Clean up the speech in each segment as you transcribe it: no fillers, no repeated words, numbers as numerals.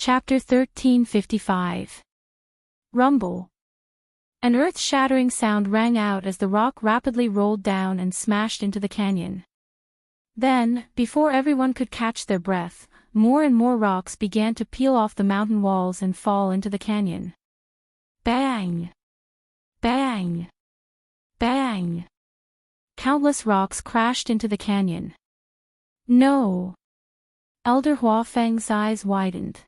Chapter 1355. Rumble. An earth-shattering sound rang out as the rock rapidly rolled down and smashed into the canyon. Then, before everyone could catch their breath, more and more rocks began to peel off the mountain walls and fall into the canyon. Bang! Bang! Bang! Countless rocks crashed into the canyon. No! Elder Huafeng's eyes widened.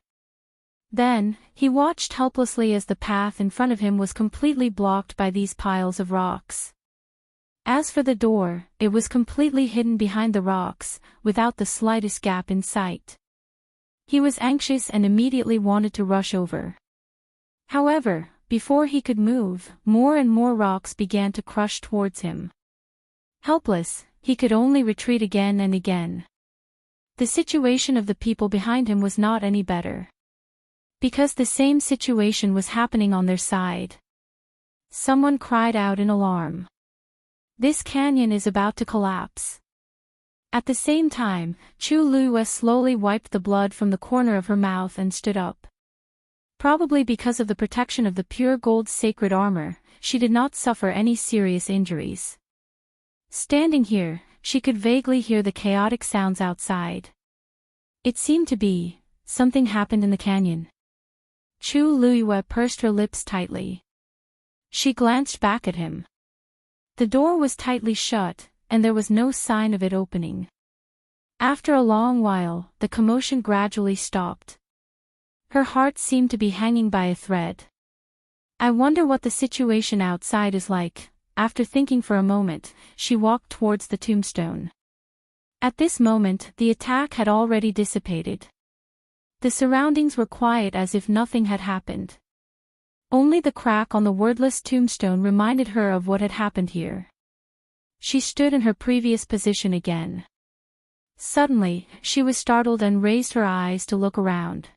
Then, he watched helplessly as the path in front of him was completely blocked by these piles of rocks. As for the door, it was completely hidden behind the rocks, without the slightest gap in sight. He was anxious and immediately wanted to rush over. However, before he could move, more and more rocks began to crush towards him. Helpless, he could only retreat again and again. The situation of the people behind him was not any better. Because the same situation was happening on their side. Someone cried out in alarm. This canyon is about to collapse. At the same time, Chu Lue slowly wiped the blood from the corner of her mouth and stood up. Probably because of the protection of the pure gold sacred armor, she did not suffer any serious injuries. Standing here, she could vaguely hear the chaotic sounds outside. It seemed to be, something happened in the canyon. Chu Lue pursed her lips tightly. She glanced back at him. The door was tightly shut, and there was no sign of it opening. After a long while, the commotion gradually stopped. Her heart seemed to be hanging by a thread. I wonder what the situation outside is like. After thinking for a moment, she walked towards the tombstone. At this moment, the attack had already dissipated. The surroundings were quiet as if nothing had happened. Only the crack on the wordless tombstone reminded her of what had happened here. She stood in her previous position again. Suddenly, she was startled and raised her eyes to look around.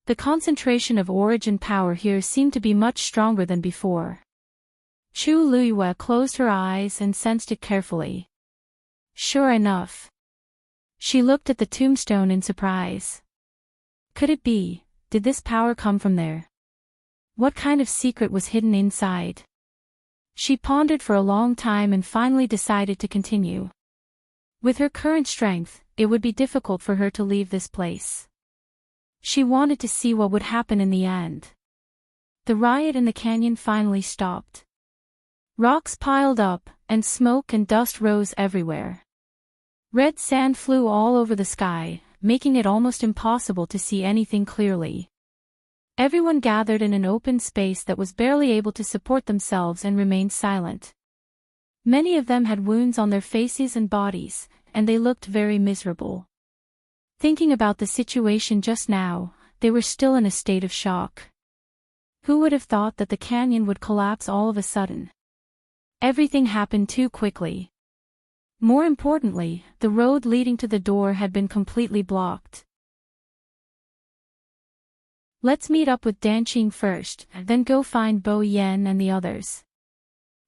The concentration of origin power here seemed to be much stronger than before. Chu Lue closed her eyes and sensed it carefully. Sure enough. She looked at the tombstone in surprise. Could it be, did this power come from there? What kind of secret was hidden inside? She pondered for a long time and finally decided to continue. With her current strength, it would be difficult for her to leave this place. She wanted to see what would happen in the end. The riot in the canyon finally stopped. Rocks piled up, and smoke and dust rose everywhere. Red sand flew all over the sky, making it almost impossible to see anything clearly. Everyone gathered in an open space that was barely able to support themselves and remained silent. Many of them had wounds on their faces and bodies, and they looked very miserable. Thinking about the situation just now, they were still in a state of shock. Who would have thought that the canyon would collapse all of a sudden? Everything happened too quickly. More importantly, the road leading to the door had been completely blocked. Let's meet up with Danqing first, then go find Bo Yen and the others.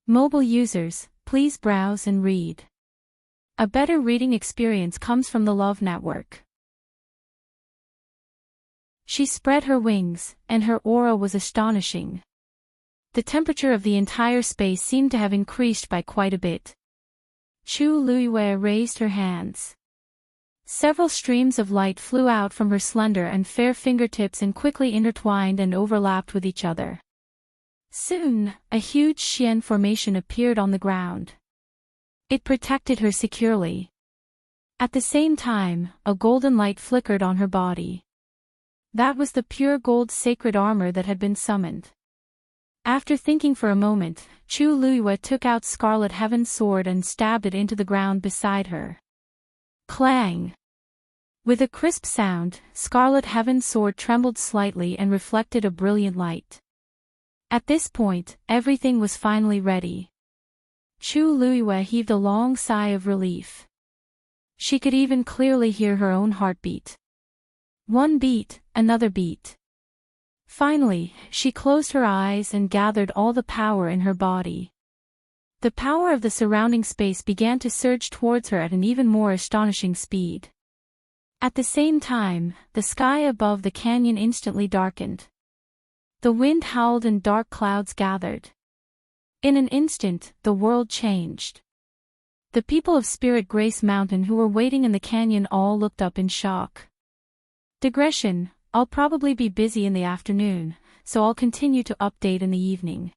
Mobile users, please browse and read. A better reading experience comes from the Love Network. She spread her wings, and her aura was astonishing. The temperature of the entire space seemed to have increased by quite a bit. Chu Lue raised her hands. Several streams of light flew out from her slender and fair fingertips and quickly intertwined and overlapped with each other. Soon, a huge Xian formation appeared on the ground. It protected her securely. At the same time, a golden light flickered on her body. That was the pure gold sacred armor that had been summoned. After thinking for a moment, Chu Lue took out Scarlet Heaven's sword and stabbed it into the ground beside her. Clang! With a crisp sound, Scarlet Heaven's sword trembled slightly and reflected a brilliant light. At this point, everything was finally ready. Chu Lue heaved a long sigh of relief. She could even clearly hear her own heartbeat. One beat, another beat. Finally, she closed her eyes and gathered all the power in her body. The power of the surrounding space began to surge towards her at an even more astonishing speed. At the same time, the sky above the canyon instantly darkened. The wind howled and dark clouds gathered. In an instant, the world changed. The people of Spirit Grace Mountain who were waiting in the canyon all looked up in shock. Digression: I'll probably be busy in the afternoon, so I'll continue to update in the evening.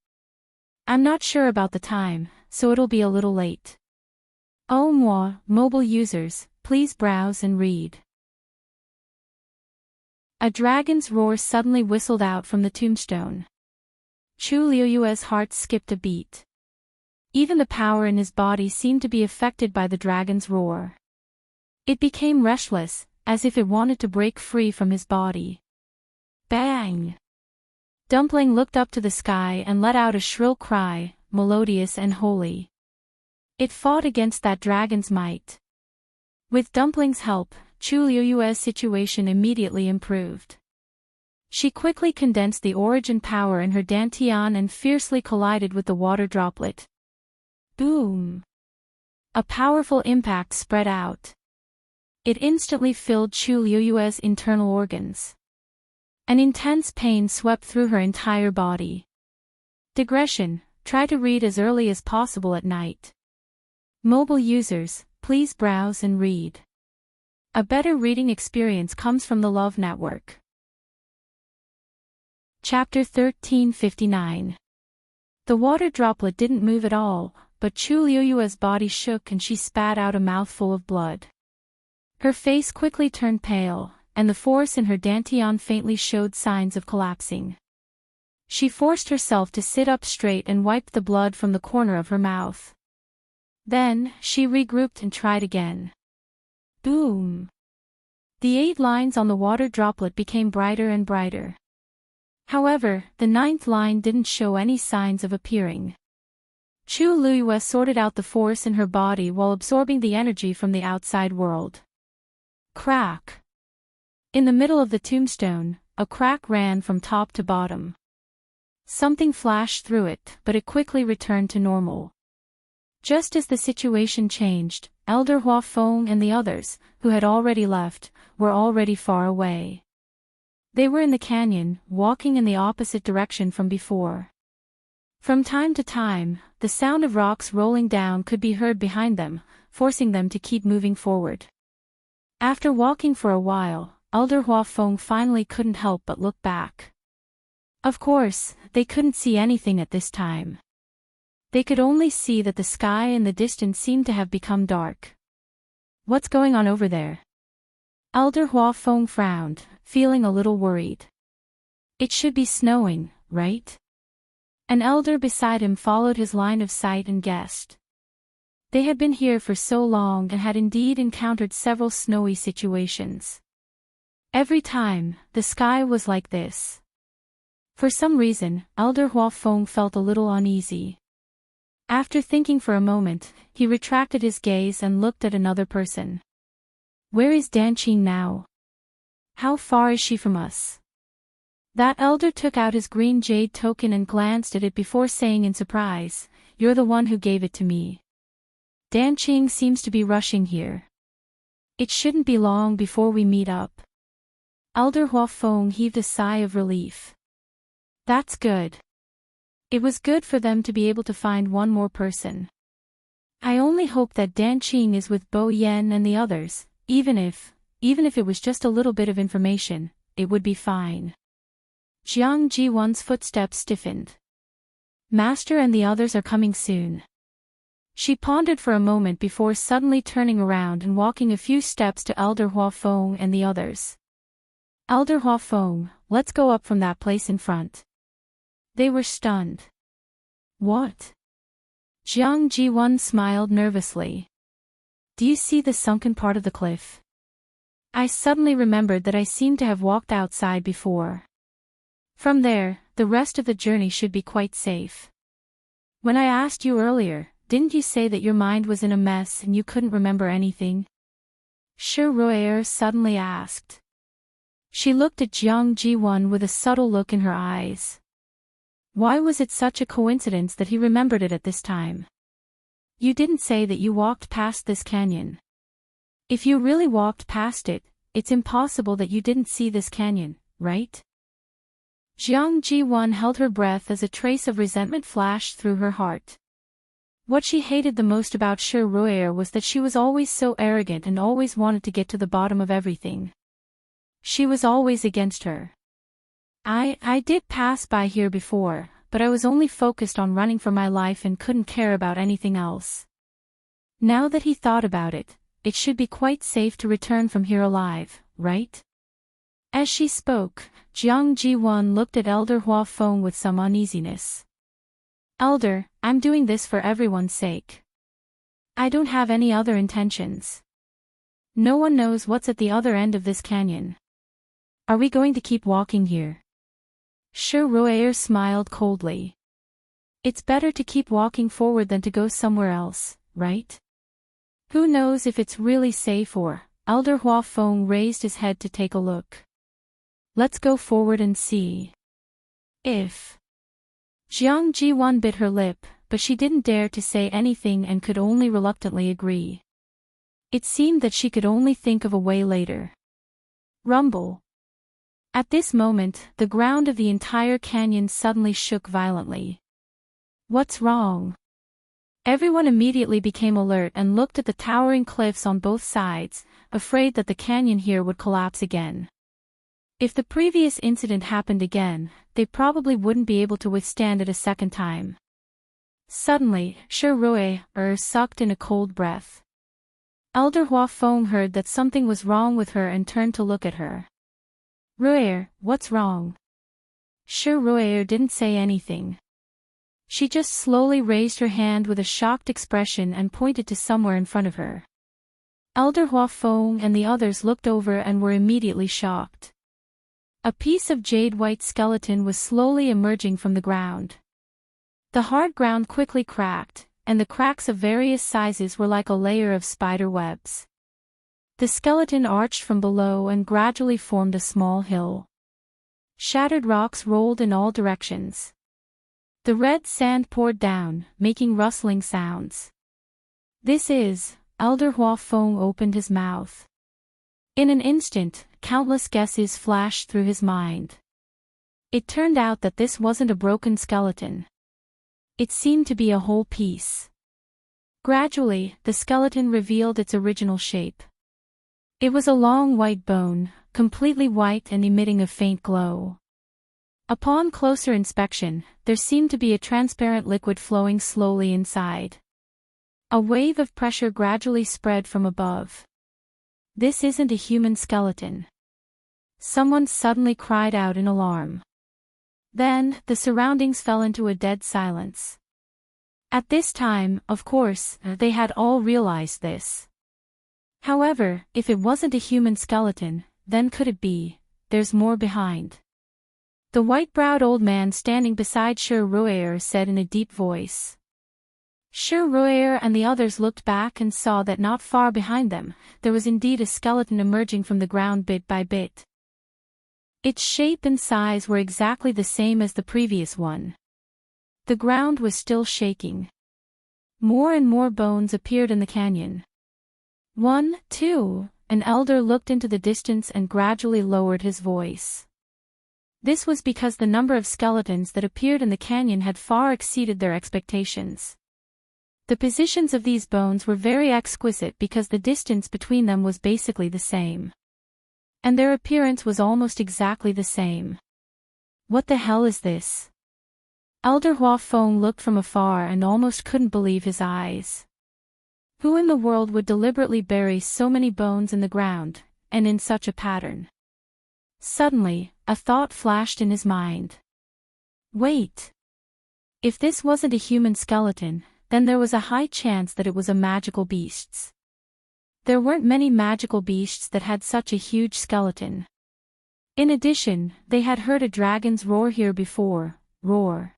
I'm not sure about the time, so it'll be a little late. Oh moi, mobile users, please browse and read. A dragon's roar suddenly whistled out from the tombstone. Chu Liuyue's heart skipped a beat. Even the power in his body seemed to be affected by the dragon's roar. It became restless, as if it wanted to break free from his body. Bang! Dumpling looked up to the sky and let out a shrill cry, melodious and holy. It fought against that dragon's might. With Dumpling's help, Chu Liuyue's situation immediately improved. She quickly condensed the origin power in her dantian and fiercely collided with the water droplet. Boom! A powerful impact spread out. It instantly filled Chu Liuyue's internal organs. An intense pain swept through her entire body. Digression: try to read as early as possible at night. Mobile users, please browse and read. A better reading experience comes from the Love Network. Chapter 1359. The water droplet didn't move at all, but Chu Liuyue's body shook and she spat out a mouthful of blood. Her face quickly turned pale, and the force in her dantian faintly showed signs of collapsing. She forced herself to sit up straight and wiped the blood from the corner of her mouth. Then, she regrouped and tried again. Boom! The 8 lines on the water droplet became brighter and brighter. However, the 9th line didn't show any signs of appearing. Chu Liuyue sorted out the force in her body while absorbing the energy from the outside world. Crack! In the middle of the tombstone, a crack ran from top to bottom. Something flashed through it, but it quickly returned to normal. Just as the situation changed, Elder Hua Feng and the others, who had already left, were already far away. They were in the canyon, walking in the opposite direction from before. From time to time, the sound of rocks rolling down could be heard behind them, forcing them to keep moving forward. After walking for a while, Elder Hua Feng finally couldn't help but look back. Of course, they couldn't see anything at this time. They could only see that the sky in the distance seemed to have become dark. What's going on over there? Elder Hua Feng frowned, feeling a little worried. It should be snowing, right? An elder beside him followed his line of sight and guessed. They had been here for so long and had indeed encountered several snowy situations. Every time, the sky was like this. For some reason, Elder Hua Feng felt a little uneasy. After thinking for a moment, he retracted his gaze and looked at another person. Where is Danqing now? How far is she from us? That elder took out his green jade token and glanced at it before saying in surprise, "You're the one who gave it to me. Danqing seems to be rushing here. It shouldn't be long before we meet up." Elder Hua Feng heaved a sigh of relief. That's good. It was good for them to be able to find one more person. I only hope that Danqing is with Bo Yen and the others, even if it was just a little bit of information, it would be fine. Jiang Jiwon's footsteps stiffened. Master and the others are coming soon. She pondered for a moment before suddenly turning around and walking a few steps to Elder Hua Feng and the others. Elder Hua Feng, let's go up from that place in front. They were stunned. What? Jiang Jiwon smiled nervously. Do you see the sunken part of the cliff? I suddenly remembered that I seemed to have walked outside before. From there, the rest of the journey should be quite safe. When I asked you earlier, didn't you say that your mind was in a mess and you couldn't remember anything? Shi Ruier suddenly asked. She looked at Jiang Jiwon with a subtle look in her eyes. Why was it such a coincidence that he remembered it at this time? You didn't say that you walked past this canyon. If you really walked past it, it's impossible that you didn't see this canyon, right? Jiang Ji-won held her breath as a trace of resentment flashed through her heart. What she hated the most about Shi Ruier was that she was always so arrogant and always wanted to get to the bottom of everything. She was always against her. I did pass by here before, but I was only focused on running for my life and couldn't care about anything else. Now that he thought about it, it should be quite safe to return from here alive, right? As she spoke, Jiang Ji-won looked at Elder Hua Feng with some uneasiness. Elder, I'm doing this for everyone's sake. I don't have any other intentions. No one knows what's at the other end of this canyon. Are we going to keep walking here? Shi Ruier smiled coldly. It's better to keep walking forward than to go somewhere else, right? Who knows if it's really safe or... Elder Hua Feng raised his head to take a look. Let's go forward and see. If... Jiang Ji-won bit her lip, but she didn't dare to say anything and could only reluctantly agree. It seemed that she could only think of a way later. Rumble. At this moment, the ground of the entire canyon suddenly shook violently. What's wrong? Everyone immediately became alert and looked at the towering cliffs on both sides, afraid that the canyon here would collapse again. If the previous incident happened again, they probably wouldn't be able to withstand it a second time. Suddenly, Shi Ruier sucked in a cold breath. Elder Hua Feng heard that something was wrong with her and turned to look at her. Ruier, what's wrong? Shi Ruier didn't say anything. She just slowly raised her hand with a shocked expression and pointed to somewhere in front of her. Elder Hua Feng and the others looked over and were immediately shocked. A piece of jade-white skeleton was slowly emerging from the ground. The hard ground quickly cracked, and the cracks of various sizes were like a layer of spider webs. The skeleton arched from below and gradually formed a small hill. Shattered rocks rolled in all directions. The red sand poured down, making rustling sounds. This is... Elder Hua Feng opened his mouth. In an instant, countless guesses flashed through his mind. It turned out that this wasn't a broken skeleton. It seemed to be a whole piece. Gradually, the skeleton revealed its original shape. It was a long white bone, completely white and emitting a faint glow. Upon closer inspection, there seemed to be a transparent liquid flowing slowly inside. A wave of pressure gradually spread from above. This isn't a human skeleton. Someone suddenly cried out in alarm. Then, the surroundings fell into a dead silence. At this time, of course, they had all realized this. However, if it wasn't a human skeleton, then could it be? There's more behind. The white-browed old man standing beside Shi Ruier said in a deep voice. Shi Ruier and the others looked back and saw that not far behind them, there was indeed a skeleton emerging from the ground bit by bit. Its shape and size were exactly the same as the previous one. The ground was still shaking. More and more bones appeared in the canyon. 1, 2, an elder looked into the distance and gradually lowered his voice. This was because the number of skeletons that appeared in the canyon had far exceeded their expectations. The positions of these bones were very exquisite because the distance between them was basically the same. And their appearance was almost exactly the same. What the hell is this? Elder Hua Feng looked from afar and almost couldn't believe his eyes. Who in the world would deliberately bury so many bones in the ground, and in such a pattern? Suddenly, a thought flashed in his mind. Wait! If this wasn't a human skeleton, then there was a high chance that it was a magical beast's. There weren't many magical beasts that had such a huge skeleton. In addition, they had heard a dragon's roar here before, roar.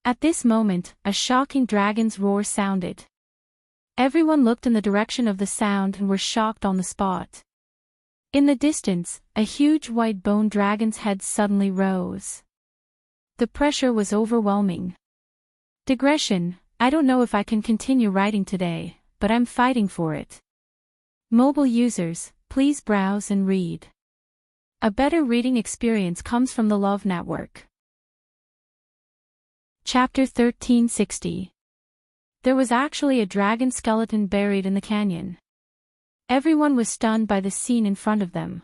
At this moment, a shocking dragon's roar sounded. Everyone looked in the direction of the sound and were shocked on the spot. In the distance, a huge white bone dragon's head suddenly rose. The pressure was overwhelming. Digression, I don't know if I can continue writing today, but I'm fighting for it. Mobile users, please browse and read. A better reading experience comes from the Love Network. Chapter 1360. There was actually a dragon skeleton buried in the canyon. Everyone was stunned by the scene in front of them.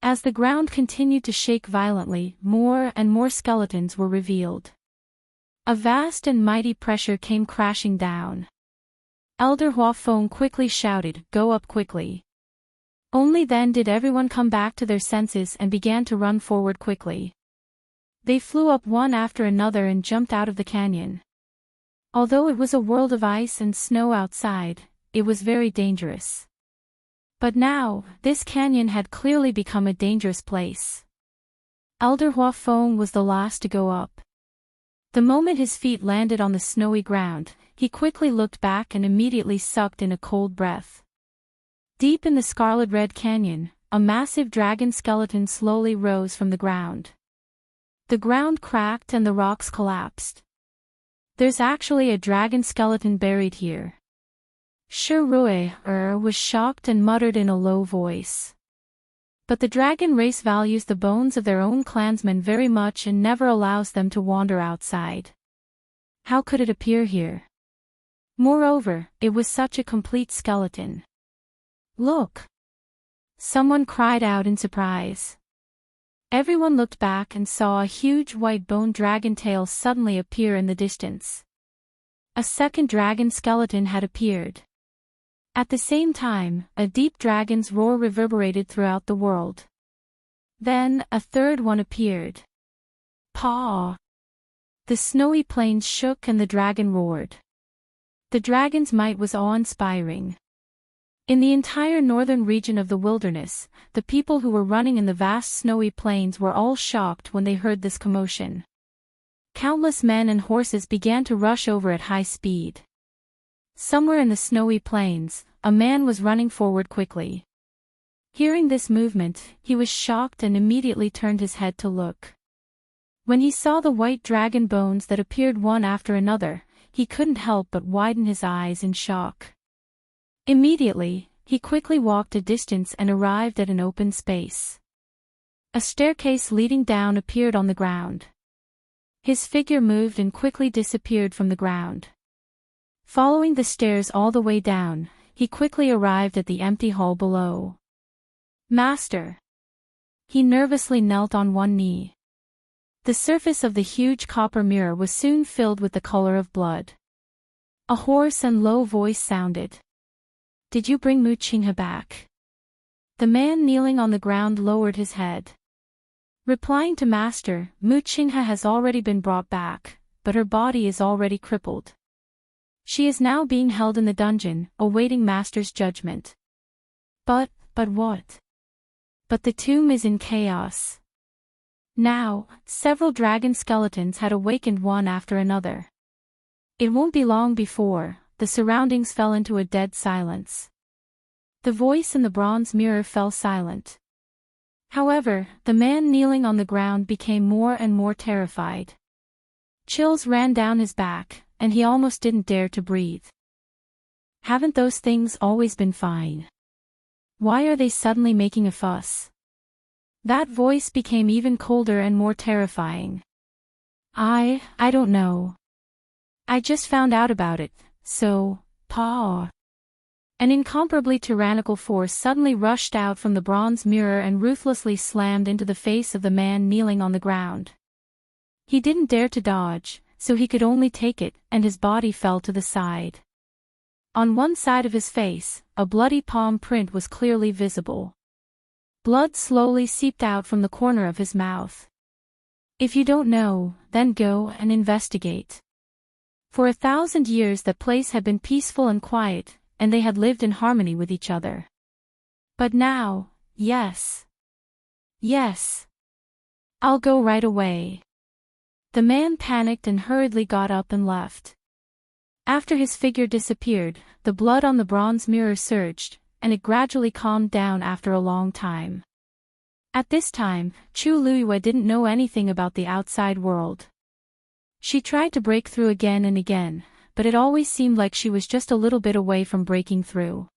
As the ground continued to shake violently, more and more skeletons were revealed. A vast and mighty pressure came crashing down. Elder Huafeng quickly shouted, "Go up quickly." Only then did everyone come back to their senses and began to run forward quickly. They flew up one after another and jumped out of the canyon. Although it was a world of ice and snow outside, it was very dangerous. But now, this canyon had clearly become a dangerous place. Elder Huafeng was the last to go up. The moment his feet landed on the snowy ground, he quickly looked back and immediately sucked in a cold breath. Deep in the scarlet-red canyon, a massive dragon skeleton slowly rose from the ground. The ground cracked and the rocks collapsed. There's actually a dragon skeleton buried here. Shi Rui was shocked and muttered in a low voice. But the dragon race values the bones of their own clansmen very much and never allows them to wander outside. How could it appear here? Moreover, it was such a complete skeleton. Look! Someone cried out in surprise. Everyone looked back and saw a huge white bone dragon tail suddenly appear in the distance. A second dragon skeleton had appeared. At the same time, a deep dragon's roar reverberated throughout the world. Then, a third one appeared. Paw! The snowy plains shook and the dragon roared. The dragon's might was awe-inspiring. In the entire northern region of the wilderness, the people who were running in the vast snowy plains were all shocked when they heard this commotion. Countless men and horses began to rush over at high speed. Somewhere in the snowy plains, a man was running forward quickly. Hearing this movement, he was shocked and immediately turned his head to look. When he saw the white dragon bones that appeared one after another, he couldn't help but widen his eyes in shock. Immediately, he quickly walked a distance and arrived at an open space. A staircase leading down appeared on the ground. His figure moved and quickly disappeared from the ground. Following the stairs all the way down, he quickly arrived at the empty hall below. Master! He nervously knelt on one knee. The surface of the huge copper mirror was soon filled with the color of blood. A hoarse and low voice sounded. Did you bring Mu Qinghe back? The man kneeling on the ground lowered his head. Replying to Master, Mu Qinghe has already been brought back, but her body is already crippled. She is now being held in the dungeon, awaiting Master's judgment. But what? But the tomb is in chaos. Now, several dragon skeletons had awakened one after another. It won't be long before the surroundings fell into a dead silence. The voice in the bronze mirror fell silent. However, the man kneeling on the ground became more and more terrified. Chills ran down his back, and he almost didn't dare to breathe. Haven't those things always been fine? Why are they suddenly making a fuss? That voice became even colder and more terrifying. I don't know. I just found out about it, so, paw. An incomparably tyrannical force suddenly rushed out from the bronze mirror and ruthlessly slammed into the face of the man kneeling on the ground. He didn't dare to dodge, so he could only take it, and his body fell to the side. On one side of his face, a bloody palm print was clearly visible. Blood slowly seeped out from the corner of his mouth. If you don't know, then go and investigate. For 1,000 years that place had been peaceful and quiet, and they had lived in harmony with each other. But now, yes. I'll go right away. The man panicked and hurriedly got up and left. After his figure disappeared, the blood on the bronze mirror surged, and it gradually calmed down after a long time. At this time, Chu Luiyue didn't know anything about the outside world. She tried to break through again and again, but it always seemed like she was just a little bit away from breaking through.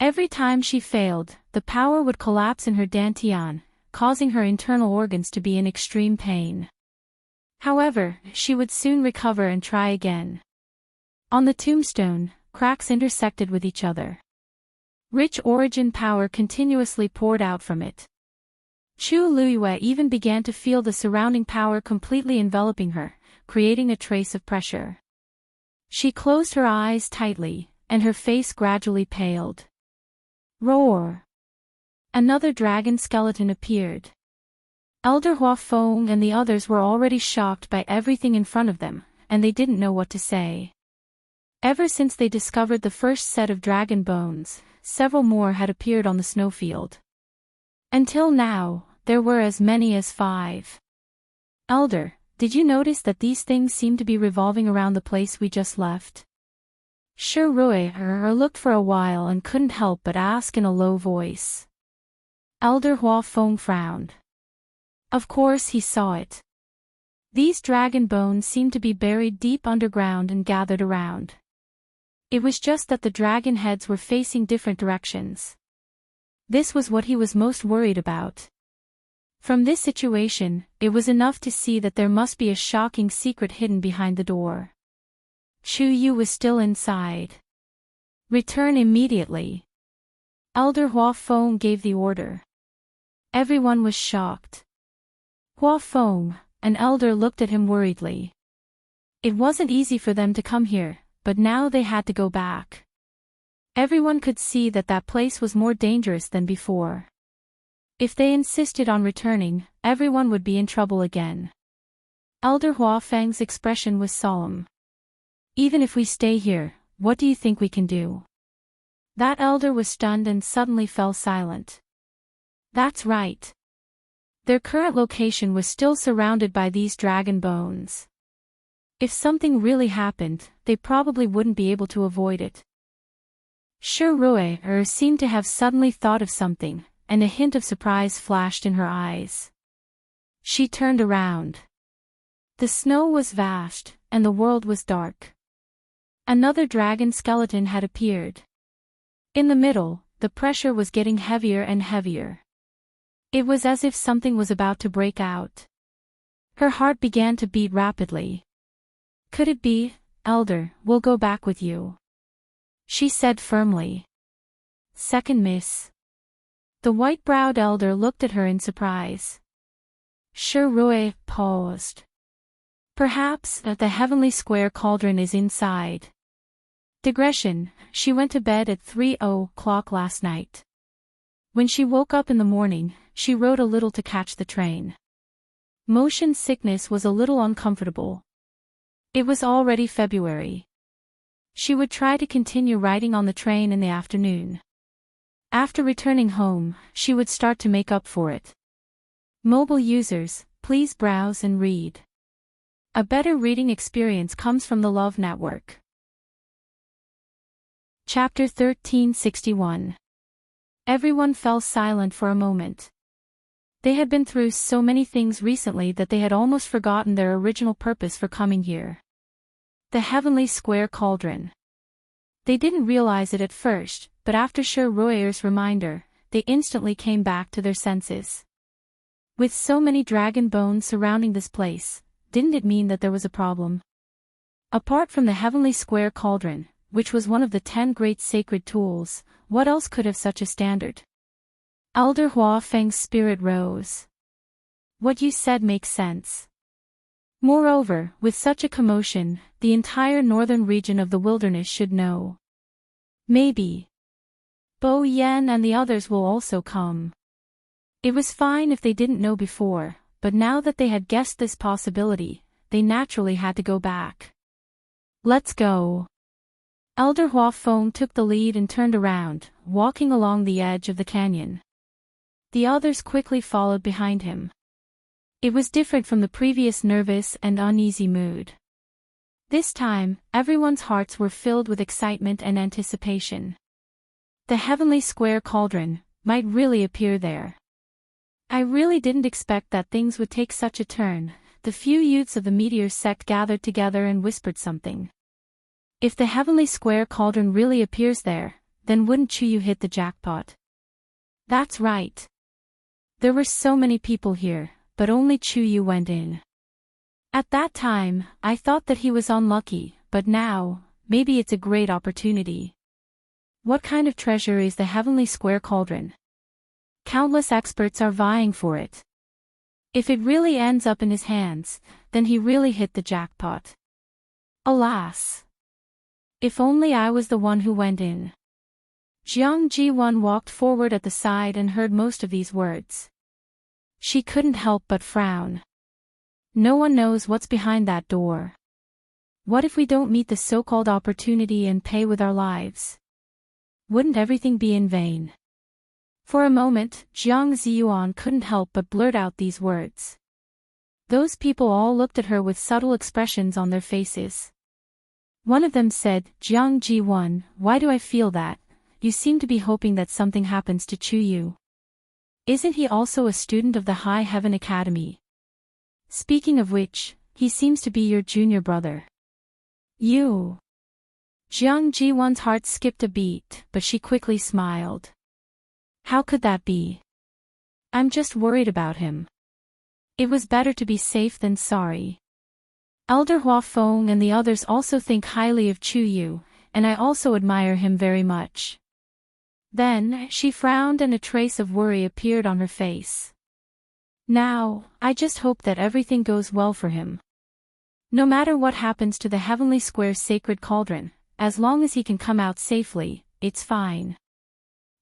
Every time she failed, the power would collapse in her dantian, causing her internal organs to be in extreme pain. However, she would soon recover and try again. On the tombstone, cracks intersected with each other. Rich origin power continuously poured out from it. Chu Luiyue even began to feel the surrounding power completely enveloping her, creating a trace of pressure. She closed her eyes tightly, and her face gradually paled. Roar! Another dragon skeleton appeared. Elder Hua Feng and the others were already shocked by everything in front of them, and they didn't know what to say. Ever since they discovered the first set of dragon bones, several more had appeared on the snowfield. Until now, there were as many as 5. Elder, did you notice that these things seem to be revolving around the place we just left? Shi Rui looked for a while and couldn't help but ask in a low voice. Elder Hua Feng frowned. Of course he saw it. These dragon bones seemed to be buried deep underground and gathered around. It was just that the dragon heads were facing different directions. This was what he was most worried about. From this situation, it was enough to see that there must be a shocking secret hidden behind the door. Chu Yu was still inside. Return immediately. Elder Hua Feng gave the order. Everyone was shocked. Hua Feng, an elder, looked at him worriedly. It wasn't easy for them to come here, but now they had to go back. Everyone could see that that place was more dangerous than before. If they insisted on returning, everyone would be in trouble again. Elder Hua Feng's expression was solemn. Even if we stay here, what do you think we can do? That elder was stunned and suddenly fell silent. That's right. Their current location was still surrounded by these dragon bones. If something really happened, they probably wouldn't be able to avoid it. Shi Rui seemed to have suddenly thought of something, and a hint of surprise flashed in her eyes. She turned around. The snow was vast, and the world was dark. Another dragon skeleton had appeared. In the middle, the pressure was getting heavier and heavier. It was as if something was about to break out. Her heart began to beat rapidly. Could it be, Elder, we'll go back with you? She said firmly. Second miss. The white-browed elder looked at her in surprise. Shi Rui paused. Perhaps the heavenly square cauldron is inside. Digression, she went to bed at 3:00 last night. When she woke up in the morning, she rode a little to catch the train. Motion sickness was a little uncomfortable. It was already February. She would try to continue riding on the train in the afternoon. After returning home, she would start to make up for it. Mobile users, please browse and read. A better reading experience comes from the Love Network. Chapter 1361. Everyone fell silent for a moment. They had been through so many things recently that they had almost forgotten their original purpose for coming here. The heavenly square cauldron. They didn't realize it at first, but after Shi Rui's reminder, they instantly came back to their senses. With so many dragon bones surrounding this place, didn't it mean that there was a problem? Apart from the heavenly square cauldron, which was one of the 10 great sacred tools, what else could have such a standard? Elder Hua Feng's spirit rose. What you said makes sense. Moreover, with such a commotion, the entire northern region of the wilderness should know. Maybe Bo Yan and the others will also come. It was fine if they didn't know before, but now that they had guessed this possibility, they naturally had to go back. Let's go. Elder Hua Feng took the lead and turned around, walking along the edge of the canyon. The others quickly followed behind him. It was different from the previous nervous and uneasy mood. This time, everyone's hearts were filled with excitement and anticipation. The heavenly square cauldron might really appear there. I really didn't expect that things would take such a turn. The few youths of the meteor sect gathered together and whispered something. If the heavenly square cauldron really appears there, then wouldn't Chuyu hit the jackpot? That's right. There were so many people here, but only Chuyu went in. At that time, I thought that he was unlucky, but now, maybe it's a great opportunity. What kind of treasure is the Heavenly Square Cauldron? Countless experts are vying for it. If it really ends up in his hands, then he really hit the jackpot. Alas! If only I was the one who went in. Jiang Ji-won walked forward at the side and heard most of these words. She couldn't help but frown. No one knows what's behind that door. What if we don't meet the so-called opportunity and pay with our lives? Wouldn't everything be in vain? For a moment, Jiang Ziyuan couldn't help but blurt out these words. Those people all looked at her with subtle expressions on their faces. One of them said, Jiang Ji-won, why do I feel that? You seem to be hoping that something happens to Chuyu. Isn't he also a student of the High Heaven Academy? Speaking of which, he seems to be your junior brother. You. Jiang Ji-won's heart skipped a beat, but she quickly smiled. How could that be? I'm just worried about him. It was better to be safe than sorry. Elder Hua Feng and the others also think highly of Chuyu, and I also admire him very much. Then, she frowned and a trace of worry appeared on her face. Now, I just hope that everything goes well for him. No matter what happens to the Heavenly Square Sacred Cauldron, as long as he can come out safely, it's fine.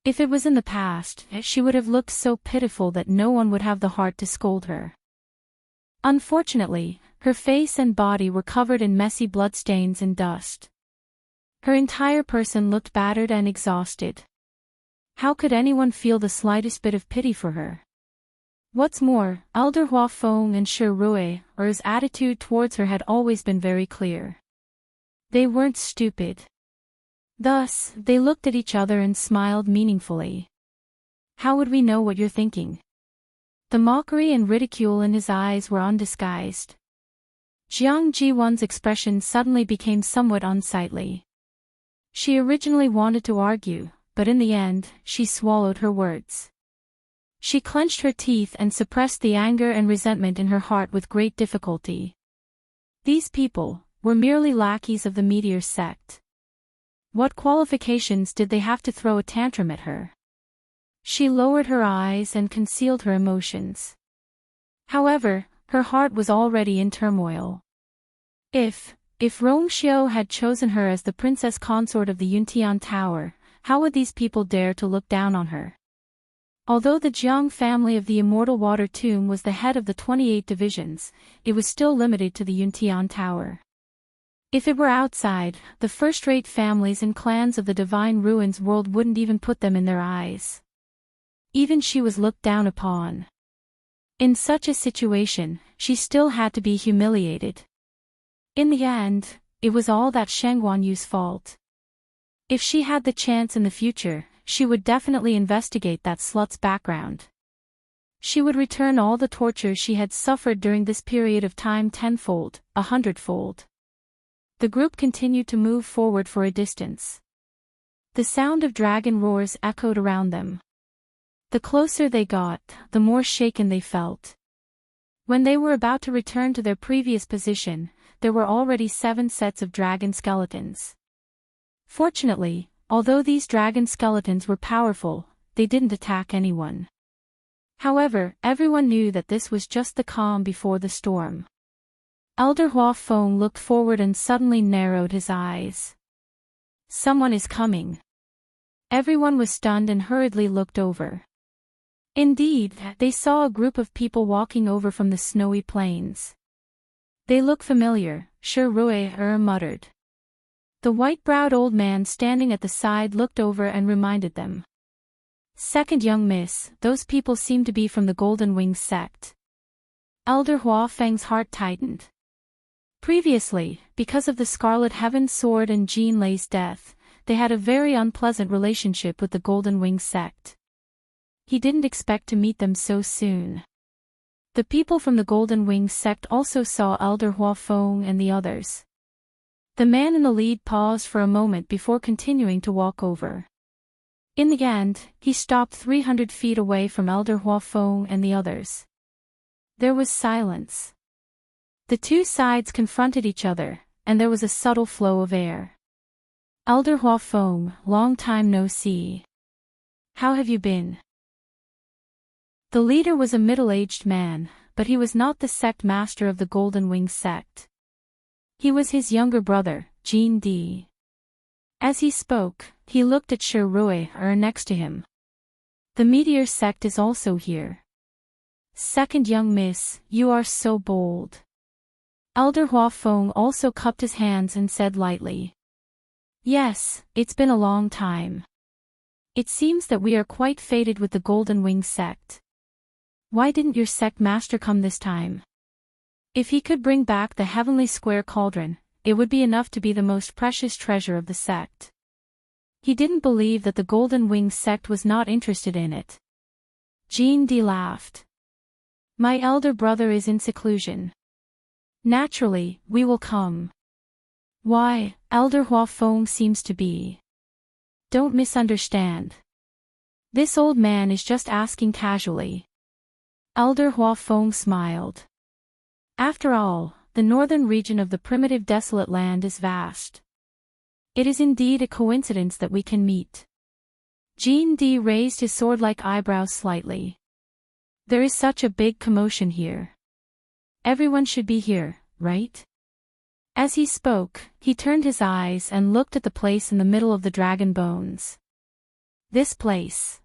If it was in the past, she would have looked so pitiful that no one would have the heart to scold her. Unfortunately, her face and body were covered in messy bloodstains and dust. Her entire person looked battered and exhausted. How could anyone feel the slightest bit of pity for her? What's more, Elder Hua Feng and Shi Rui's attitude towards her had always been very clear. They weren't stupid. Thus, they looked at each other and smiled meaningfully. How would we know what you're thinking? The mockery and ridicule in his eyes were undisguised. Jiang Ji-won's expression suddenly became somewhat unsightly. She originally wanted to argue, but in the end, she swallowed her words. She clenched her teeth and suppressed the anger and resentment in her heart with great difficulty. These people were merely lackeys of the Meteor sect. What qualifications did they have to throw a tantrum at her? She lowered her eyes and concealed her emotions. However, her heart was already in turmoil. If Rongxiu had chosen her as the princess consort of the Yuntian Tower, how would these people dare to look down on her? Although the Jiang family of the Immortal Water Tomb was the head of the 28 divisions, it was still limited to the Yuntian Tower. If it were outside, the first-rate families and clans of the Divine Ruins world wouldn't even put them in their eyes. Even she was looked down upon. In such a situation, she still had to be humiliated. In the end, it was all that Sheng Guanyu's fault. If she had the chance in the future, she would definitely investigate that slut's background. She would return all the torture she had suffered during this period of time tenfold, 100-fold. The group continued to move forward for a distance. The sound of dragon roars echoed around them. The closer they got, the more shaken they felt. When they were about to return to their previous position, there were already 7 sets of dragon skeletons. Fortunately, although these dragon skeletons were powerful, they didn't attack anyone. However, everyone knew that this was just the calm before the storm. Elder Hua Feng looked forward and suddenly narrowed his eyes. Someone is coming. Everyone was stunned and hurriedly looked over. Indeed, they saw a group of people walking over from the snowy plains. They look familiar, Shi Rui muttered. The white-browed old man standing at the side looked over and reminded them. Second young miss, those people seem to be from the Golden Wings sect. Elder Hua Feng's heart tightened. Previously, because of the Scarlet Heaven Sword and Jean Lei's death, they had a very unpleasant relationship with the Golden Wings sect. He didn't expect to meet them so soon. The people from the Golden Wings sect also saw Elder Hua Feng and the others. The man in the lead paused for a moment before continuing to walk over. In the end, he stopped 300 feet away from Elder Huafeng and the others. There was silence. The two sides confronted each other, and there was a subtle flow of air. Elder Huafeng, long time no see. How have you been? The leader was a middle-aged man, but he was not the sect master of the Golden Wings sect. He was his younger brother, Jean D. As he spoke, he looked at Shi Rui next to him. The Meteor sect is also here. Second young miss, you are so bold. Elder Huafeng also cupped his hands and said lightly. Yes, it's been a long time. It seems that we are quite fated with the Golden Wings sect. Why didn't your sect master come this time? If he could bring back the heavenly square cauldron, it would be enough to be the most precious treasure of the sect. He didn't believe that the Golden Wings sect was not interested in it. Jean D laughed. My elder brother is in seclusion. Naturally, we will come. Why, Elder Huafeng seems to be. Don't misunderstand. This old man is just asking casually. Elder Huafeng smiled. After all, the northern region of the primitive desolate land is vast. It is indeed a coincidence that we can meet. Jean D raised his sword-like eyebrows slightly. There is such a big commotion here. Everyone should be here, right? As he spoke, he turned his eyes and looked at the place in the middle of the dragon bones. This place.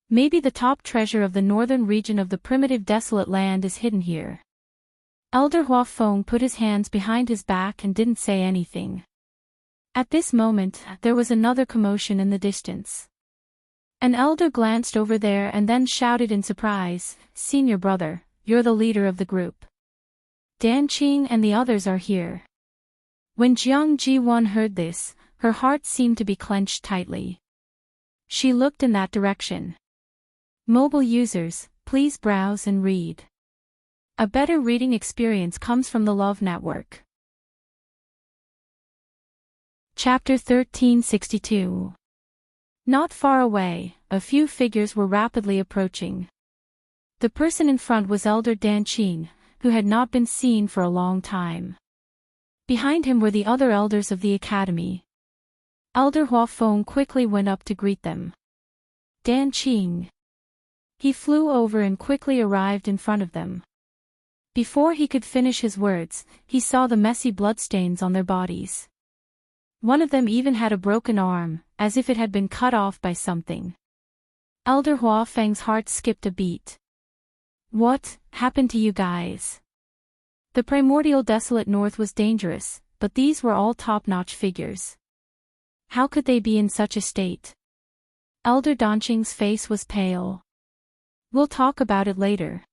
Maybe the top treasure of the northern region of the primitive desolate land is hidden here. Elder Huafeng put his hands behind his back and didn't say anything. At this moment, there was another commotion in the distance. An elder glanced over there and then shouted in surprise, Senior brother, you're the leader of the group. Danqing and the others are here. When Jiang Ji-won heard this, her heart seemed to be clenched tightly. She looked in that direction. Mobile users, please browse and read. A better reading experience comes from the Love Network. Chapter 1362. Not far away, a few figures were rapidly approaching. The person in front was Elder Danqing, who had not been seen for a long time. Behind him were the other elders of the academy. Elder Huafeng quickly went up to greet them. Danqing. He flew over and quickly arrived in front of them. Before he could finish his words, he saw the messy bloodstains on their bodies. One of them even had a broken arm, as if it had been cut off by something. Elder Huafeng's heart skipped a beat. What happened to you guys? The primordial desolate north was dangerous, but these were all top-notch figures. How could they be in such a state? Elder Danqing's face was pale. We'll talk about it later.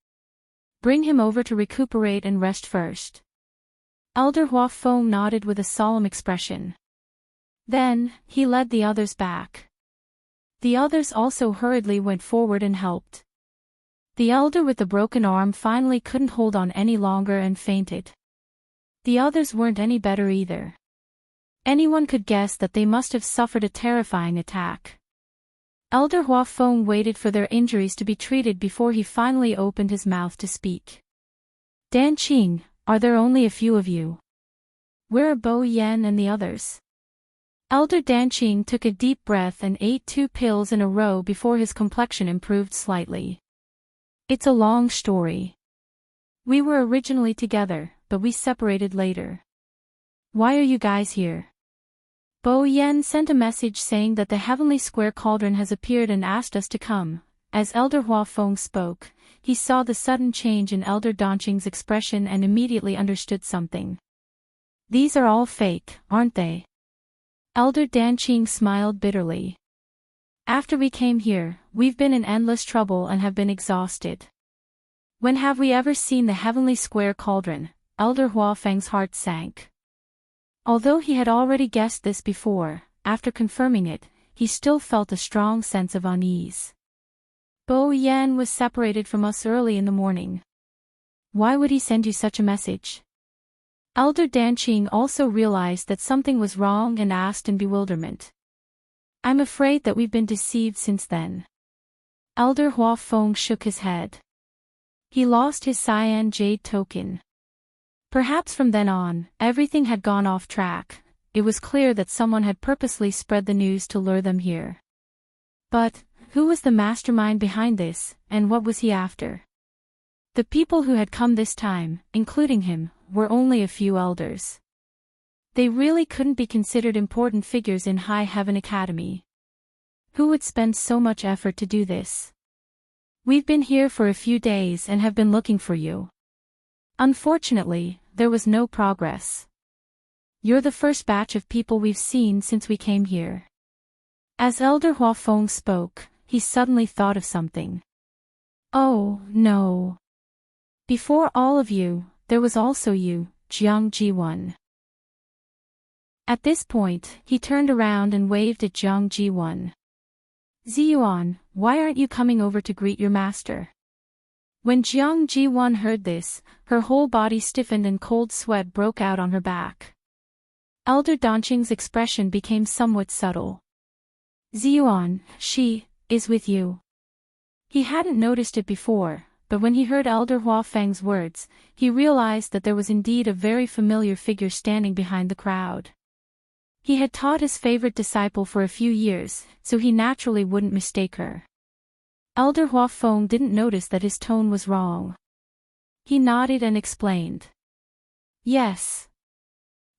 Bring him over to recuperate and rest first. Elder Huafeng nodded with a solemn expression. Then, he led the others back. The others also hurriedly went forward and helped. The elder with the broken arm finally couldn't hold on any longer and fainted. The others weren't any better either. Anyone could guess that they must have suffered a terrifying attack. Elder Huafeng waited for their injuries to be treated before he finally opened his mouth to speak. Danqing, are there only a few of you? Where are Bo Yan and the others? Elder Danqing took a deep breath and ate 2 pills in a row before his complexion improved slightly. It's a long story. We were originally together, but we separated later. Why are you guys here? Bo Yan sent a message saying that the heavenly square cauldron has appeared and asked us to come. As Elder Huafeng spoke, he saw the sudden change in Elder Danqing's expression and immediately understood something. These are all fake, aren't they? Elder Danqing smiled bitterly. After we came here, we've been in endless trouble and have been exhausted. When have we ever seen the heavenly square cauldron? Elder Huafeng's heart sank. Although he had already guessed this before, after confirming it, he still felt a strong sense of unease. Bo Yan was separated from us early in the morning. Why would he send you such a message? Elder Danqing also realized that something was wrong and asked in bewilderment. I'm afraid that we've been deceived since then. Elder Hua Feng shook his head. He lost his cyan jade token. Perhaps from then on, everything had gone off track. It was clear that someone had purposely spread the news to lure them here. But, who was the mastermind behind this, and what was he after? The people who had come this time, including him, were only a few elders. They really couldn't be considered important figures in High Heaven Academy. Who would spend so much effort to do this? We've been here for a few days and have been looking for you. Unfortunately, there was no progress. You're the first batch of people we've seen since we came here. As Elder Hua Feng spoke, he suddenly thought of something. Oh, no. Before all of you, there was also you, Jiang Ji-won. At this point, he turned around and waved at Jiang Ji-won. Ziyuan, why aren't you coming over to greet your master? When Jiang Ji-won heard this, her whole body stiffened and cold sweat broke out on her back. Elder Danqing's expression became somewhat subtle. Ziyuan, she is with you. He hadn't noticed it before, but when he heard Elder Hua Feng's words, he realized that there was indeed a very familiar figure standing behind the crowd. He had taught his favorite disciple for a few years, so he naturally wouldn't mistake her. Elder Hua Feng didn't notice that his tone was wrong. He nodded and explained. Yes.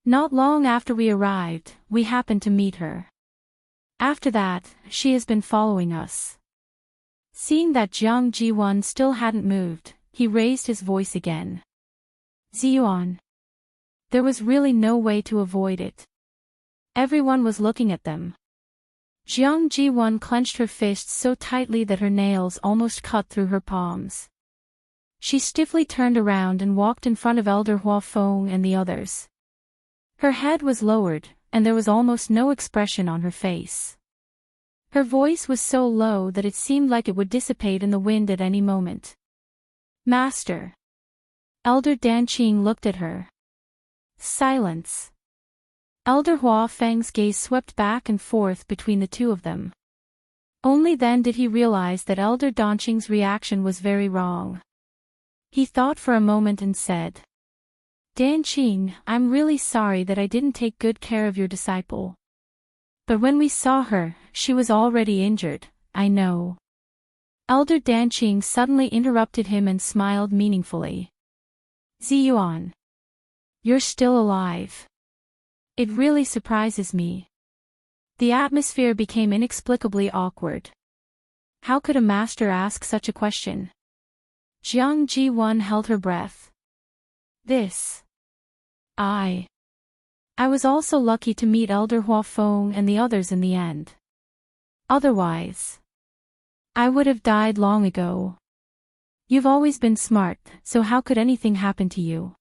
Not long after we arrived, we happened to meet her. After that, she has been following us. Seeing that Jiang Ji-won still hadn't moved, he raised his voice again. Ziyuan. There was really no way to avoid it. Everyone was looking at them. Jiang Ji-won clenched her fists so tightly that her nails almost cut through her palms. She stiffly turned around and walked in front of Elder Hua Feng and the others. Her head was lowered, and there was almost no expression on her face. Her voice was so low that it seemed like it would dissipate in the wind at any moment. Master. Elder Danqing looked at her. Silence. Elder Hua Feng's gaze swept back and forth between the two of them. Only then did he realize that Elder Danqing's reaction was very wrong. He thought for a moment and said, Danqing, I'm really sorry that I didn't take good care of your disciple. But when we saw her, she was already injured, I know. Elder Danqing suddenly interrupted him and smiled meaningfully. Ziyuan. You're still alive. It really surprises me. The atmosphere became inexplicably awkward. How could a master ask such a question? Jiang Ji-won held her breath. I was also lucky to meet Elder Hua Feng and the others in the end. Otherwise, I would have died long ago. You've always been smart, so how could anything happen to you?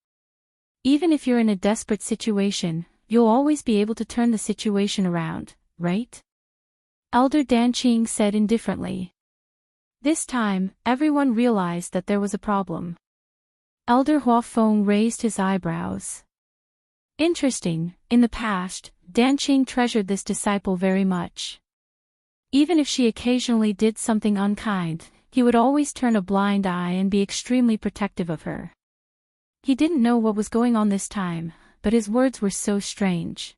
Even if you're in a desperate situation, you'll always be able to turn the situation around, right? Elder Danqing said indifferently. This time, everyone realized that there was a problem. Elder Hua Feng raised his eyebrows. Interesting, in the past, Danqing treasured this disciple very much. Even if she occasionally did something unkind, he would always turn a blind eye and be extremely protective of her. He didn't know what was going on this time, but his words were so strange.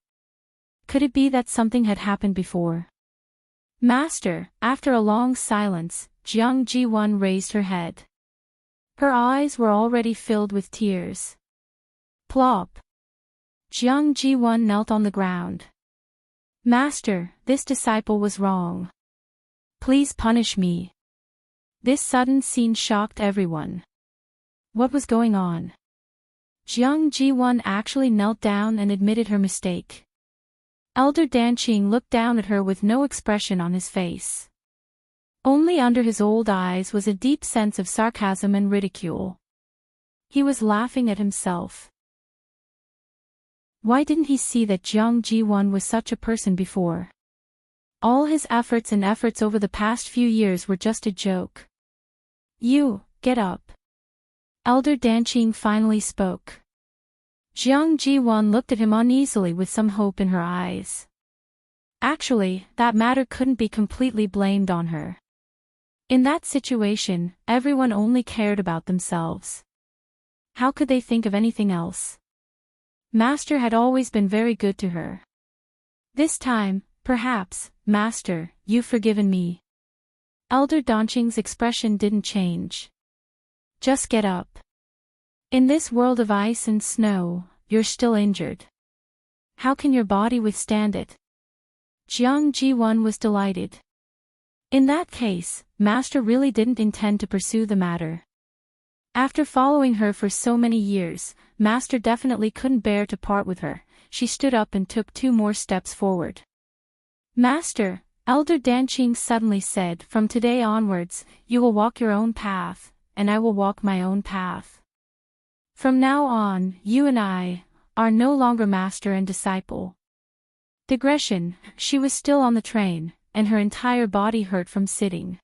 Could it be that something had happened before? Master, after a long silence, Jiang Ji-won raised her head. Her eyes were already filled with tears. Plop. Jiang Ji-won knelt on the ground. Master, this disciple was wrong. Please punish me. This sudden scene shocked everyone. What was going on? Jiang Ji-won actually knelt down and admitted her mistake. Elder Danqing looked down at her with no expression on his face. Only under his old eyes was a deep sense of sarcasm and ridicule. He was laughing at himself. Why didn't he see that Jiang Ji-won was such a person before? All his efforts over the past few years were just a joke. You, get up. Elder Danqing finally spoke. Jiang Ji-won looked at him uneasily with some hope in her eyes. Actually, that matter couldn't be completely blamed on her. In that situation, everyone only cared about themselves. How could they think of anything else? Master had always been very good to her. This time, perhaps, Master, you've forgiven me. Elder Donching's expression didn't change. Just get up. In this world of ice and snow, you're still injured. How can your body withstand it? Jiang Ji-won was delighted. In that case, Master really didn't intend to pursue the matter. After following her for so many years, Master definitely couldn't bear to part with her. She stood up and took 2 more steps forward. Master, Elder Danqing suddenly said, from today onwards, you will walk your own path, and I will walk my own path. From now on, you and I are no longer master and disciple. Digression, she was still on the train, and her entire body hurt from sitting.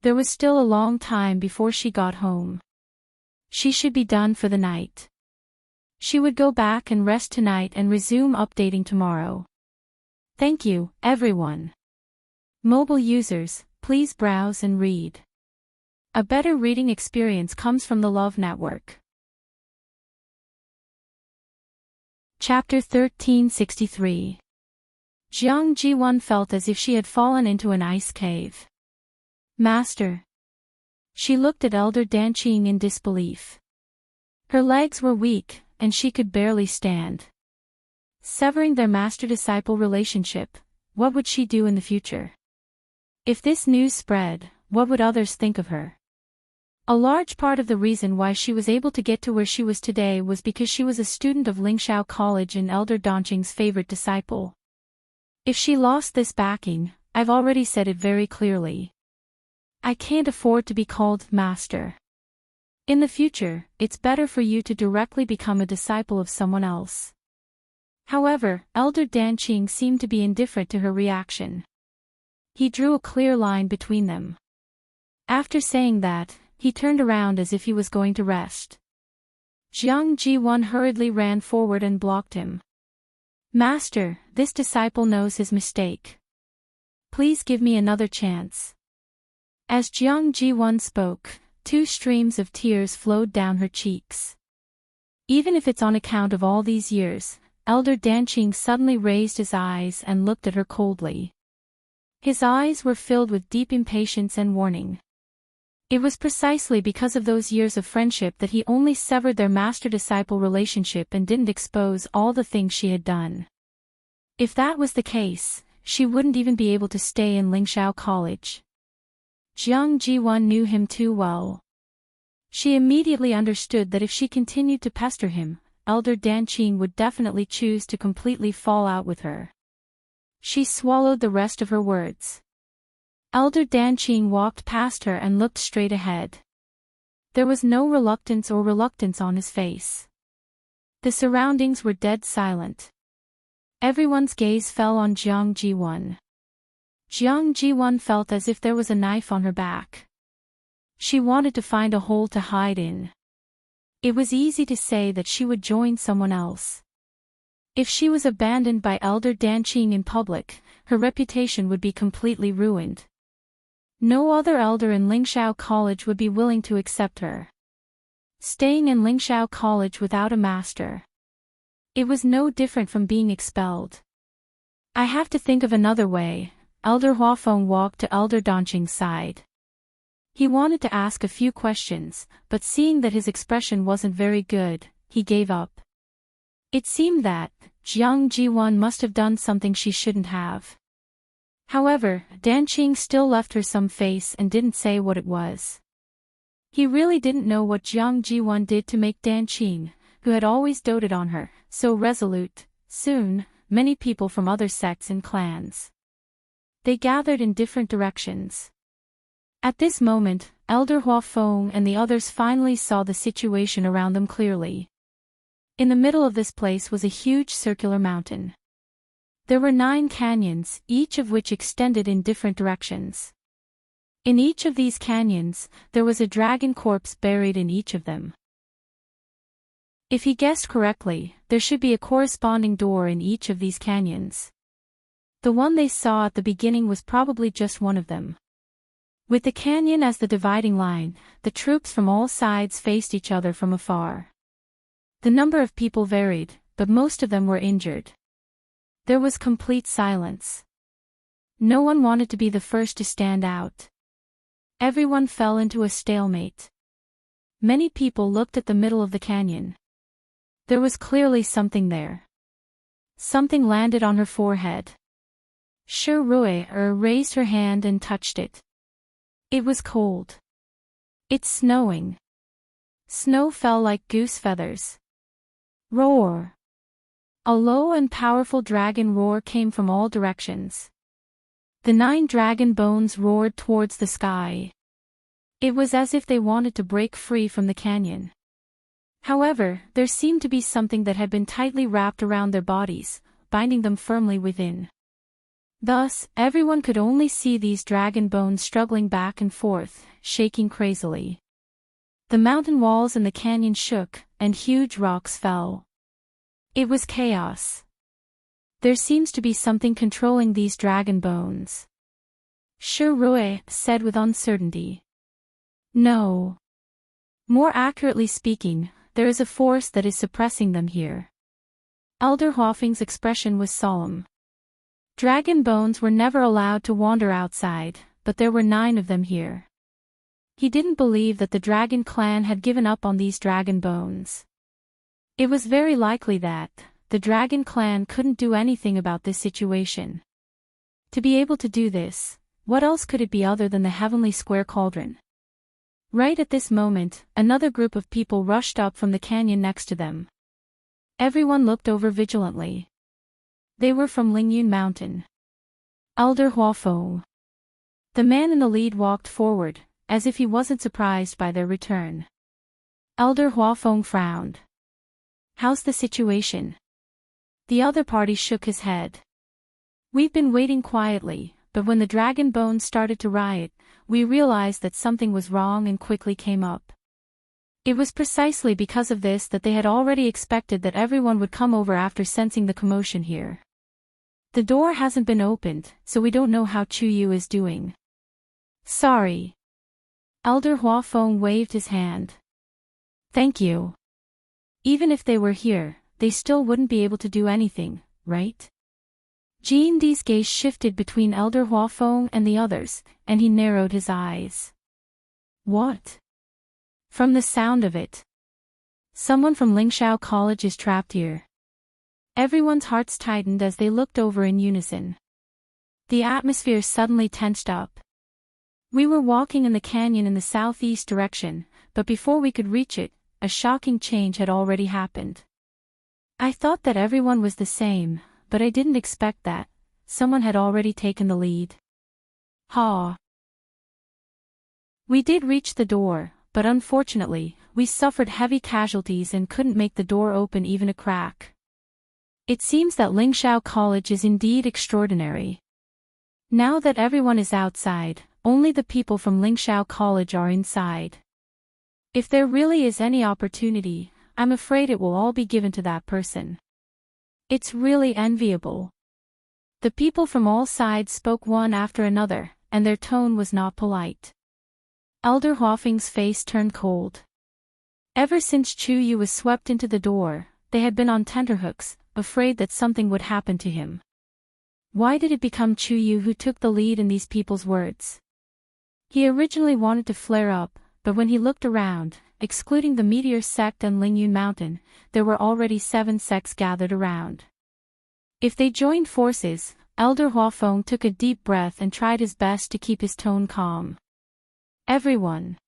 There was still a long time before she got home. She should be done for the night. She would go back and rest tonight and resume updating tomorrow. Thank you, everyone. Mobile users, please browse and read. A better reading experience comes from the Love Network. Chapter 1363. Jiang Ji-won felt as if she had fallen into an ice cave. Master. She looked at Elder Danqing in disbelief. Her legs were weak, and she could barely stand. Severing their master-disciple relationship, what would she do in the future? If this news spread, what would others think of her? A large part of the reason why she was able to get to where she was today was because she was a student of Lingxiao College and Elder Donqing's favorite disciple. If she lost this backing, I've already said it very clearly. I can't afford to be called master. In the future, it's better for you to directly become a disciple of someone else. However, Elder Danqing seemed to be indifferent to her reaction. He drew a clear line between them. After saying that, he turned around as if he was going to rest. Jiang Ji-won hurriedly ran forward and blocked him. Master, this disciple knows his mistake. Please give me another chance. As Jiang Ji-won spoke, 2 streams of tears flowed down her cheeks. Even if it's on account of all these years, Elder Danqing suddenly raised his eyes and looked at her coldly. His eyes were filled with deep impatience and warning. It was precisely because of those years of friendship that he only severed their master-disciple relationship and didn't expose all the things she had done. If that was the case, she wouldn't even be able to stay in Lingxiao College. Jiang Ji-won knew him too well. She immediately understood that if she continued to pester him, Elder Danqing would definitely choose to completely fall out with her. She swallowed the rest of her words. Elder Danqing walked past her and looked straight ahead. There was no reluctance on his face. The surroundings were dead silent. Everyone's gaze fell on Jiang Ji-won. Jiang Ji-won felt as if there was a knife on her back. She wanted to find a hole to hide in. It was easy to say that she would join someone else. If she was abandoned by Elder Danqing in public, her reputation would be completely ruined. No other elder in Lingxiao College would be willing to accept her. Staying in Lingxiao College without a master. It was no different from being expelled. I have to think of another way. Elder Huafeng walked to Elder Donqing's side. He wanted to ask a few questions, but seeing that his expression wasn't very good, he gave up. It seemed that Jiang Ji-won must have done something she shouldn't have. However, Danqing still left her some face and didn't say what it was. He really didn't know what Jiang Ji-won did to make Danqing, who had always doted on her, so resolute. Soon, many people from other sects and clans. They gathered in different directions. At this moment, Elder Huafeng and the others finally saw the situation around them clearly. In the middle of this place was a huge circular mountain. There were 9 canyons, each of which extended in different directions. In each of these canyons, there was a dragon corpse buried in each of them. If he guessed correctly, there should be a corresponding door in each of these canyons. The one they saw at the beginning was probably just one of them. With the canyon as the dividing line, the troops from all sides faced each other from afar. The number of people varied, but most of them were injured. There was complete silence. No one wanted to be the first to stand out. Everyone fell into a stalemate. Many people looked at the middle of the canyon. There was clearly something there. Something landed on her forehead. Shirue raised her hand and touched it. It was cold. It's snowing. Snow fell like goose feathers. Roar! A low and powerful dragon roar came from all directions. The 9 dragon bones roared towards the sky. It was as if they wanted to break free from the canyon. However, there seemed to be something that had been tightly wrapped around their bodies, binding them firmly within. Thus, everyone could only see these dragon bones struggling back and forth, shaking crazily. The mountain walls in the canyon shook, and huge rocks fell. It was chaos. There seems to be something controlling these dragon bones. Shirue said with uncertainty. No. More accurately speaking, there is a force that is suppressing them here. Elder Huafeng's expression was solemn. Dragon bones were never allowed to wander outside, but there were 9 of them here. He didn't believe that the dragon clan had given up on these dragon bones. It was very likely that the dragon clan couldn't do anything about this situation. To be able to do this, what else could it be other than the heavenly square cauldron? Right at this moment, another group of people rushed up from the canyon next to them. Everyone looked over vigilantly. They were from Lingyun Mountain. Elder Huafeng. The man in the lead walked forward, as if he wasn't surprised by their return. Elder Huafeng frowned. How's the situation? The other party shook his head. We've been waiting quietly, but when the dragon bones started to riot, we realized that something was wrong and quickly came up. It was precisely because of this that they had already expected that everyone would come over after sensing the commotion here. The door hasn't been opened, so we don't know how Chuyu is doing. Sorry. Elder Huafeng waved his hand. Thank you. Even if they were here, they still wouldn't be able to do anything, right? Jindi's gaze shifted between Elder Huafeng and the others, and he narrowed his eyes. What? From the sound of it. Someone from Lingxiao College is trapped here. Everyone's hearts tightened as they looked over in unison. The atmosphere suddenly tensed up. We were walking in the canyon in the southeast direction, but before we could reach it, a shocking change had already happened. I thought that everyone was the same, but I didn't expect that someone had already taken the lead. Ha! We did reach the door, but unfortunately, we suffered heavy casualties and couldn't make the door open even a crack. It seems that Lingxiao College is indeed extraordinary. Now that everyone is outside, only the people from Lingxiao College are inside. If there really is any opportunity, I'm afraid it will all be given to that person. It's really enviable. The people from all sides spoke one after another, and their tone was not polite. Elder Huafeng's face turned cold. Ever since Chuyu was swept into the door, they had been on tenterhooks, afraid that something would happen to him. Why did it become Chuyu who took the lead in these people's words? He originally wanted to flare up, but when he looked around, excluding the Meteor sect and Lingyun Mountain, there were already 7 sects gathered around. If they joined forces, Elder Huafeng took a deep breath and tried his best to keep his tone calm. Everyone.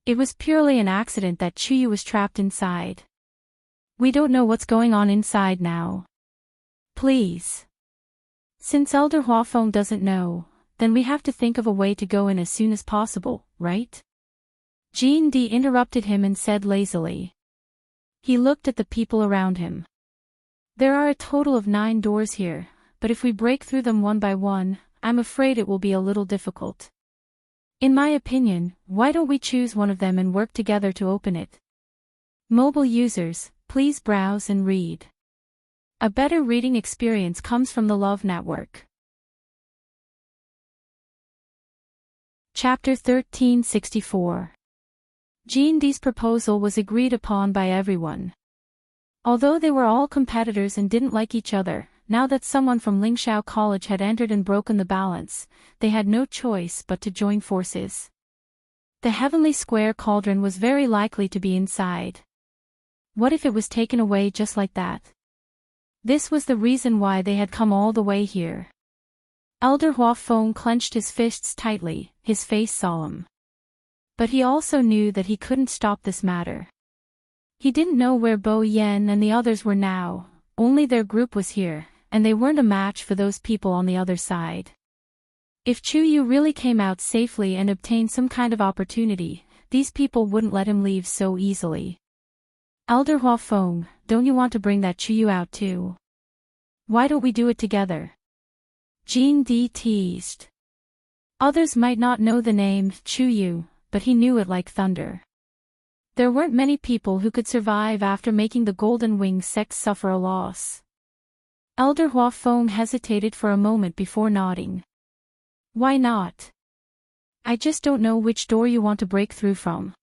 It was purely an accident that Chuyu was trapped inside. We don't know what's going on inside now. Please. Since Elder Huafeng doesn't know, then we have to think of a way to go in as soon as possible, right? Jindi interrupted him and said lazily. He looked at the people around him. There are a total of 9 doors here, but if we break through them one by one, I'm afraid it will be a little difficult. In my opinion, why don't we choose one of them and work together to open it? Mobile users, please browse and read. A better reading experience comes from the Love Network. Chapter 1364. G&D's proposal was agreed upon by everyone. Although they were all competitors and didn't like each other, now that someone from Lingxiao College had entered and broken the balance, they had no choice but to join forces. The heavenly square cauldron was very likely to be inside. What if it was taken away just like that? This was the reason why they had come all the way here. Elder Huafeng clenched his fists tightly, his face solemn. But he also knew that he couldn't stop this matter. He didn't know where Bo Yen and the others were now, only their group was here, and they weren't a match for those people on the other side. If Chu Yu really came out safely and obtained some kind of opportunity, these people wouldn't let him leave so easily. Elder Huafeng, don't you want to bring that Chu Yu out too? Why don't we do it together? G&D teased. Others might not know the name Chu Yu, but he knew it like thunder. There weren't many people who could survive after making the Golden Wing sect suffer a loss. Elder Huafeng hesitated for a moment before nodding. Why not? I just don't know which door you want to break through from.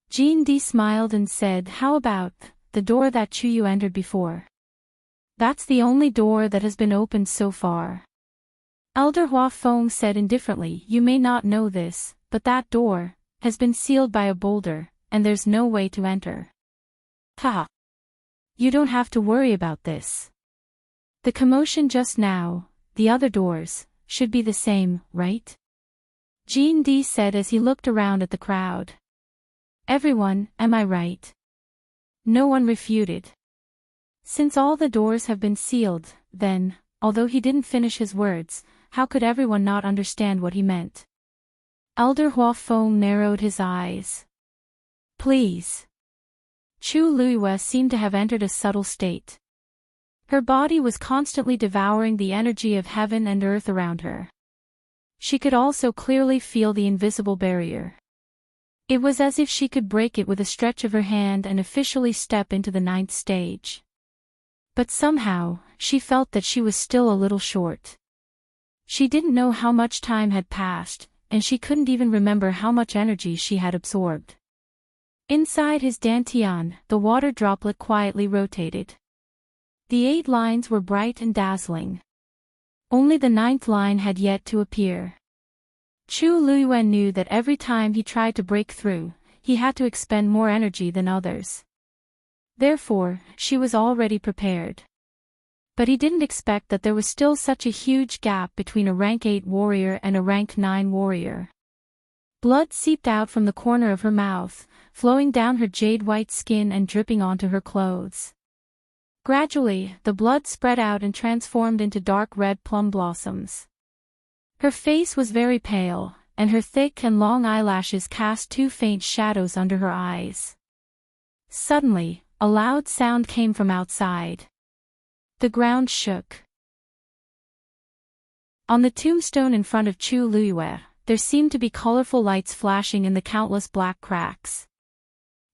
G&D smiled and said, how about the door that Chu Yu entered before? That's the only door that has been opened so far. Elder Huafeng said indifferently, you may not know this, but that door has been sealed by a boulder, and there's no way to enter. Haha. You don't have to worry about this. The commotion just now, the other doors, should be the same, right? G&D said as he looked around at the crowd. Everyone, am I right? No one refuted. Since all the doors have been sealed, then, although he didn't finish his words, how could everyone not understand what he meant? Elder Huafeng narrowed his eyes. Please. Chu Luiyue seemed to have entered a subtle state. Her body was constantly devouring the energy of heaven and earth around her. She could also clearly feel the invisible barrier. It was as if she could break it with a stretch of her hand and officially step into the 9th stage. But somehow, she felt that she was still a little short. She didn't know how much time had passed, and she couldn't even remember how much energy she had absorbed. Inside his dantian, the water droplet quietly rotated. The 8 lines were bright and dazzling. Only the 9th line had yet to appear. Chu Luiyue knew that every time he tried to break through, he had to expend more energy than others. Therefore, she was already prepared. But he didn't expect that there was still such a huge gap between a rank 8 warrior and a rank 9 warrior. Blood seeped out from the corner of her mouth, flowing down her jade-white skin and dripping onto her clothes. Gradually, the blood spread out and transformed into dark red plum blossoms. Her face was very pale, and her thick and long eyelashes cast 2 faint shadows under her eyes. Suddenly, a loud sound came from outside. The ground shook. On the tombstone in front of Chu Luiyue, there seemed to be colorful lights flashing in the countless black cracks.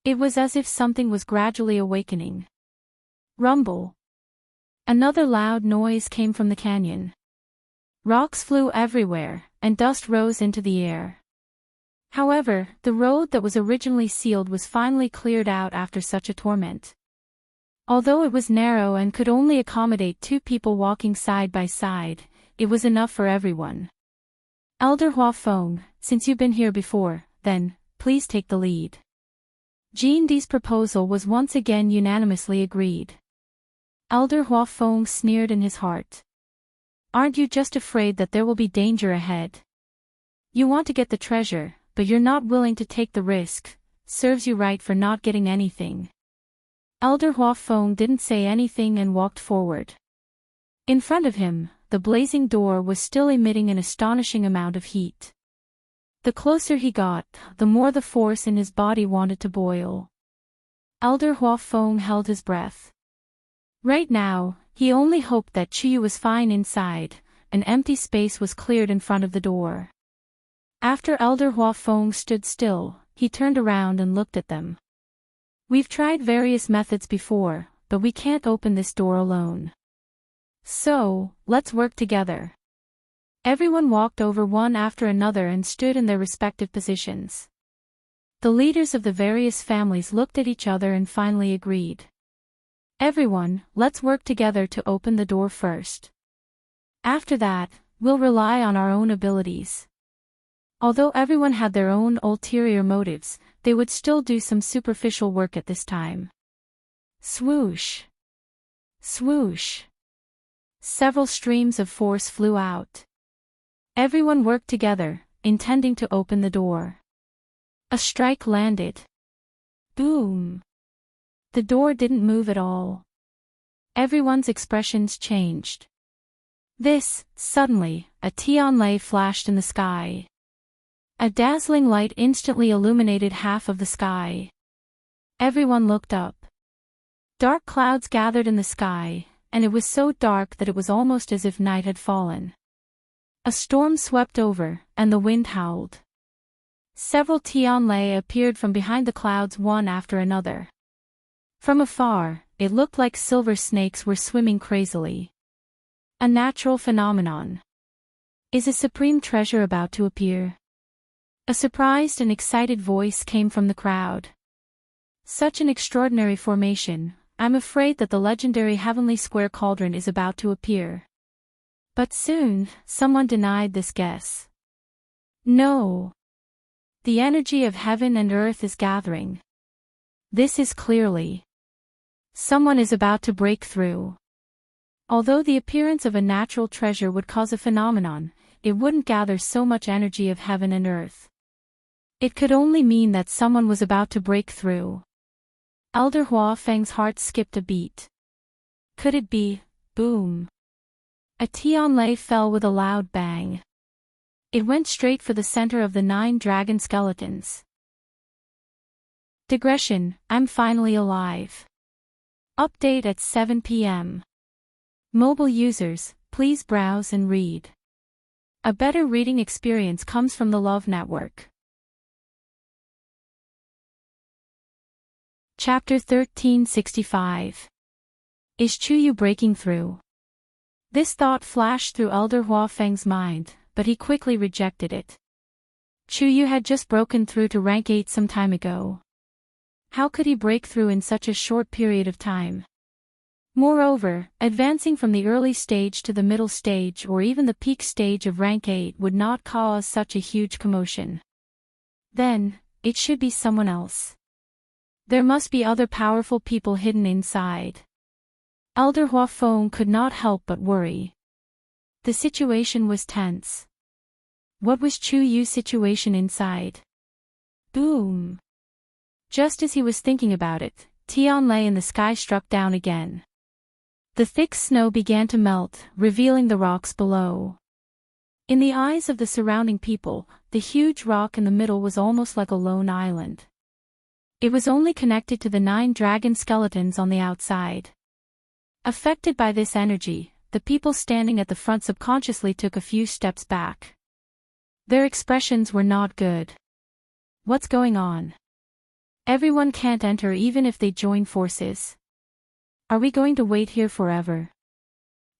It was as if something was gradually awakening. Rumble. Another loud noise came from the canyon. Rocks flew everywhere, and dust rose into the air. However, the road that was originally sealed was finally cleared out after such a torment. Although it was narrow and could only accommodate 2 people walking side by side, it was enough for everyone. Elder Huafeng, since you've been here before, then, please take the lead. G&D's proposal was once again unanimously agreed. Elder Huafeng sneered in his heart. Aren't you just afraid that there will be danger ahead? You want to get the treasure, but you're not willing to take the risk. Serves you right for not getting anything. Elder Huafeng didn't say anything and walked forward. In front of him, the blazing door was still emitting an astonishing amount of heat. The closer he got, the more the force in his body wanted to boil. Elder Huafeng held his breath. Right now, he only hoped that Chu Yu was fine inside. An empty space was cleared in front of the door. After Elder Huafeng stood still, he turned around and looked at them. We've tried various methods before, but we can't open this door alone. So, let's work together. Everyone walked over one after another and stood in their respective positions. The leaders of the various families looked at each other and finally agreed. Everyone, let's work together to open the door first. After that, we'll rely on our own abilities. Although everyone had their own ulterior motives, they would still do some superficial work at this time. Swoosh! Swoosh! Several streams of force flew out. Everyone worked together, intending to open the door. A strike landed. Boom! The door didn't move at all. Everyone's expressions changed. Suddenly, a tianlei flashed in the sky. A dazzling light instantly illuminated half of the sky. Everyone looked up. Dark clouds gathered in the sky, and it was so dark that it was almost as if night had fallen. A storm swept over, and the wind howled. Several tianlei appeared from behind the clouds one after another. From afar, it looked like silver snakes were swimming crazily. A natural phenomenon. Is a supreme treasure about to appear? A surprised and excited voice came from the crowd. Such an extraordinary formation, I'm afraid that the legendary Heavenly Square Cauldron is about to appear. But soon, someone denied this guess. No. The energy of heaven and earth is gathering. This is clearly. Someone is about to break through. Although the appearance of a natural treasure would cause a phenomenon, it wouldn't gather so much energy of heaven and earth. It could only mean that someone was about to break through. Elder Hua Feng's heart skipped a beat. Could it be? Boom. A tianlei fell with a loud bang. It went straight for the center of the 9 dragon skeletons. Digression, I'm finally alive. Update at 7 p.m. Mobile users, please browse and read. A better reading experience comes from the Love Network. Chapter 1365. Is Chuyu breaking through? This thought flashed through Elder Hua Feng's mind, but he quickly rejected it. Chuyu had just broken through to rank 8 some time ago. How could he break through in such a short period of time? Moreover, advancing from the early stage to the middle stage or even the peak stage of rank 8 would not cause such a huge commotion. Then, it should be someone else. There must be other powerful people hidden inside. Elder Hua Feng could not help but worry. The situation was tense. What was Chu Yu's situation inside? Boom! Just as he was thinking about it, tianlei in the sky struck down again. The thick snow began to melt, revealing the rocks below. In the eyes of the surrounding people, the huge rock in the middle was almost like a lone island. It was only connected to the 9 dragon skeletons on the outside. Affected by this energy, the people standing at the front subconsciously took a few steps back. Their expressions were not good. What's going on? Everyone can't enter even if they join forces. Are we going to wait here forever?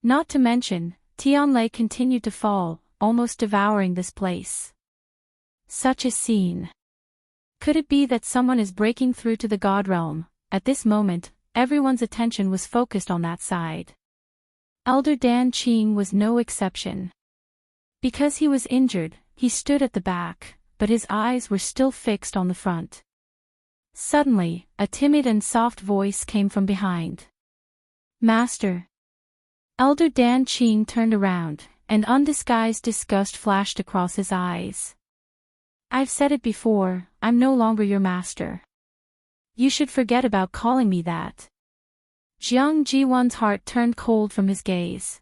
Not to mention, tianlei continued to fall, almost devouring this place. Such a scene. Could it be that someone is breaking through to the God realm? At this moment, everyone's attention was focused on that side. Elder Dan Qing was no exception. Because he was injured, he stood at the back, but his eyes were still fixed on the front. Suddenly, a timid and soft voice came from behind. Master. Elder Dan Qing turned around, and undisguised disgust flashed across his eyes. I've said it before, I'm no longer your master. You should forget about calling me that. Jiang Jiwan's heart turned cold from his gaze.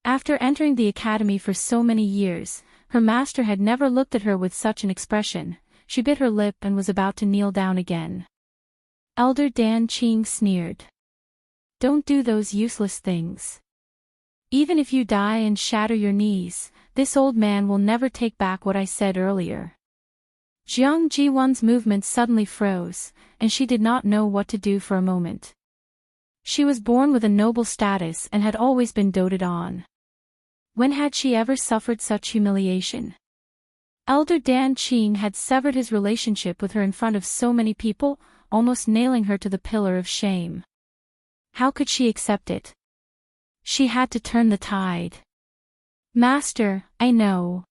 After entering the academy for so many years, her master had never looked at her with such an expression. She bit her lip and was about to kneel down again. Elder Dan Qing sneered. Don't do those useless things. Even if you die and shatter your knees, this old man will never take back what I said earlier. Jiang Jiwan's movements suddenly froze, and she did not know what to do for a moment. She was born with a noble status and had always been doted on. When had she ever suffered such humiliation? Elder Dan Qing had severed his relationship with her in front of so many people, almost nailing her to the pillar of shame. How could she accept it? She had to turn the tide. Master, I know.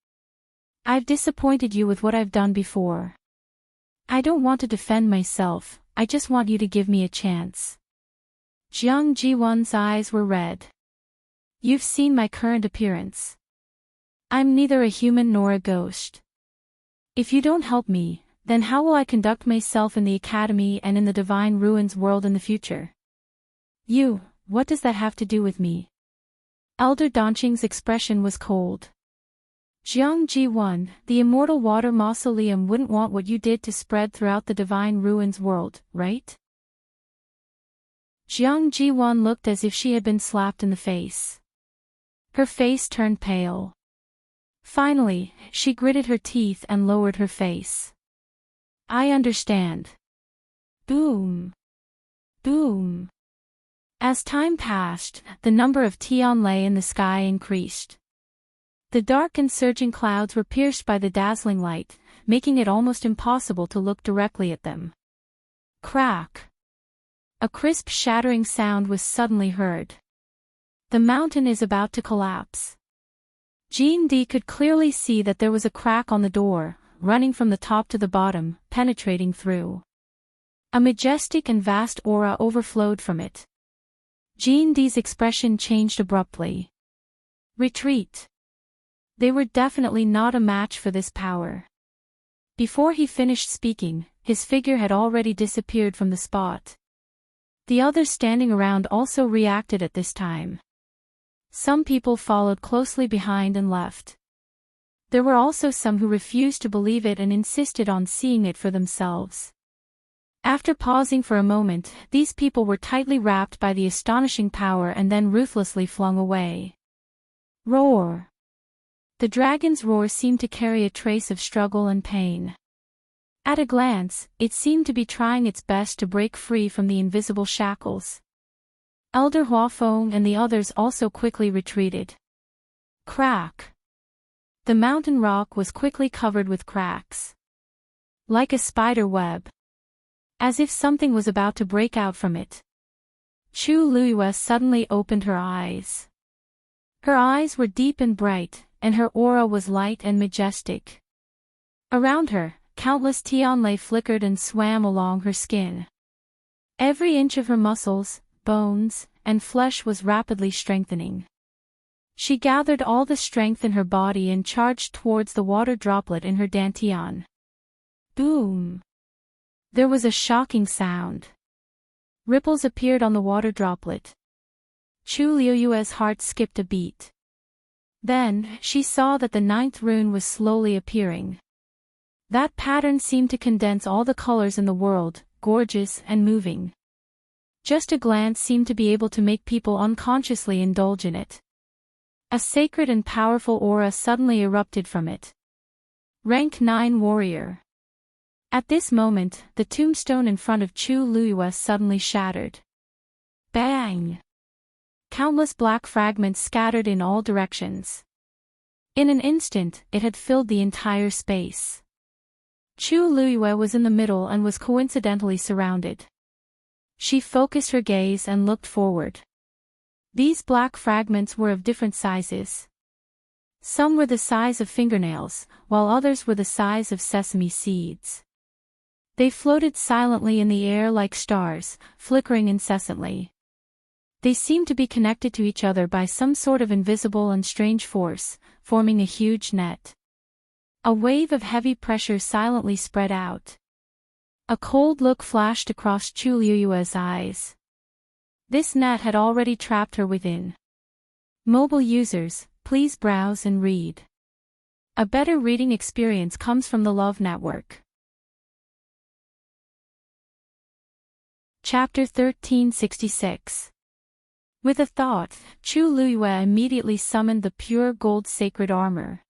I've disappointed you with what I've done before. I don't want to defend myself, I just want you to give me a chance. Jiang Jiwan's eyes were red. You've seen my current appearance. I'm neither a human nor a ghost. If you don't help me, then how will I conduct myself in the academy and in the divine ruins world in the future? What does that have to do with me? Elder Danqing's expression was cold. Jiang Jiwan, the immortal water mausoleum wouldn't want what you did to spread throughout the divine ruins world, right? Jiang Jiwan looked as if she had been slapped in the face. Her face turned pale. Finally, she gritted her teeth and lowered her face. I understand. Boom. Boom. As time passed, the number of Tianlei in the sky increased. The dark and surging clouds were pierced by the dazzling light, making it almost impossible to look directly at them. Crack. A crisp shattering sound was suddenly heard. The mountain is about to collapse. Jean D could clearly see that there was a crack on the door, running from the top to the bottom, penetrating through. A majestic and vast aura overflowed from it. Jean D's expression changed abruptly. Retreat. They were definitely not a match for this power. Before he finished speaking, his figure had already disappeared from the spot. The others standing around also reacted at this time. Some people followed closely behind and left. There were also some who refused to believe it and insisted on seeing it for themselves. After pausing for a moment, these people were tightly wrapped by the astonishing power and then ruthlessly flung away. Roar! The dragon's roar seemed to carry a trace of struggle and pain. At a glance, it seemed to be trying its best to break free from the invisible shackles. Elder Huafeng and the others also quickly retreated. Crack! The mountain rock was quickly covered with cracks. Like a spider web. As if something was about to break out from it. Chu Luiyue suddenly opened her eyes. Her eyes were deep and bright, and her aura was light and majestic. Around her, countless Tianlei flickered and swam along her skin. Every inch of her muscles, bones, and flesh was rapidly strengthening. She gathered all the strength in her body and charged towards the water droplet in her dantian. Boom! There was a shocking sound. Ripples appeared on the water droplet. Chu Liuyue's heart skipped a beat. Then, she saw that the 9th rune was slowly appearing. That pattern seemed to condense all the colors in the world, gorgeous and moving. Just a glance seemed to be able to make people unconsciously indulge in it. A sacred and powerful aura suddenly erupted from it. Rank 9 warrior. At this moment, the tombstone in front of Chu Luiyue suddenly shattered. Bang! Countless black fragments scattered in all directions. In an instant, it had filled the entire space. Chu Luiyue was in the middle and was coincidentally surrounded. She focused her gaze and looked forward. These black fragments were of different sizes. Some were the size of fingernails, while others were the size of sesame seeds. They floated silently in the air like stars, flickering incessantly. They seemed to be connected to each other by some sort of invisible and strange force, forming a huge net. A wave of heavy pressure silently spread out. A cold look flashed across Chu Liuyue's eyes. This net had already trapped her within. Mobile users, please browse and read. A better reading experience comes from the Love Network. Chapter 1366. With a thought, Chu Luiyue immediately summoned the pure gold sacred armor.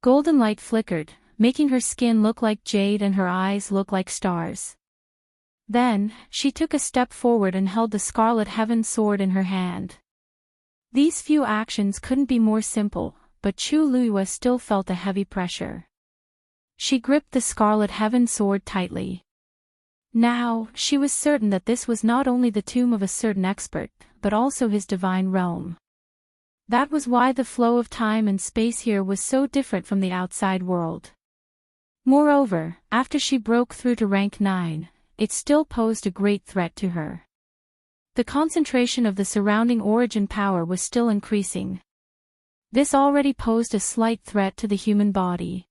Golden light flickered, making her skin look like jade and her eyes look like stars. Then, she took a step forward and held the Scarlet Heaven sword in her hand. These few actions couldn't be more simple, but Chu Luiyue still felt a heavy pressure. She gripped the Scarlet Heaven sword tightly. Now, she was certain that this was not only the tomb of a certain expert, but also his divine realm. That was why the flow of time and space here was so different from the outside world. Moreover, after she broke through to rank 9, it still posed a great threat to her. The concentration of the surrounding origin power was still increasing. This already posed a slight threat to the human body.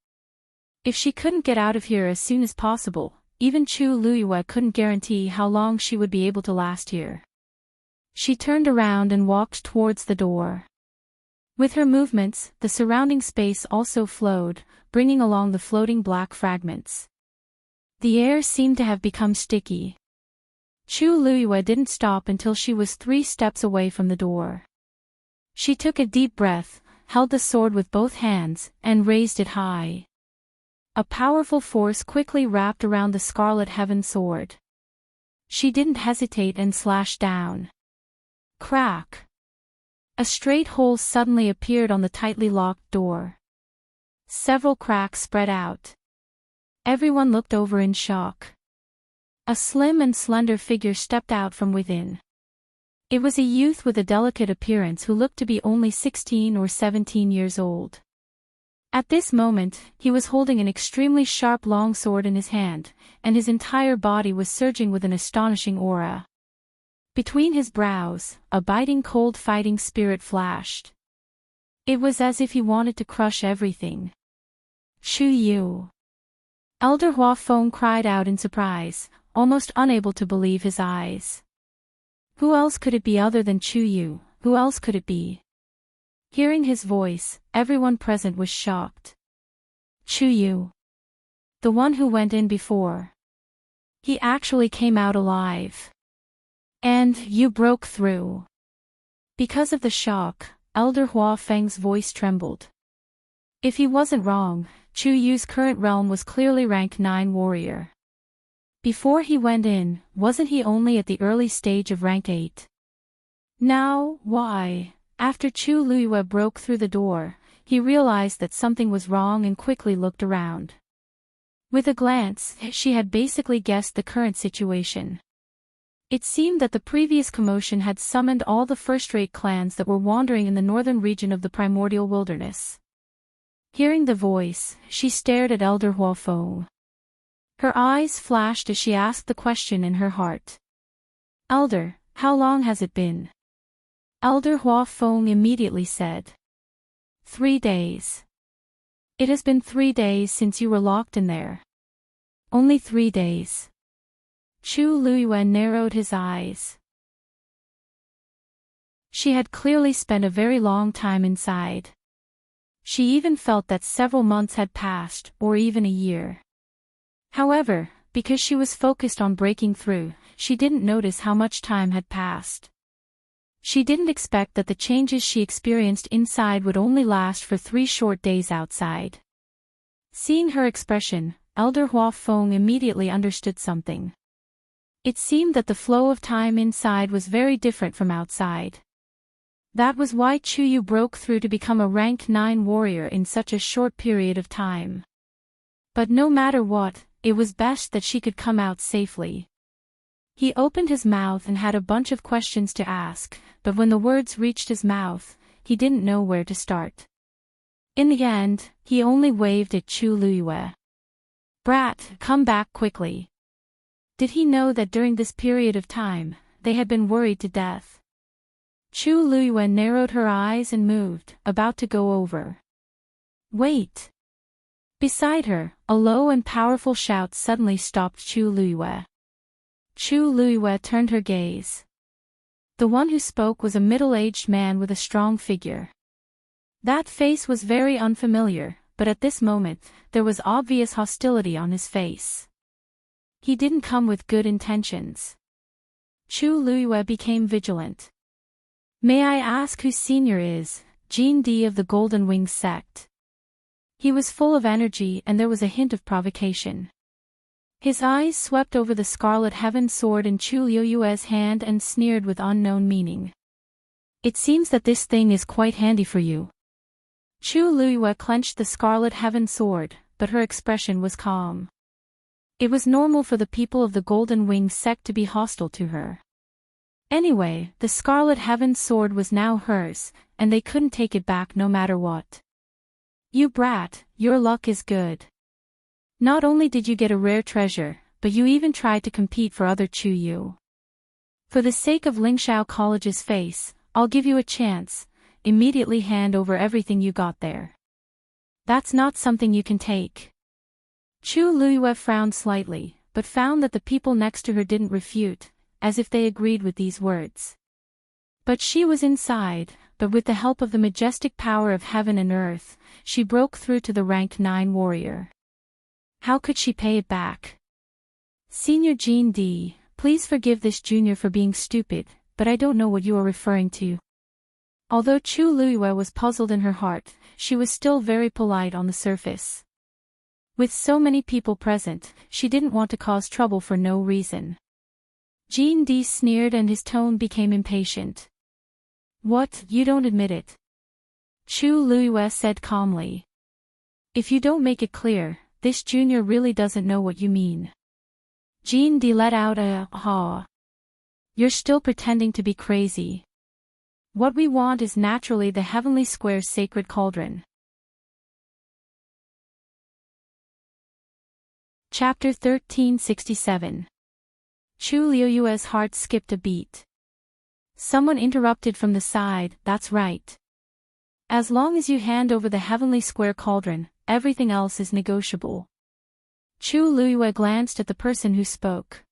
If she couldn't get out of here as soon as possible, even Chu Luiyue couldn't guarantee how long she would be able to last here. She turned around and walked towards the door. With her movements, the surrounding space also flowed, bringing along the floating black fragments. The air seemed to have become sticky. Chu Luiyue didn't stop until she was 3 steps away from the door. She took a deep breath, held the sword with both hands, and raised it high. A powerful force quickly wrapped around the Scarlet Heaven sword. She didn't hesitate and slashed down. Crack! A straight hole suddenly appeared on the tightly locked door. Several cracks spread out. Everyone looked over in shock. A slim and slender figure stepped out from within. It was a youth with a delicate appearance who looked to be only 16 or 17 years old. At this moment, he was holding an extremely sharp longsword in his hand, and his entire body was surging with an astonishing aura. Between his brows, a biting cold fighting spirit flashed. It was as if he wanted to crush everything. Chu Yu! Elder Hua Feng cried out in surprise, almost unable to believe his eyes. Who else could it be other than Chu Yu? Who else could it be? Hearing his voice, everyone present was shocked. Chu Yu. The one who went in before. He actually came out alive. And you broke through. Because of the shock, Elder Hua Feng's voice trembled. If he wasn't wrong, Chu Yu's current realm was clearly rank 9 warrior. Before he went in, wasn't he only at the early stage of rank 8? Now, why? After Chu Luiyue broke through the door, he realized that something was wrong and quickly looked around. With a glance, she had basically guessed the current situation. It seemed that the previous commotion had summoned all the first-rate clans that were wandering in the northern region of the primordial wilderness. Hearing the voice, she stared at Elder Hua Feng. Her eyes flashed as she asked the question in her heart. Elder, how long has it been? Elder Hua Feng immediately said. 3 days. It has been 3 days since you were locked in there. Only 3 days. Chu Luiyue narrowed his eyes. She had clearly spent a very long time inside. She even felt that several months had passed, or even a year. However, because she was focused on breaking through, she didn't notice how much time had passed. She didn't expect that the changes she experienced inside would only last for 3 short days outside. Seeing her expression, Elder Hua Feng immediately understood something. It seemed that the flow of time inside was very different from outside. That was why Chu Yu broke through to become a rank 9 warrior in such a short period of time. But no matter what, it was best that she could come out safely. He opened his mouth and had a bunch of questions to ask, but when the words reached his mouth, he didn't know where to start. In the end, he only waved at Chu Luiyue. Brat, come back quickly. Did he know that during this period of time, they had been worried to death? Chu Luiyue narrowed her eyes and moved, about to go over. Wait! Beside her, a low and powerful shout suddenly stopped Chu Luiyue. Chu Luiyue turned her gaze. The one who spoke was a middle-aged man with a strong figure. That face was very unfamiliar, but at this moment, there was obvious hostility on his face. He didn't come with good intentions. Chu Luiyue became vigilant. May I ask who senior is? Jean D of the Golden Wings sect. He was full of energy and there was a hint of provocation. His eyes swept over the Scarlet Heaven sword in Chu Luiyue's hand and sneered with unknown meaning. It seems that this thing is quite handy for you. Chu Luiyue clenched the Scarlet Heaven sword, but her expression was calm. It was normal for the people of the Golden Wing sect to be hostile to her. Anyway, the Scarlet Heaven sword was now hers, and they couldn't take it back no matter what. You brat, your luck is good. Not only did you get a rare treasure, but you even tried to compete for other Chu Yu. For the sake of Lingxiao College's face, I'll give you a chance. Immediately hand over everything you got there. That's not something you can take. Chu Luiyue frowned slightly, but found that the people next to her didn't refute, as if they agreed with these words. But she was inside, but with the help of the majestic power of heaven and earth, she broke through to the rank 9 warrior. How could she pay it back? Senior Jean D, please forgive this junior for being stupid, but I don't know what you are referring to. Although Chu Luiyue was puzzled in her heart, she was still very polite on the surface. With so many people present, she didn't want to cause trouble for no reason. Jean D sneered and his tone became impatient. What, you don't admit it? Chu Luiyue said calmly. If you don't make it clear, this junior really doesn't know what you mean. Jean D let out a "ha." You're still pretending to be crazy. What we want is naturally the Heavenly Square's sacred cauldron. Chapter 1367. Chu Luiyue's heart skipped a beat. Someone interrupted from the side, that's right. As long as you hand over the Heavenly Square cauldron, everything else is negotiable. Chu Luiyue glanced at the person who spoke.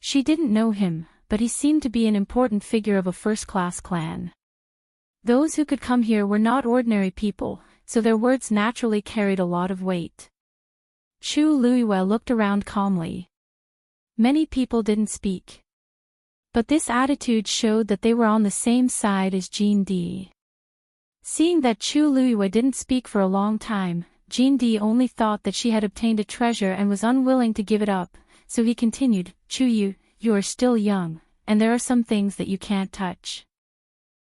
She didn't know him, but he seemed to be an important figure of a first-class clan. Those who could come here were not ordinary people, so their words naturally carried a lot of weight. Chu Luiyue looked around calmly. Many people didn't speak. But this attitude showed that they were on the same side as Jean D. Seeing that Chu Luiyue didn't speak for a long time, Jean D only thought that she had obtained a treasure and was unwilling to give it up, so he continued, Chu Yu, you are still young, and there are some things that you can't touch.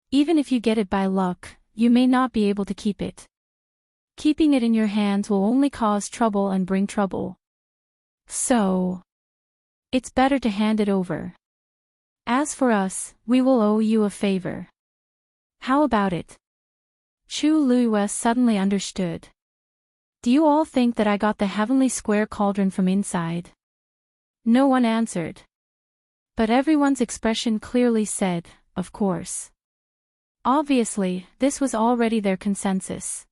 Even if you get it by luck, you may not be able to keep it. Keeping it in your hands will only cause trouble and bring trouble. So, it's better to hand it over. As for us, we will owe you a favor. How about it? Chu Luiyue suddenly understood. Do you all think that I got the Heavenly Square cauldron from inside? No one answered. But everyone's expression clearly said, of course. Obviously, this was already their consensus.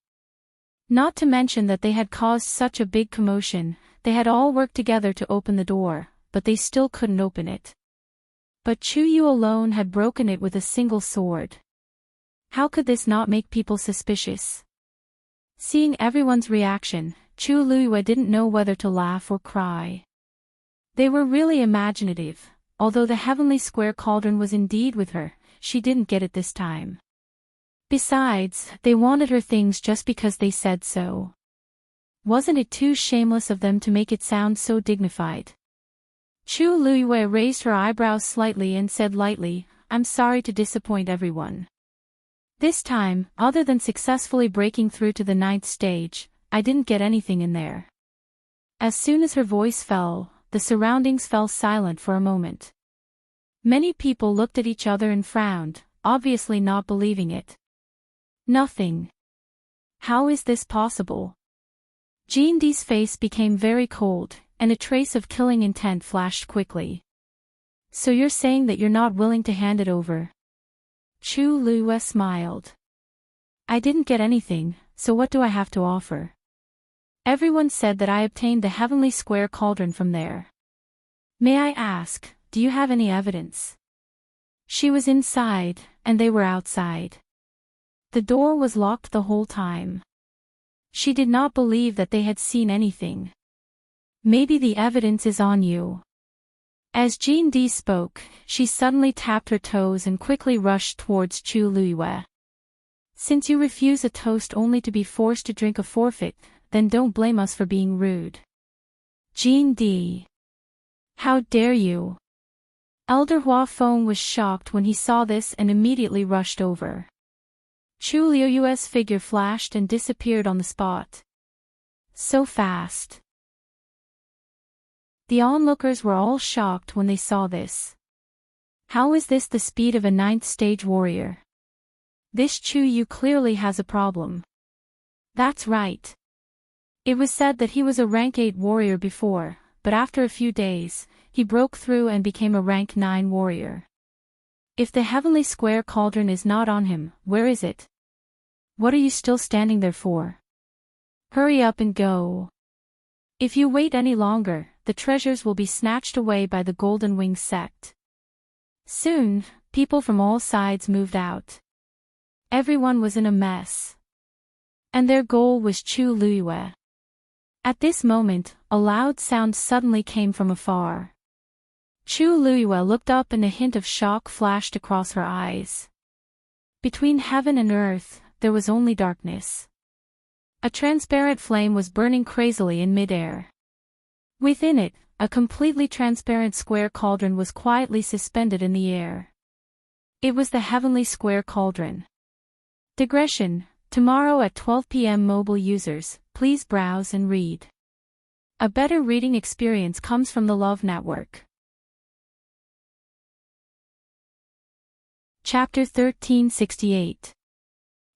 Not to mention that they had caused such a big commotion, they had all worked together to open the door, but they still couldn't open it. But Chu Yu alone had broken it with a single sword. How could this not make people suspicious? Seeing everyone's reaction, Chu Luiyue didn't know whether to laugh or cry. They were really imaginative. Although the Heavenly Square cauldron was indeed with her, she didn't get it this time. Besides, they wanted her things just because they said so. Wasn't it too shameless of them to make it sound so dignified? Chu Luiyue raised her eyebrows slightly and said lightly, I'm sorry to disappoint everyone. This time, other than successfully breaking through to the 9th stage, I didn't get anything in there. As soon as her voice fell, the surroundings fell silent for a moment. Many people looked at each other and frowned, obviously not believing it. Nothing. How is this possible? Jean D's face became very cold, and a trace of killing intent flashed quickly. So you're saying that you're not willing to hand it over? Chu Luiyue smiled. I didn't get anything, so what do I have to offer? Everyone said that I obtained the Heavenly Square cauldron from there. May I ask, do you have any evidence? She was inside, and they were outside. The door was locked the whole time. She did not believe that they had seen anything. Maybe the evidence is on you. As Jean D spoke, she suddenly tapped her toes and quickly rushed towards Chu Luiyue. Since you refuse a toast only to be forced to drink a forfeit, then don't blame us for being rude. Jean D. How dare you? Elder Hua Feng was shocked when he saw this and immediately rushed over. Chu Liuyue's figure flashed and disappeared on the spot. So fast. The onlookers were all shocked when they saw this. How is this the speed of a 9th stage warrior? This Chu Yu clearly has a problem. That's right. It was said that he was a rank 8 warrior before, but after a few days, he broke through and became a rank 9 warrior. If the heavenly square cauldron is not on him, where is it? What are you still standing there for? Hurry up and go. If you wait any longer, the treasures will be snatched away by the Golden Wing sect. Soon, people from all sides moved out. Everyone was in a mess. And their goal was Chu Liyue. At this moment, a loud sound suddenly came from afar. Chu Liyue looked up and a hint of shock flashed across her eyes. Between heaven and earth, there was only darkness. A transparent flame was burning crazily in midair. Within it, a completely transparent square cauldron was quietly suspended in the air. It was the heavenly square cauldron. Digression: tomorrow at 12 p.m. mobile users, please browse and read. A better reading experience comes from the Love Network. Chapter 1368.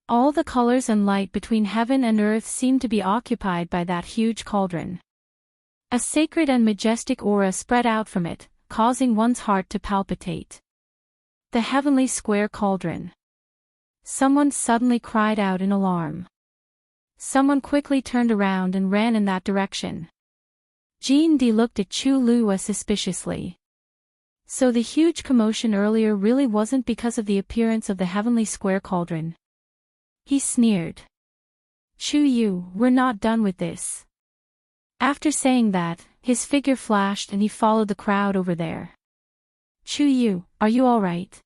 All the colors and light between heaven and earth seemed to be occupied by that huge cauldron. A sacred and majestic aura spread out from it, causing one's heart to palpitate. The heavenly square cauldron. Someone suddenly cried out in alarm. Someone quickly turned around and ran in that direction. Jean D looked at Chu Liyue suspiciously. So the huge commotion earlier really wasn't because of the appearance of the heavenly square cauldron. He sneered. Chu Yu, we're not done with this. After saying that, his figure flashed and he followed the crowd over there. Chu Yu, are you alright?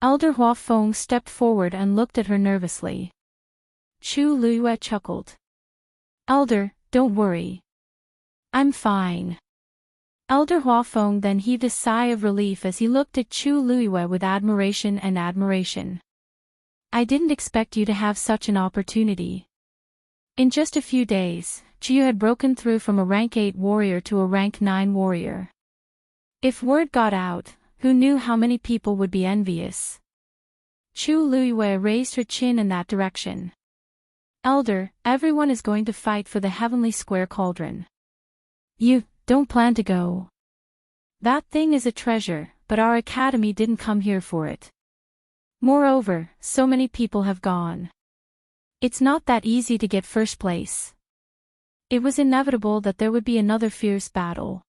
Elder Hua Feng stepped forward and looked at her nervously. Chu Liyue chuckled. Elder, don't worry. I'm fine. Elder Hua Feng then heaved a sigh of relief as he looked at Chu Liyue with admiration. I didn't expect you to have such an opportunity. In just a few days, Chu had broken through from a rank 8 warrior to a rank 9 warrior. If word got out, who knew how many people would be envious? Chu Liyue raised her chin in that direction. Elder, everyone is going to fight for the heavenly square cauldron. You don't plan to go. That thing is a treasure, but our academy didn't come here for it. Moreover, so many people have gone. It's not that easy to get first place. It was inevitable that there would be another fierce battle.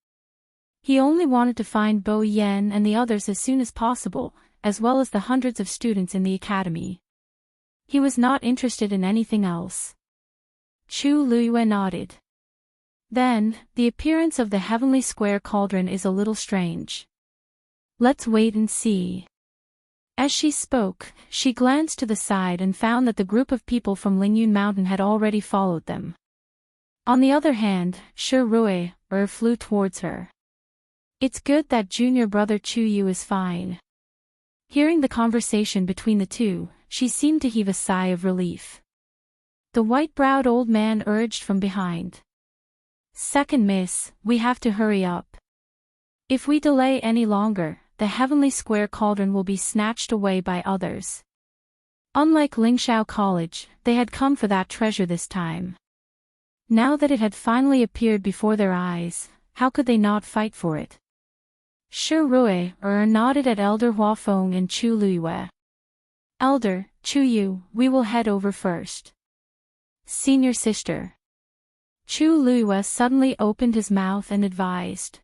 He only wanted to find Bo Yen and the others as soon as possible, as well as the hundreds of students in the academy. He was not interested in anything else. Chu Liyue nodded. Then, the appearance of the heavenly square cauldron is a little strange. Let's wait and see. As she spoke, she glanced to the side and found that the group of people from Lingyun Mountain had already followed them. On the other hand, Shi Rui flew towards her. It's good that junior brother Chu Yu is fine. Hearing the conversation between the two, she seemed to heave a sigh of relief. The white-browed old man urged from behind. Second miss, we have to hurry up. If we delay any longer, the heavenly square cauldron will be snatched away by others. Unlike Lingshao College, they had come for that treasure this time. Now that it had finally appeared before their eyes, how could they not fight for it? Shi Rui nodded at Elder Hua Feng and Chu Liyue. Elder, Chu Yu, we will head over first. Senior sister. Chu Liyue suddenly opened his mouth and advised.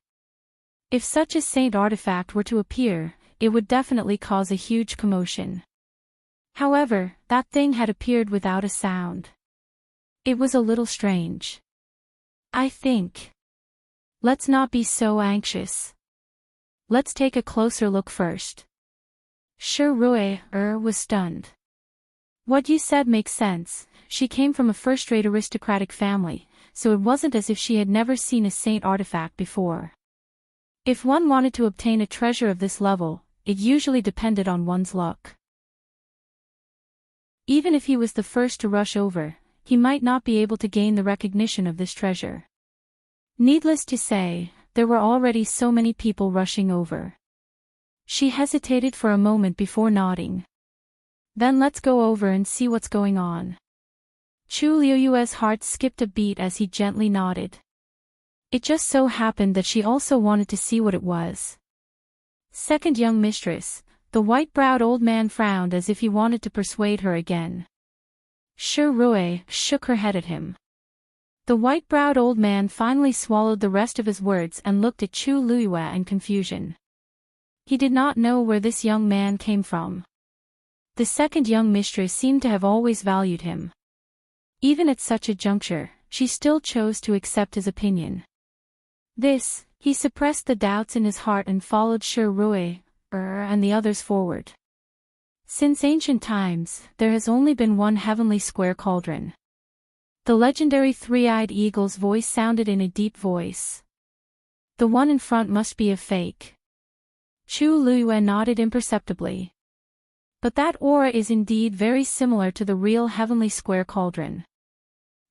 If such a saint artifact were to appear, it would definitely cause a huge commotion. However, that thing had appeared without a sound. It was a little strange. I think. Let's not be so anxious. Let's take a closer look first. Shi Rui was stunned. What you said makes sense. She came from a first-rate aristocratic family, so it wasn't as if she had never seen a saint artifact before. If one wanted to obtain a treasure of this level, it usually depended on one's luck. Even if he was the first to rush over, he might not be able to gain the recognition of this treasure. Needless to say, there were already so many people rushing over. She hesitated for a moment before nodding. Then let's go over and see what's going on. Chu Liuyue's heart skipped a beat as he gently nodded. It just so happened that she also wanted to see what it was. Second young mistress, the white-browed old man frowned as if he wanted to persuade her again. Shi Rui shook her head at him. The white-browed old man finally swallowed the rest of his words and looked at Chu Liyue in confusion. He did not know where this young man came from. The second young mistress seemed to have always valued him. Even at such a juncture, she still chose to accept his opinion. He suppressed the doubts in his heart and followed Shi Rui and the others forward. Since ancient times, there has only been one heavenly square cauldron. The legendary three-eyed eagle's voice sounded in a deep voice. The one in front must be a fake. Chu Liyue nodded imperceptibly. But that aura is indeed very similar to the real heavenly square cauldron.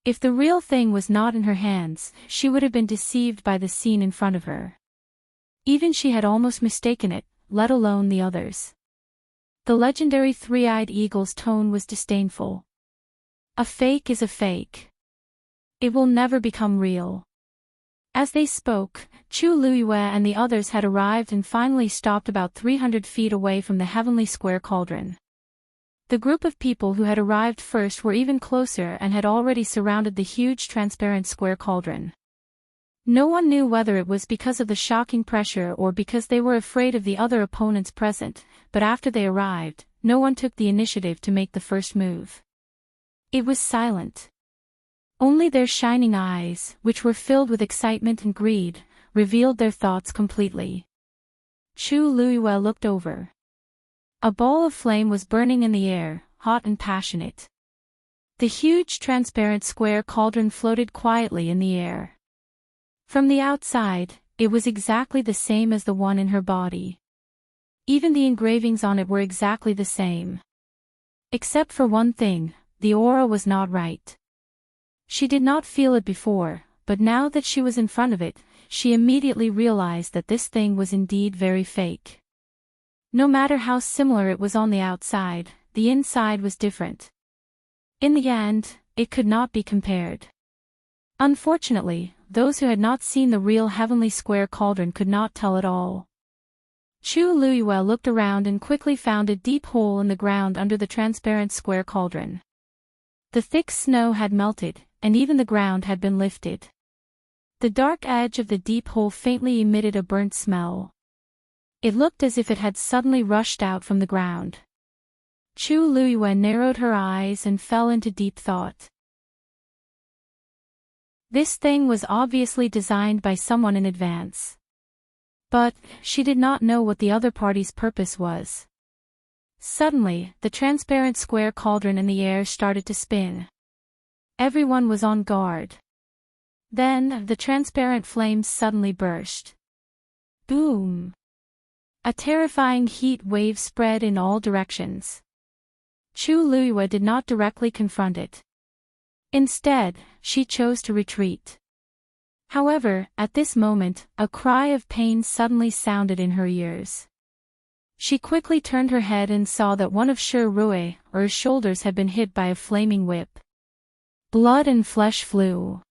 If the real thing was not in her hands, she would have been deceived by the scene in front of her. Even she had almost mistaken it, let alone the others. The legendary three-eyed eagle's tone was disdainful. A fake is a fake. It will never become real. As they spoke, Chu Liyue and the others had arrived and finally stopped about 300 feet away from the heavenly square cauldron. The group of people who had arrived first were even closer and had already surrounded the huge transparent square cauldron. No one knew whether it was because of the shocking pressure or because they were afraid of the other opponents present, but after they arrived, no one took the initiative to make the first move. It was silent. Only their shining eyes, which were filled with excitement and greed, revealed their thoughts completely. Chu Liyue looked over. A ball of flame was burning in the air, hot and passionate. The huge transparent square cauldron floated quietly in the air. From the outside, it was exactly the same as the one in her body. Even the engravings on it were exactly the same. Except for one thing, the aura was not right. She did not feel it before, but now that she was in front of it, she immediately realized that this thing was indeed very fake. No matter how similar it was on the outside, the inside was different. In the end, it could not be compared. Unfortunately, those who had not seen the real heavenly square cauldron could not tell at all. Chu Liyue looked around and quickly found a deep hole in the ground under the transparent square cauldron. The thick snow had melted, and even the ground had been lifted. The dark edge of the deep hole faintly emitted a burnt smell. It looked as if it had suddenly rushed out from the ground. Chu Liyue narrowed her eyes and fell into deep thought. This thing was obviously designed by someone in advance. But she did not know what the other party's purpose was. Suddenly, the transparent square cauldron in the air started to spin. Everyone was on guard. Then, the transparent flames suddenly burst. Boom! A terrifying heat wave spread in all directions. Chu Liyue did not directly confront it. Instead, she chose to retreat. However, at this moment, a cry of pain suddenly sounded in her ears. She quickly turned her head and saw that one of Shi Rui's shoulders had been hit by a flaming whip. Blood and flesh flew.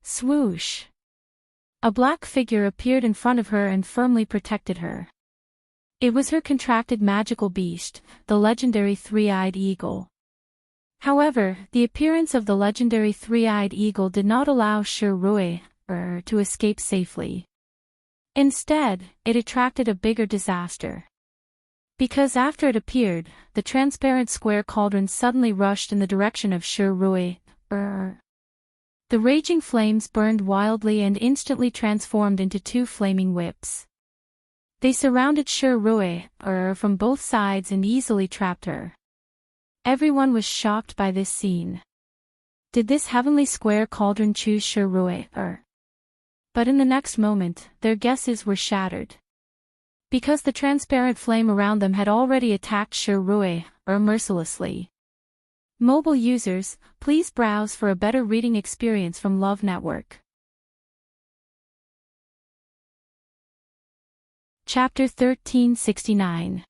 Swoosh! A black figure appeared in front of her and firmly protected her. It was her contracted magical beast, the legendary three-eyed eagle. However, the appearance of the legendary three-eyed eagle did not allow Shi Rui to escape safely. Instead, it attracted a bigger disaster. Because after it appeared, the transparent square cauldron suddenly rushed in the direction of Shi Rui. The raging flames burned wildly and instantly transformed into two flaming whips. They surrounded Shi Rui from both sides and easily trapped her. Everyone was shocked by this scene. Did this heavenly square cauldron choose Shi Rui? But in the next moment, their guesses were shattered. Because the transparent flame around them had already attacked Shirui, mercilessly. Mobile users, please browse for a better reading experience from Love Network. Chapter 1369.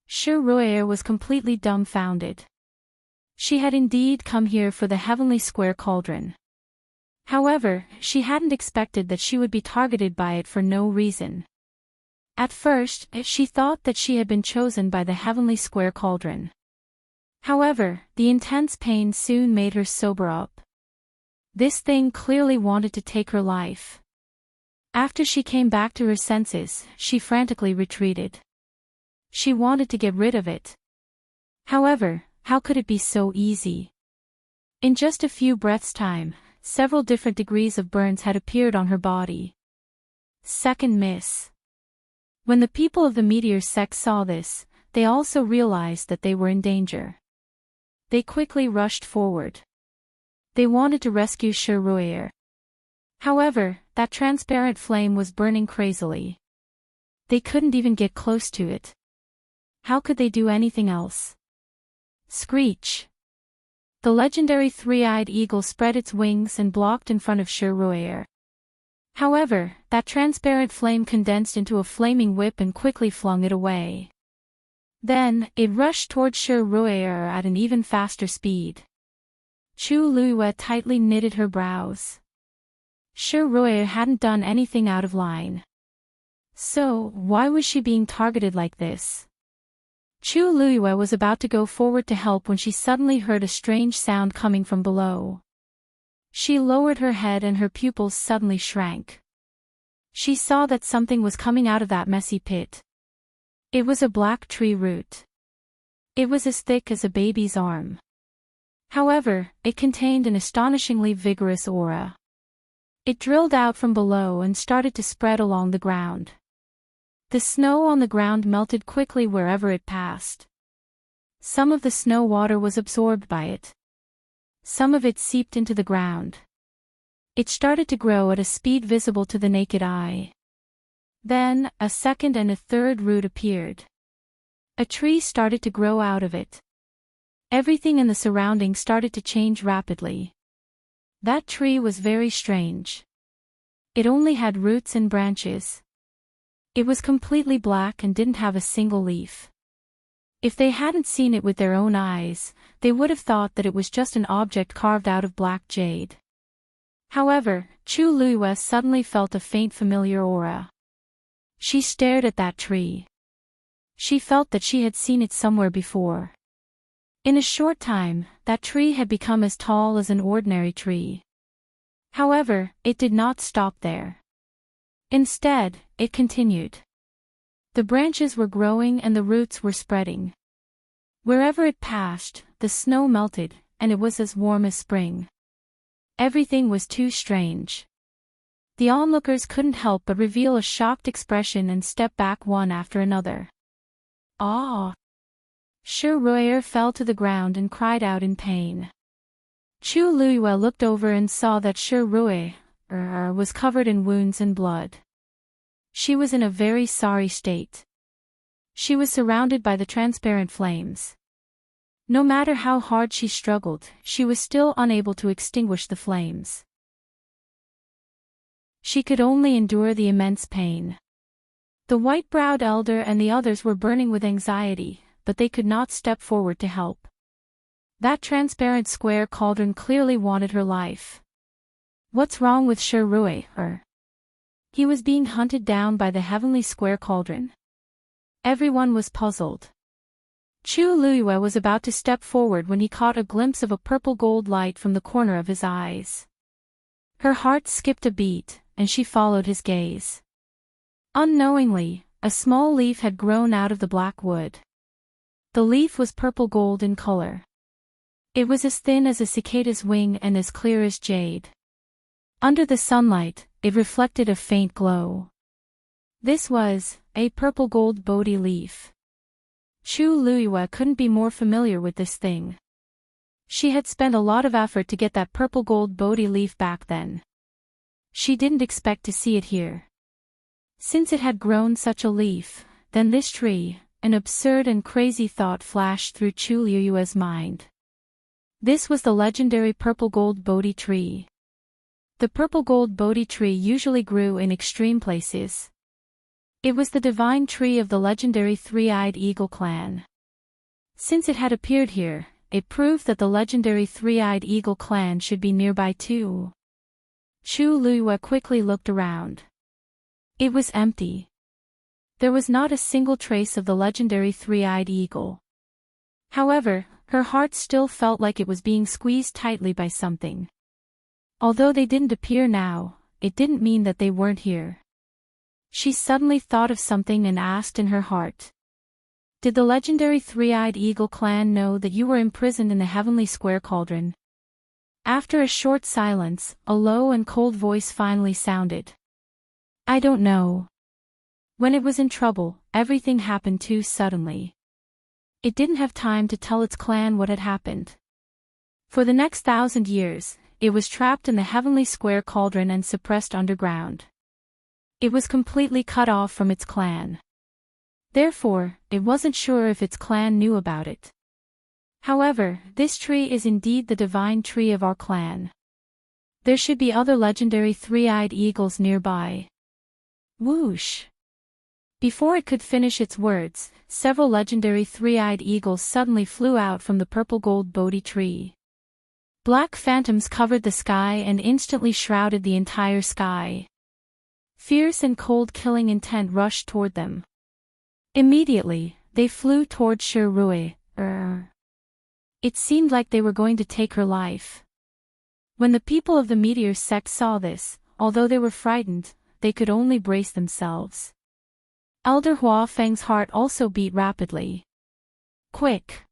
Shirui was completely dumbfounded. She had indeed come here for the heavenly square cauldron. However, she hadn't expected that she would be targeted by it for no reason. At first, she thought that she had been chosen by the heavenly square cauldron. However, the intense pain soon made her sober up. This thing clearly wanted to take her life. After she came back to her senses, she frantically retreated. She wanted to get rid of it. However, how could it be so easy? In just a few breaths' time, several different degrees of burns had appeared on her body. Second miss. When the people of the meteor sect saw this, they also realized that they were in danger. They quickly rushed forward. They wanted to rescue Shirui. However, that transparent flame was burning crazily. They couldn't even get close to it. How could they do anything else? Screech! The legendary three-eyed eagle spread its wings and blocked in front of Shirui. However, that transparent flame condensed into a flaming whip and quickly flung it away. Then, it rushed towards Shirui at an even faster speed. Chu Luiyue tightly knitted her brows. Shirui hadn't done anything out of line. So, why was she being targeted like this? Chu Luiyue was about to go forward to help when she suddenly heard a strange sound coming from below. She lowered her head and her pupils suddenly shrank. She saw that something was coming out of that messy pit. It was a black tree root. It was as thick as a baby's arm. However, it contained an astonishingly vigorous aura. It drilled out from below and started to spread along the ground. The snow on the ground melted quickly wherever it passed. Some of the snow water was absorbed by it. Some of it seeped into the ground. It started to grow at a speed visible to the naked eye. Then, a second and a third root appeared. A tree started to grow out of it. Everything in the surroundings started to change rapidly. That tree was very strange. It only had roots and branches. It was completely black and didn't have a single leaf. If they hadn't seen it with their own eyes, they would have thought that it was just an object carved out of black jade. However, Chu Luiyue suddenly felt a faint familiar aura. She stared at that tree. She felt that she had seen it somewhere before. In a short time, that tree had become as tall as an ordinary tree. However, it did not stop there. Instead, it continued. The branches were growing and the roots were spreading. Wherever it passed, the snow melted, and it was as warm as spring. Everything was too strange. The onlookers couldn't help but reveal a shocked expression and step back one after another. Ah! Shirui fell to the ground and cried out in pain. Chu Luiyue looked over and saw that Shirui was covered in wounds and blood. She was in a very sorry state. She was surrounded by the transparent flames. No matter how hard she struggled, she was still unable to extinguish the flames. She could only endure the immense pain. The white-browed elder and the others were burning with anxiety, but they could not step forward to help. That transparent square cauldron clearly wanted her life. What's wrong with Shirui? He was being hunted down by the heavenly square cauldron. Everyone was puzzled. Chu Luiyue was about to step forward when he caught a glimpse of a purple gold light from the corner of his eyes. Her heart skipped a beat, and she followed his gaze. Unknowingly, a small leaf had grown out of the black wood. The leaf was purple gold in color. It was as thin as a cicada's wing and as clear as jade. Under the sunlight, it reflected a faint glow. This was a purple gold Bodhi leaf. Chu Luiyue couldn't be more familiar with this thing. She had spent a lot of effort to get that purple gold Bodhi leaf back then. She didn't expect to see it here. Since it had grown such a leaf, then this tree, an absurd and crazy thought flashed through Chu Liyue's mind. This was the legendary purple gold Bodhi tree. The purple gold Bodhi tree usually grew in extreme places. It was the divine tree of the legendary three-eyed eagle clan. Since it had appeared here, it proved that the legendary three-eyed eagle clan should be nearby too. Chu Liyue quickly looked around. It was empty. There was not a single trace of the legendary three-eyed eagle. However, her heart still felt like it was being squeezed tightly by something. Although they didn't appear now, it didn't mean that they weren't here. She suddenly thought of something and asked in her heart. Did the legendary three-eyed eagle clan know that you were imprisoned in the heavenly square cauldron? After a short silence, a low and cold voice finally sounded. I don't know. When it was in trouble, everything happened too suddenly. It didn't have time to tell its clan what had happened. For the next 1,000 years, it was trapped in the heavenly square cauldron and suppressed underground. It was completely cut off from its clan. Therefore, it wasn't sure if its clan knew about it. However, this tree is indeed the divine tree of our clan. There should be other legendary three-eyed eagles nearby. Whoosh! Before it could finish its words, several legendary three-eyed eagles suddenly flew out from the purple gold Bodhi tree. Black phantoms covered the sky and instantly shrouded the entire sky. Fierce and cold killing intent rushed toward them. Immediately, they flew toward Shirue. It seemed like they were going to take her life. When the people of the meteor sect saw this, although they were frightened, they could only brace themselves. Elder Hua Feng's heart also beat rapidly. Quick!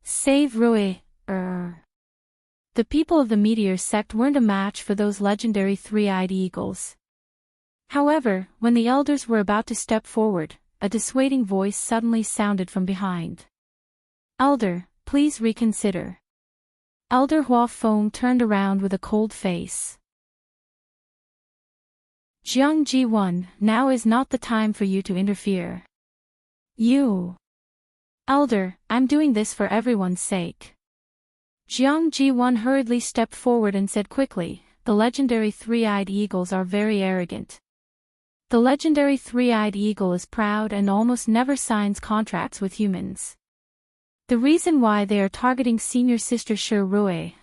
Save Rue. The people of the meteor sect weren't a match for those legendary three-eyed eagles. However, when the elders were about to step forward, a dissuading voice suddenly sounded from behind. Elder, please reconsider. Elder Hua Feng turned around with a cold face. Jiang Ji1, now is not the time for you to interfere. You. Elder, I'm doing this for everyone's sake. Jiang Ji1 hurriedly stepped forward and said quickly, the legendary three-eyed eagles are very arrogant. The legendary three-eyed eagle is proud and almost never signs contracts with humans. The reason why they are targeting senior sister Shirue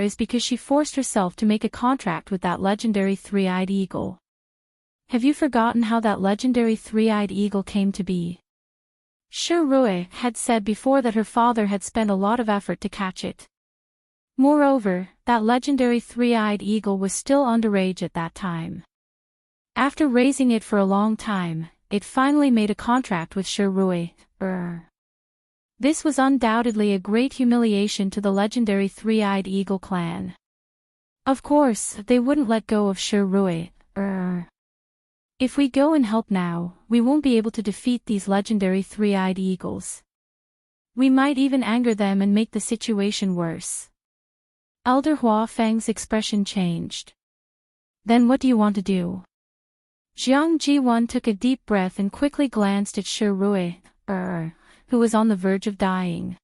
is because she forced herself to make a contract with that legendary three-eyed eagle. Have you forgotten how that legendary three-eyed eagle came to be? Shirue had said before that her father had spent a lot of effort to catch it. Moreover, that legendary three-eyed eagle was still underage at that time. After raising it for a long time, it finally made a contract with Shirue. This was undoubtedly a great humiliation to the legendary three-eyed eagle clan. Of course, they wouldn't let go of Shirue. If we go and help now, we won't be able to defeat these legendary three-eyed eagles. We might even anger them and make the situation worse. Elder Hua Feng's expression changed. Then what do you want to do? Jiang Ji1 took a deep breath and quickly glanced at Shirue, who was on the verge of dying.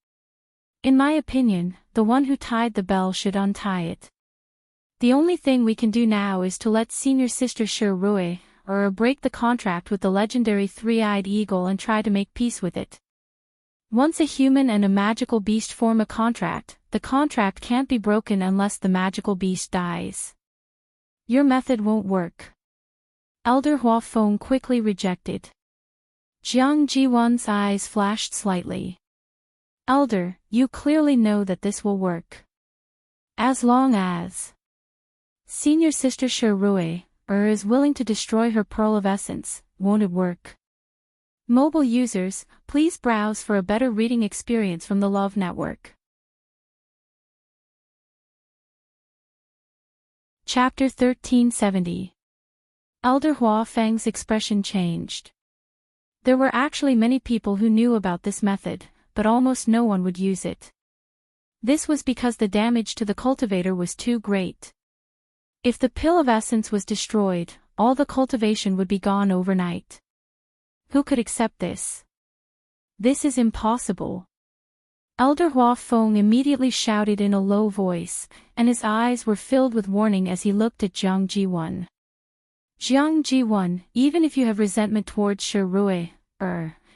In my opinion, the one who tied the bell should untie it. The only thing we can do now is to let senior sister Shirue, break the contract with the legendary three-eyed eagle and try to make peace with it. Once a human and a magical beast form a contract, the contract can't be broken unless the magical beast dies. Your method won't work. Elder Hua Feng quickly rejected. Jiang Ji1's eyes flashed slightly. Elder, you clearly know that this will work. As long as senior sister Shirue is willing to destroy her pearl of essence, won't it work? Mobile users, please browse for a better reading experience from the Love Network. Chapter 1370. Elder Hua Feng's expression changed. There were actually many people who knew about this method, but almost no one would use it. This was because the damage to the cultivator was too great. If the pill of essence was destroyed, all the cultivation would be gone overnight. Who could accept this? This is impossible. Elder Hua Feng immediately shouted in a low voice, and his eyes were filled with warning as he looked at Jiang Jiwan. Jiang Jiwan, even if you have resentment towards Shi Rui,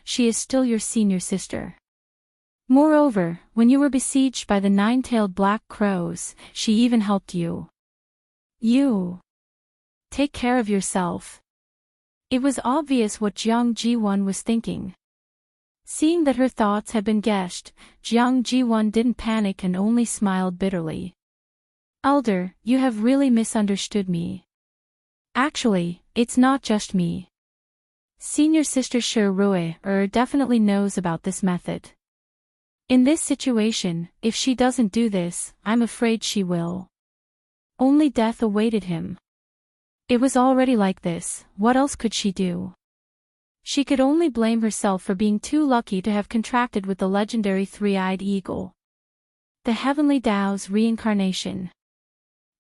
she is still your senior sister. Moreover, when you were besieged by the nine-tailed black crows, she even helped you. You. Take care of yourself. It was obvious what Jiang Jiwan was thinking. Seeing that her thoughts had been guessed, Jiang Jiwan didn't panic and only smiled bitterly. Elder, you have really misunderstood me. Actually, it's not just me. Senior sister Shi Rui definitely knows about this method. In this situation, if she doesn't do this, I'm afraid she will. Only death awaited him. It was already like this, what else could she do? She could only blame herself for being too lucky to have contracted with the legendary three-eyed eagle. The heavenly Tao's reincarnation.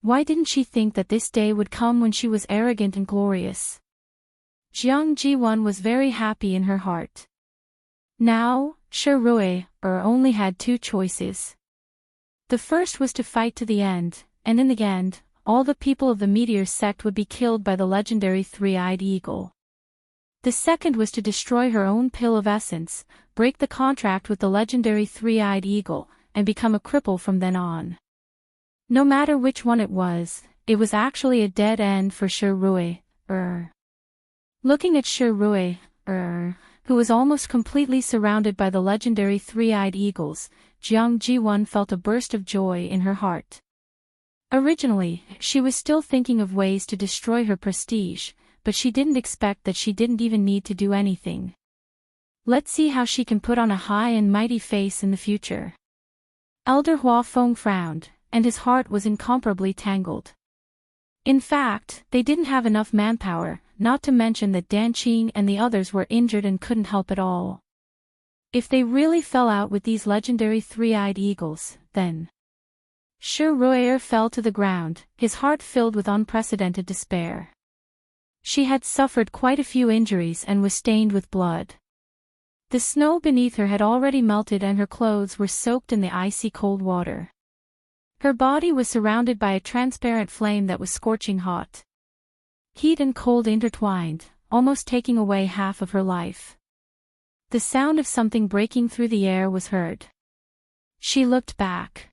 Why didn't she think that this day would come when she was arrogant and glorious? Jiang Jiwan was very happy in her heart. Now, Shi Rui only had two choices. The first was to fight to the end, and in the end, all the people of the meteor sect would be killed by the legendary three-eyed eagle. The second was to destroy her own pill of essence, break the contract with the legendary three-eyed eagle, and become a cripple from then on. No matter which one it was actually a dead end for Shi Rui. Looking at Shi Rui, who was almost completely surrounded by the legendary three-eyed eagles, Jiang Jiwan felt a burst of joy in her heart. Originally, she was still thinking of ways to destroy her prestige, but she didn't expect that she didn't even need to do anything. Let's see how she can put on a high and mighty face in the future. Elder Hua Feng frowned, and his heart was incomparably tangled. In fact, they didn't have enough manpower, not to mention that Dan Qing and the others were injured and couldn't help at all. If they really fell out with these legendary three-eyed eagles, then Shi Rui fell to the ground, his heart filled with unprecedented despair. She had suffered quite a few injuries and was stained with blood. The snow beneath her had already melted and her clothes were soaked in the icy cold water. Her body was surrounded by a transparent flame that was scorching hot. Heat and cold intertwined, almost taking away half of her life. The sound of something breaking through the air was heard. She looked back.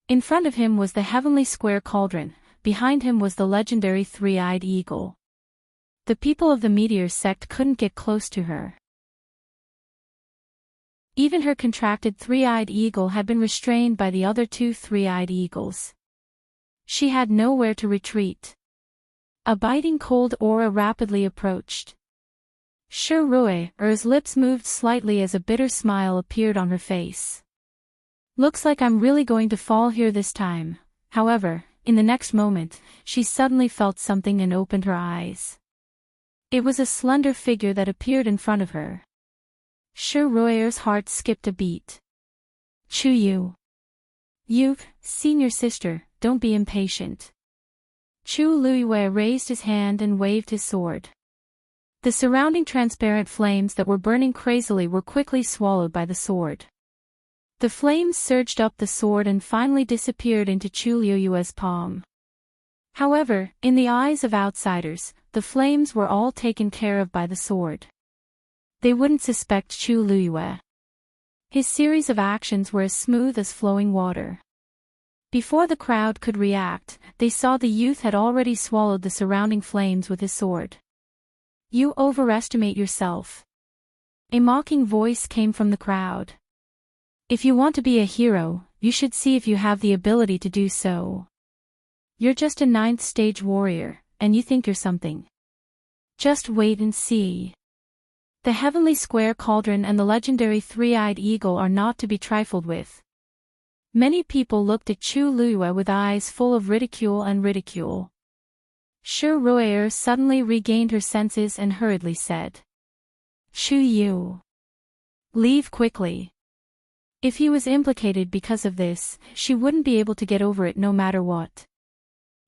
In front of him was the heavenly square cauldron, behind him was the legendary three-eyed eagle. The people of the meteor sect couldn't get close to her. Even her contracted three-eyed eagle had been restrained by the other two three-eyed eagles. She had nowhere to retreat. A biting cold aura rapidly approached. Shi Rui's lips moved slightly as a bitter smile appeared on her face. Looks like I'm really going to fall here this time. However, in the next moment, she suddenly felt something and opened her eyes. It was a slender figure that appeared in front of her. Shi Rui's heart skipped a beat. Chu Yu. You, senior sister, don't be impatient. Chu Luiyue raised his hand and waved his sword. The surrounding transparent flames that were burning crazily were quickly swallowed by the sword. The flames surged up the sword and finally disappeared into Chu Luiyue's palm. However, in the eyes of outsiders, the flames were all taken care of by the sword. They wouldn't suspect Chu Luiyue. His series of actions were as smooth as flowing water. Before the crowd could react, they saw the youth had already swallowed the surrounding flames with his sword. You overestimate yourself. A mocking voice came from the crowd. If you want to be a hero, you should see if you have the ability to do so. You're just a 9th stage warrior, and you think you're something. Just wait and see. The heavenly square cauldron and the legendary three-eyed eagle are not to be trifled with. Many people looked at Chu Luiyue with eyes full of ridicule. Shi Rui suddenly regained her senses and hurriedly said. Chu Yu. Leave quickly. If he was implicated because of this, she wouldn't be able to get over it no matter what.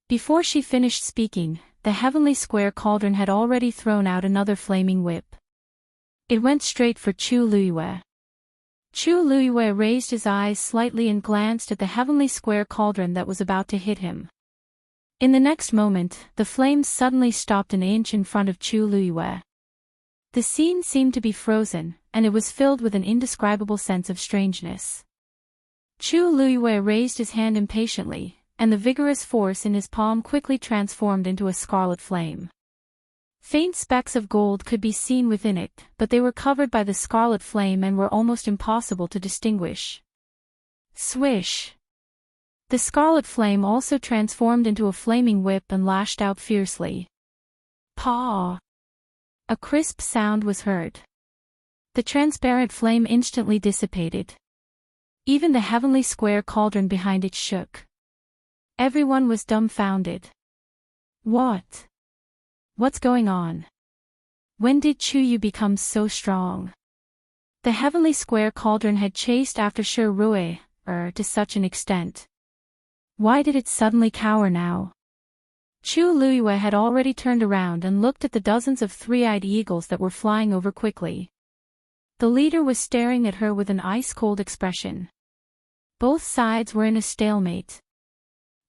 Before she finished speaking, the heavenly square cauldron had already thrown out another flaming whip. It went straight for Chu Luiyue. Chu Luiyue raised his eyes slightly and glanced at the heavenly square cauldron that was about to hit him. In the next moment, the flames suddenly stopped an inch in front of Chu Luiyue. The scene seemed to be frozen, and it was filled with an indescribable sense of strangeness. Chu Luiyue raised his hand impatiently, and the vigorous force in his palm quickly transformed into a scarlet flame. Faint specks of gold could be seen within it, but they were covered by the scarlet flame and were almost impossible to distinguish. Swish! The scarlet flame also transformed into a flaming whip and lashed out fiercely. Paw! A crisp sound was heard. The transparent flame instantly dissipated. Even the heavenly square cauldron behind it shook. Everyone was dumbfounded. What? What's going on? When did Chuyu become so strong? The heavenly square cauldron had chased after Shi Rui, to such an extent. Why did it suddenly cower now? Chu Luiyue had already turned around and looked at the dozens of three-eyed eagles that were flying over quickly. The leader was staring at her with an ice-cold expression. Both sides were in a stalemate.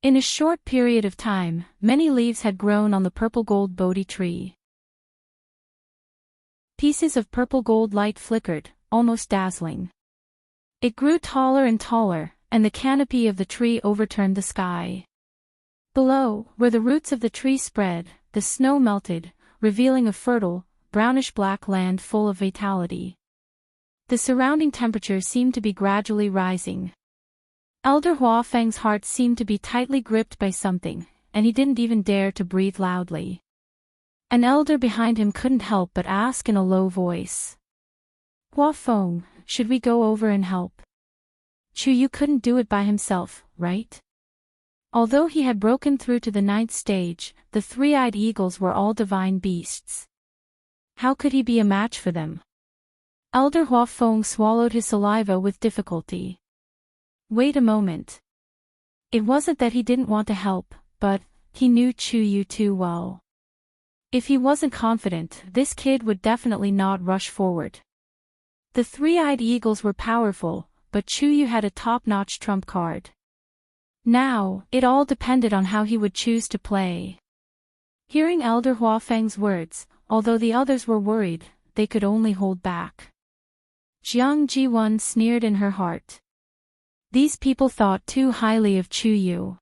In a short period of time, many leaves had grown on the purple-gold Bodhi tree. Pieces of purple-gold light flickered, almost dazzling. It grew taller and taller, and the canopy of the tree overturned the sky. Below, where the roots of the tree spread, the snow melted, revealing a fertile, brownish-black land full of vitality. The surrounding temperature seemed to be gradually rising. Elder Huafeng's heart seemed to be tightly gripped by something, and he didn't even dare to breathe loudly. An elder behind him couldn't help but ask in a low voice. Huafeng, should we go over and help? Chuyu couldn't do it by himself, right? Although he had broken through to the 9th stage, the three-eyed eagles were all divine beasts. How could he be a match for them? Elder Huafeng swallowed his saliva with difficulty. Wait a moment. It wasn't that he didn't want to help, but he knew Chuyu too well. If he wasn't confident, this kid would definitely not rush forward. The three-eyed eagles were powerful, but Chuyu had a top-notch trump card. Now, it all depended on how he would choose to play. Hearing Elder Huafeng's words, although the others were worried, they could only hold back. Jiang Jiwen sneered in her heart. These people thought too highly of Chuyu.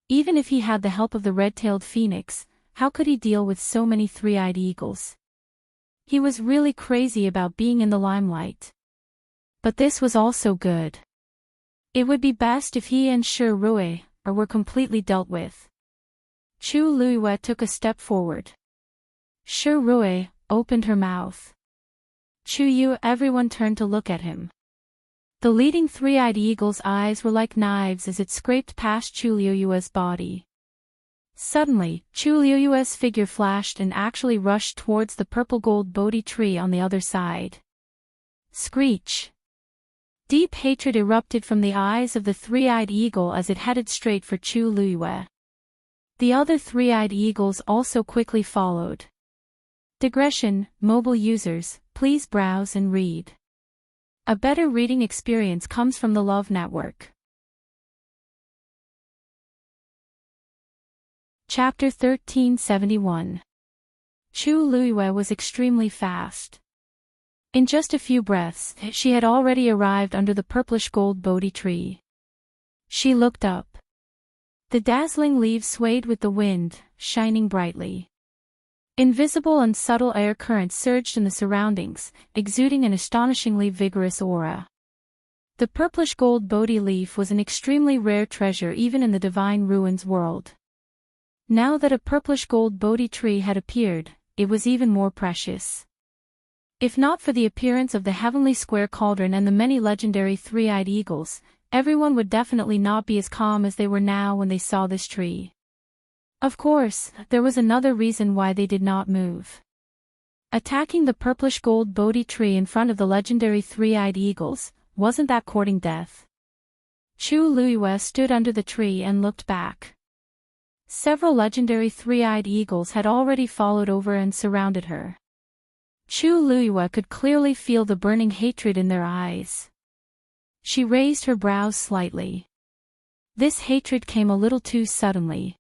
Even if he had the help of the red-tailed phoenix, how could he deal with so many three-eyed eagles? He was really crazy about being in the limelight. But this was also good. It would be best if he and Shi Rui were completely dealt with. Chu Luiyue took a step forward. Shi Rui opened her mouth. Chuyu, everyone turned to look at him. The leading three-eyed eagle's eyes were like knives as it scraped past Chu Luiyue's body. Suddenly, Chu Luiyue's figure flashed and actually rushed towards the purple-gold Bodhi tree on the other side. Screech! Deep hatred erupted from the eyes of the three-eyed eagle as it headed straight for Chu Luiyue. The other three-eyed eagles also quickly followed. Digression, mobile users, please browse and read. A better reading experience comes from the Love Network. Chapter 1371. Chu Luiyue was extremely fast. In just a few breaths, she had already arrived under the purplish-gold Bodhi tree. She looked up. The dazzling leaves swayed with the wind, shining brightly. Invisible and subtle air currents surged in the surroundings, exuding an astonishingly vigorous aura. The purplish-gold Bodhi leaf was an extremely rare treasure even in the Divine Ruins world. Now that a purplish-gold Bodhi tree had appeared, it was even more precious. If not for the appearance of the heavenly square cauldron and the many legendary three-eyed eagles, everyone would definitely not be as calm as they were now when they saw this tree. Of course, there was another reason why they did not move. Attacking the purplish-gold Bodhi tree in front of the legendary three-eyed eagles, wasn't that courting death? Chu Luiyue stood under the tree and looked back. Several legendary three-eyed eagles had already followed over and surrounded her. Chu Luiyue could clearly feel the burning hatred in their eyes. She raised her brows slightly. This hatred came a little too suddenly.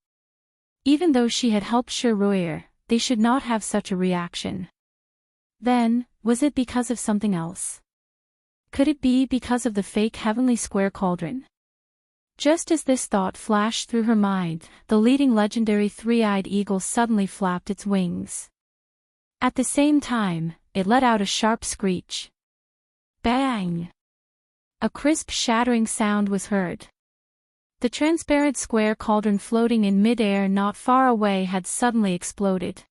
Even though she had helped Shiruir, they should not have such a reaction. Then, was it because of something else? Could it be because of the fake heavenly square cauldron? Just as this thought flashed through her mind, the leading legendary three-eyed eagle suddenly flapped its wings. At the same time, it let out a sharp screech. Bang! A crisp shattering sound was heard. The transparent square cauldron floating in mid-air not far away had suddenly exploded.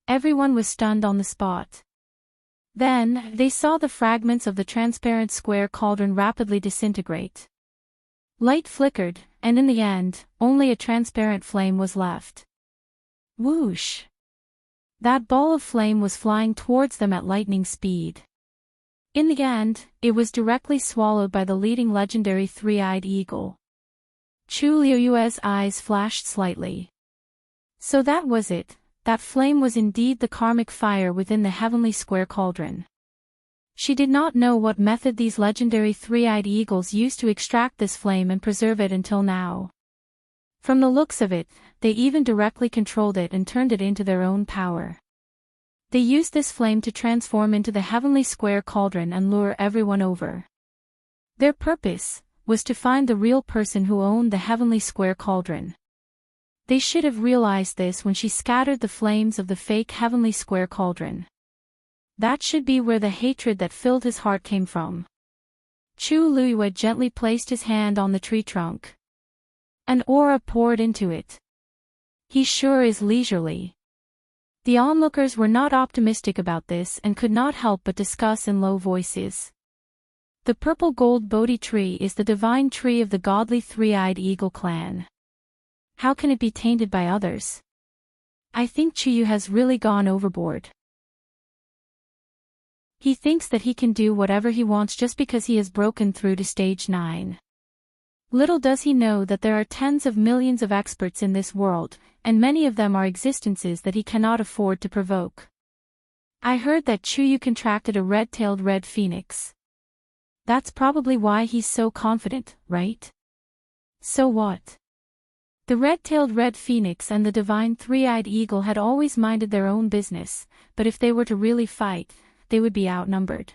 Everyone was stunned on the spot. Then, they saw the fragments of the transparent square cauldron rapidly disintegrate. Light flickered, and in the end, only a transparent flame was left. Whoosh! That ball of flame was flying towards them at lightning speed. In the end, it was directly swallowed by the leading legendary three-eyed eagle. Chu Luiyue's eyes flashed slightly. So that was it, that flame was indeed the karmic fire within the heavenly square cauldron. She did not know what method these legendary three-eyed eagles used to extract this flame and preserve it until now. From the looks of it, they even directly controlled it and turned it into their own power. They used this flame to transform into the heavenly square cauldron and lure everyone over. Their purpose was to find the real person who owned the heavenly square cauldron. They should have realized this when she scattered the flames of the fake heavenly square cauldron. That should be where the hatred that filled his heart came from. Chu Luiyue gently placed his hand on the tree trunk. An aura poured into it. He sure is leisurely. The onlookers were not optimistic about this and could not help but discuss in low voices. The purple gold Bodhi tree is the divine tree of the godly three-eyed eagle clan. How can it be tainted by others? I think Chuyu has really gone overboard. He thinks that he can do whatever he wants just because he has broken through to stage 9. Little does he know that there are tens of millions of experts in this world, and many of them are existences that he cannot afford to provoke. I heard that Chuyu contracted a red-tailed red phoenix. That's probably why he's so confident, right? So what? The red-tailed red phoenix and the divine three-eyed eagle had always minded their own business, but if they were to really fight, they would be outnumbered.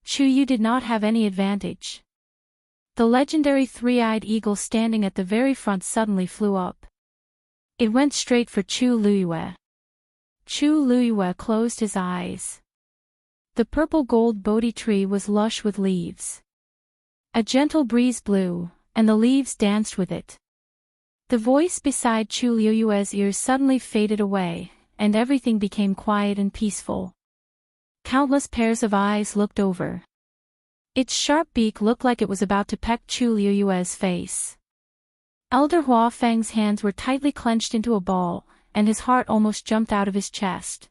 Chuyu did not have any advantage. The legendary three-eyed eagle standing at the very front suddenly flew up. It went straight for Chu Luiyue. Chu Luiyue closed his eyes. The purple gold Bodhi tree was lush with leaves. A gentle breeze blew, and the leaves danced with it. The voice beside Chu Luiyue's ears suddenly faded away, and everything became quiet and peaceful. Countless pairs of eyes looked over. Its sharp beak looked like it was about to peck Chu Luiyue's face. Elder Hua Feng's hands were tightly clenched into a ball, and his heart almost jumped out of his chest.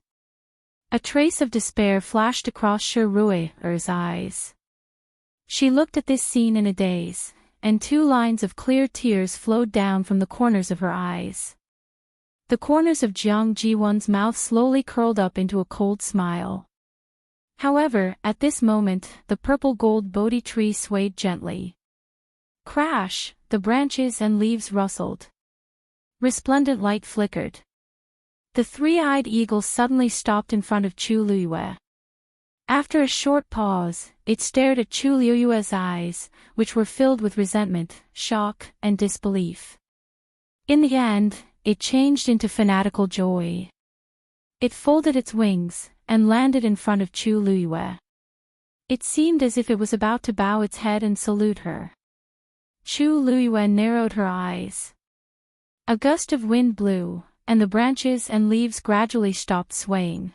A trace of despair flashed across Shiruir's eyes. She looked at this scene in a daze, and 2 lines of clear tears flowed down from the corners of her eyes. The corners of Jiang Jiwon's mouth slowly curled up into a cold smile. However, at this moment, the purple gold Bodhi tree swayed gently. Crash, the branches and leaves rustled. Resplendent light flickered. The three-eyed eagle suddenly stopped in front of Chu Luiyue. After a short pause, it stared at Chu Luiyue's eyes, which were filled with resentment, shock, and disbelief. In the end, it changed into fanatical joy. It folded its wings, and landed in front of Chu Luiyue. It seemed as if it was about to bow its head and salute her. Chu Luiyue narrowed her eyes. A gust of wind blew, and the branches and leaves gradually stopped swaying.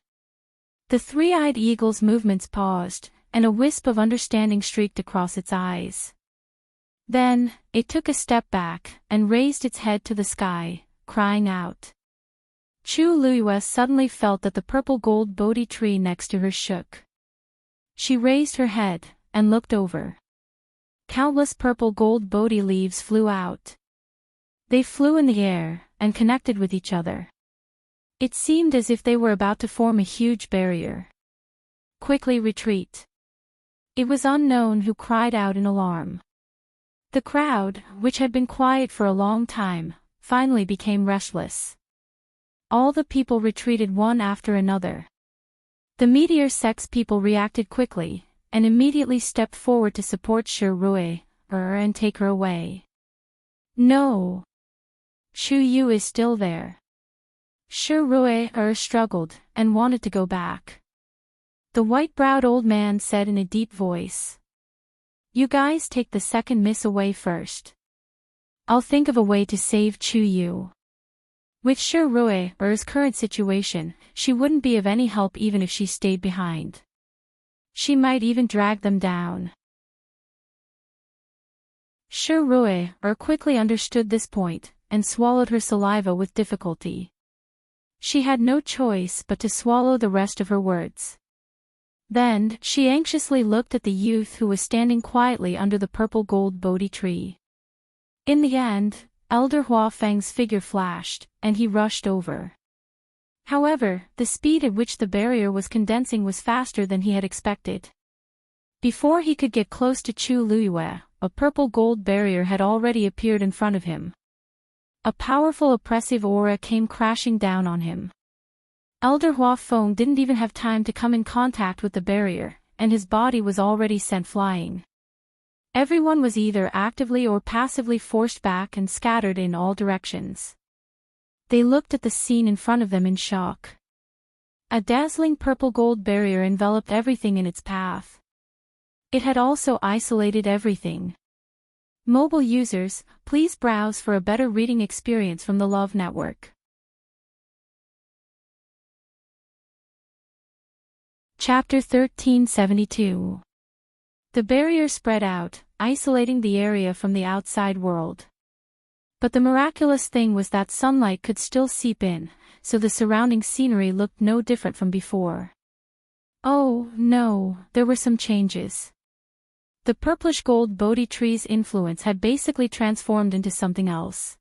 The three-eyed eagle's movements paused, and a wisp of understanding streaked across its eyes. Then, it took a step back, and raised its head to the sky, crying out. Chu Luiyue suddenly felt that the purple gold Bodhi tree next to her shook. She raised her head, and looked over. Countless purple gold Bodhi leaves flew out. They flew in the air, and connected with each other. It seemed as if they were about to form a huge barrier. Quickly retreat. It was Unknown who cried out in alarm. The crowd, which had been quiet for a long time, finally became restless. All the people retreated one after another. The meteor sex people reacted quickly, and immediately stepped forward to support Shirue, and take her away. No. Chuyu is still there. Shirue struggled, and wanted to go back. The white-browed old man said in a deep voice. You guys take the second miss away first. I'll think of a way to save Chuyu. With Shirue's current situation, she wouldn't be of any help even if she stayed behind. She might even drag them down. Shirue quickly understood this point, and swallowed her saliva with difficulty. She had no choice but to swallow the rest of her words. Then, she anxiously looked at the youth who was standing quietly under the purple gold Bodhi tree. In the end, Elder Huafeng's figure flashed, and he rushed over. However, the speed at which the barrier was condensing was faster than he had expected. Before he could get close to Chu Luyue, a purple gold barrier had already appeared in front of him. A powerful oppressive aura came crashing down on him. Elder Huafeng didn't even have time to come in contact with the barrier, and his body was already sent flying. Everyone was either actively or passively forced back and scattered in all directions. They looked at the scene in front of them in shock. A dazzling purple gold barrier enveloped everything in its path. It had also isolated everything. Mobile users, please browse for a better reading experience from the Love Network. Chapter 1372. The barrier spread out, isolating the area from the outside world. But the miraculous thing was that sunlight could still seep in, so the surrounding scenery looked no different from before. Oh, no, there were some changes. The purplish gold Bodhi tree's influence had basically transformed into something else.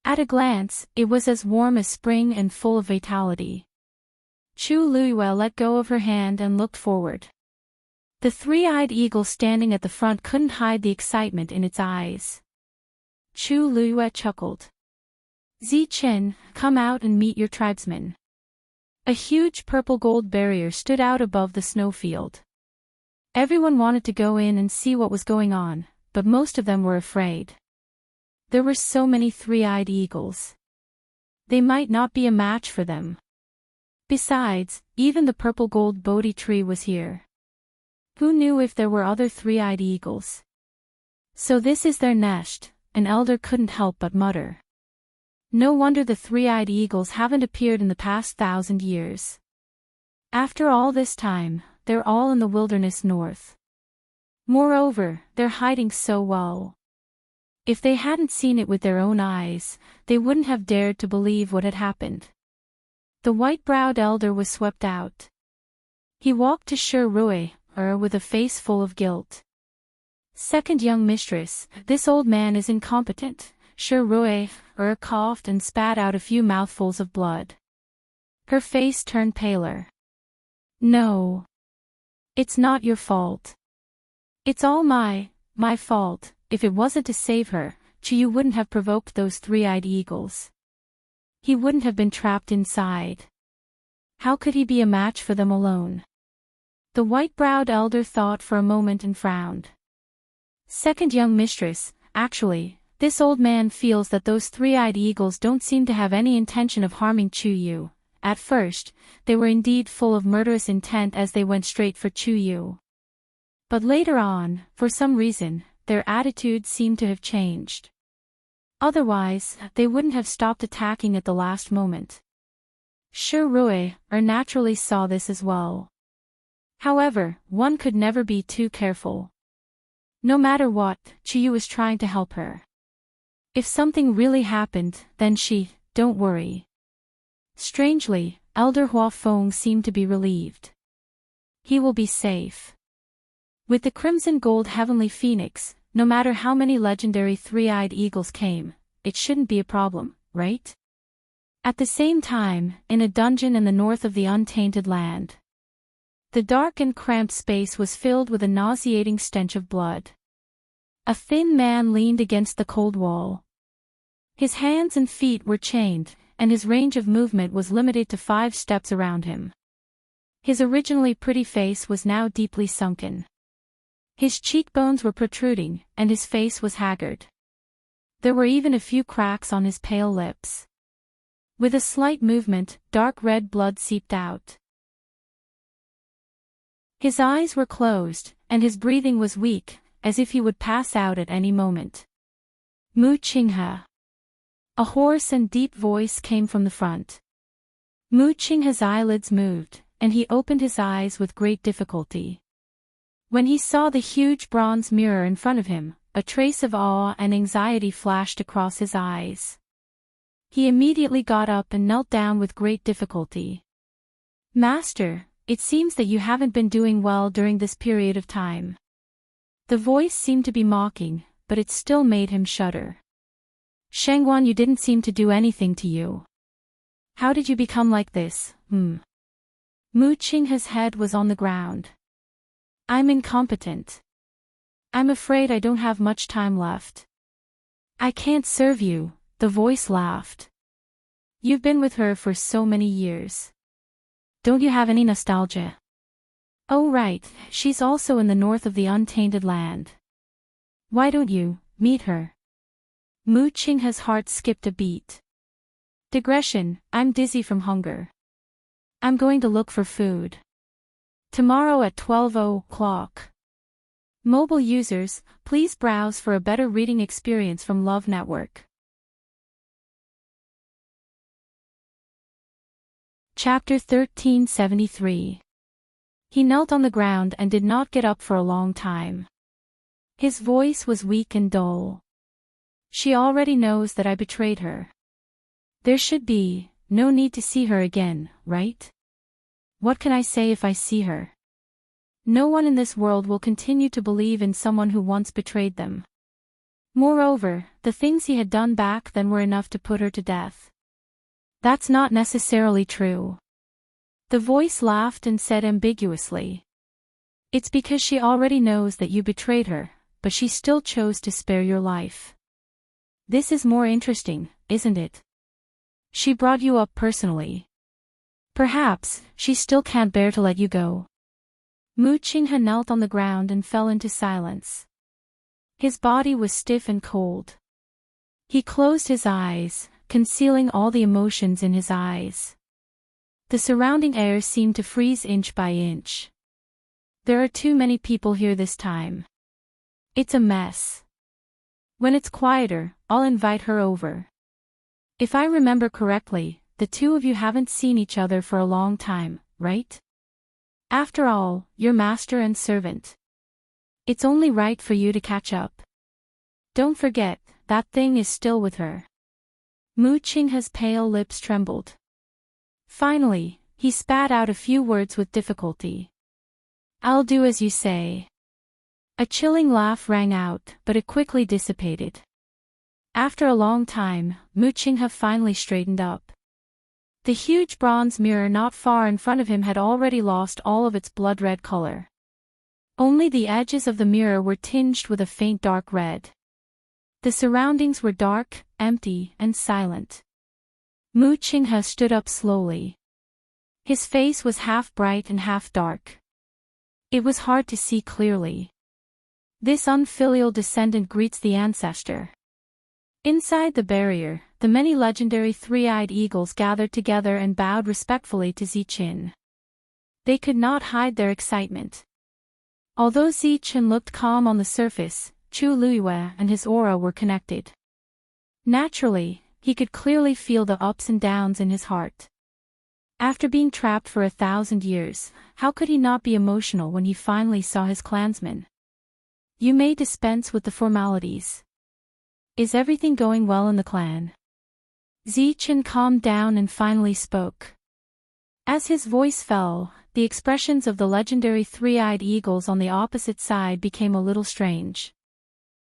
At a glance, it was as warm as spring and full of vitality. Chu Luyue let go of her hand and looked forward. The three-eyed eagle standing at the front couldn't hide the excitement in its eyes. Chu Luyue chuckled. Zichen, come out and meet your tribesmen. A huge purple gold barrier stood out above the snowfield. Everyone wanted to go in and see what was going on, but most of them were afraid. There were so many three-eyed eagles. They might not be a match for them. Besides, even the purple gold Bodhi tree was here. Who knew if there were other three-eyed eagles? So this is their nest, an elder couldn't help but mutter. No wonder the three-eyed eagles haven't appeared in the past 1,000 years. After all this time, they're all in the wilderness north. Moreover, they're hiding so well. If they hadn't seen it with their own eyes, they wouldn't have dared to believe what had happened. The white-browed elder was swept out. He walked to Shirue, with a face full of guilt. Second young mistress, this old man is incompetent. Shirue coughed and spat out a few mouthfuls of blood. Her face turned paler. No. It's not your fault. It's all my fault. If it wasn't to save her, Chuyu wouldn't have provoked those three-eyed eagles. He wouldn't have been trapped inside. How could he be a match for them alone? The white-browed elder thought for a moment and frowned. Second young mistress, actually, this old man feels that those three-eyed eagles don't seem to have any intention of harming Chuyu. At first, they were indeed full of murderous intent as they went straight for Chuyu. But later on, for some reason, their attitude seemed to have changed. Otherwise, they wouldn't have stopped attacking at the last moment. Shirue naturally saw this as well. However, one could never be too careful. No matter what, Chuyu was trying to help her. If something really happened, then don't worry. Strangely, Elder Huafeng seemed to be relieved. He will be safe. With the crimson gold heavenly phoenix, no matter how many legendary three-eyed eagles came, it shouldn't be a problem, right? At the same time, in a dungeon in the north of the untainted land, the dark and cramped space was filled with a nauseating stench of blood. A thin man leaned against the cold wall. His hands and feet were chained, and his range of movement was limited to 5 steps around him. His originally pretty face was now deeply sunken. His cheekbones were protruding, and his face was haggard. There were even a few cracks on his pale lips. With a slight movement, dark red blood seeped out. His eyes were closed, and his breathing was weak, as if he would pass out at any moment. Mu Qinghe. A hoarse and deep voice came from the front. Mu Qinghe's eyelids moved, and he opened his eyes with great difficulty. When he saw the huge bronze mirror in front of him, a trace of awe and anxiety flashed across his eyes. He immediately got up and knelt down with great difficulty. Master, it seems that you haven't been doing well during this period of time. The voice seemed to be mocking, but it still made him shudder. Shengguan, you didn't seem to do anything to you. How did you become like this? Mu Qinghe's head was on the ground. I'm incompetent. I'm afraid I don't have much time left. I can't serve you, the voice laughed. You've been with her for so many years. Don't you have any nostalgia? Oh right, she's also in the north of the untainted land. Why don't you meet her? Mu Qinghe's heart skipped a beat. Digression, I'm dizzy from hunger. I'm going to look for food. Tomorrow at 12:00. Mobile users, please browse for a better reading experience from Love Network. Chapter 1373. He knelt on the ground and did not get up for a long time. His voice was weak and dull. She already knows that I betrayed her. There should be no need to see her again, right? What can I say if I see her? No one in this world will continue to believe in someone who once betrayed them. Moreover, the things he had done back then were enough to put her to death. That's not necessarily true. The voice laughed and said ambiguously. It's because she already knows that you betrayed her, but she still chose to spare your life. This is more interesting, isn't it? She brought you up personally. Perhaps, she still can't bear to let you go. Mu Qinghe knelt on the ground and fell into silence. His body was stiff and cold. He closed his eyes, concealing all the emotions in his eyes. The surrounding air seemed to freeze inch by inch. There are too many people here this time. It's a mess. When it's quieter, I'll invite her over. If I remember correctly, the two of you haven't seen each other for a long time, right? After all, you're master and servant. It's only right for you to catch up. Don't forget, that thing is still with her. Mu Qinghe's pale lips trembled. Finally, he spat out a few words with difficulty. I'll do as you say. A chilling laugh rang out, but it quickly dissipated. After a long time, Mu Qinghe finally straightened up. The huge bronze mirror not far in front of him had already lost all of its blood-red color. Only the edges of the mirror were tinged with a faint dark red. The surroundings were dark, empty, and silent. Mu Qinghe stood up slowly. His face was half bright and half dark. It was hard to see clearly. This unfilial descendant greets the ancestor. Inside the barrier, the many legendary three-eyed eagles gathered together and bowed respectfully to Ziqin. They could not hide their excitement. Although Ziqin looked calm on the surface, Chu Luiyue and his aura were connected. Naturally, he could clearly feel the ups and downs in his heart. After being trapped for 1,000 years, how could he not be emotional when he finally saw his clansmen? You may dispense with the formalities. Is everything going well in the clan? Ziqin calmed down and finally spoke. As his voice fell, the expressions of the legendary three-eyed eagles on the opposite side became a little strange.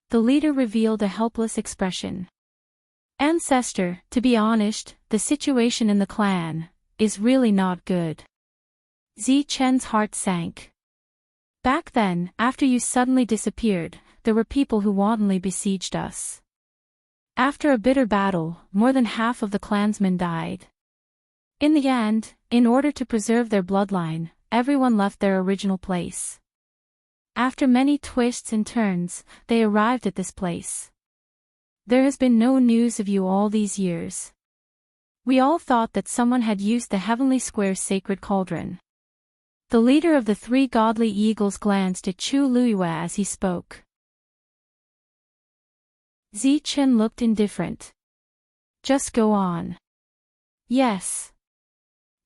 The leader revealed a helpless expression. Ancestor, to be honest, the situation in the clan is really not good. Zichen's heart sank. Back then, after you suddenly disappeared, there were people who wantonly besieged us. After a bitter battle, more than half of the clansmen died. In the end, in order to preserve their bloodline, everyone left their original place. After many twists and turns, they arrived at this place. There has been no news of you all these years. We all thought that someone had used the Heavenly Square's sacred cauldron. The leader of the three godly eagles glanced at Chu Luiyue as he spoke. Zichen looked indifferent. Just go on. Yes.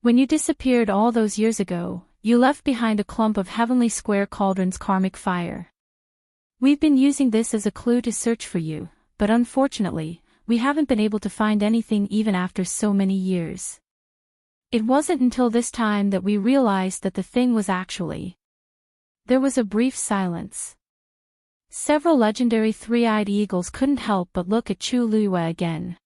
When you disappeared all those years ago, you left behind a clump of Heavenly Square Cauldron's karmic fire. We've been using this as a clue to search for you, but unfortunately, we haven't been able to find anything even after so many years. It wasn't until this time that we realized that the thing was actually. There was a brief silence. Several legendary three-eyed eagles couldn't help but look at Chu Luiyue again.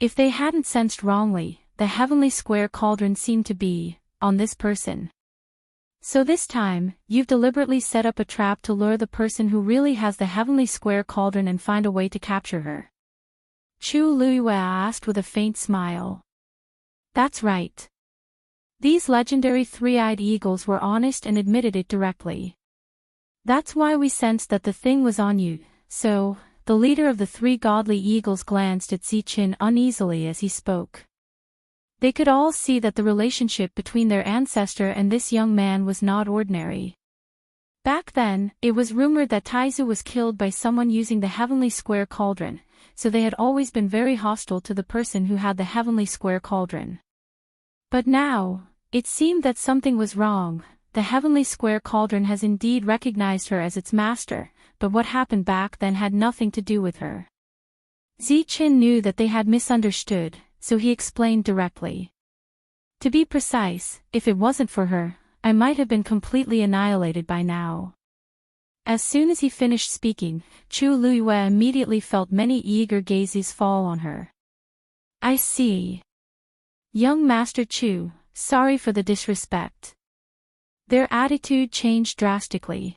If they hadn't sensed wrongly, the Heavenly Square Cauldron seemed to be on this person. So this time, you've deliberately set up a trap to lure the person who really has the Heavenly Square Cauldron and find a way to capture her. Chu Luiyue asked with a faint smile. That's right. These legendary three-eyed eagles were honest and admitted it directly. That's why we sensed that the thing was on you, so, the leader of the three godly eagles glanced at Zichen uneasily as he spoke. They could all see that the relationship between their ancestor and this young man was not ordinary. Back then, it was rumored that Taizu was killed by someone using the Heavenly Square Cauldron, so they had always been very hostile to the person who had the Heavenly Square Cauldron. But now, it seemed that something was wrong. The Heavenly Square Cauldron has indeed recognized her as its master, but what happened back then had nothing to do with her. Zichen knew that they had misunderstood, so he explained directly. To be precise, if it wasn't for her, I might have been completely annihilated by now. As soon as he finished speaking, Chu Luiyue immediately felt many eager gazes fall on her. I see. Young Master Chu, sorry for the disrespect. Their attitude changed drastically.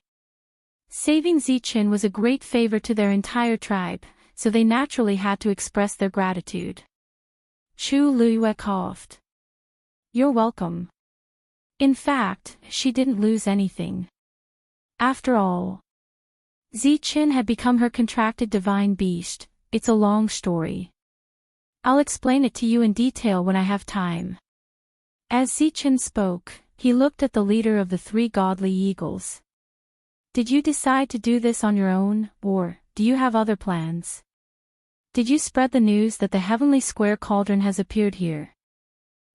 Saving Zichen was a great favor to their entire tribe, so they naturally had to express their gratitude. Chu Luiyue coughed. You're welcome. In fact, she didn't lose anything. After all, Zichen had become her contracted divine beast. It's a long story. I'll explain it to you in detail when I have time. As Zichen spoke, he looked at the leader of the three godly eagles. Did you decide to do this on your own, or do you have other plans? Did you spread the news that the Heavenly Square Cauldron has appeared here?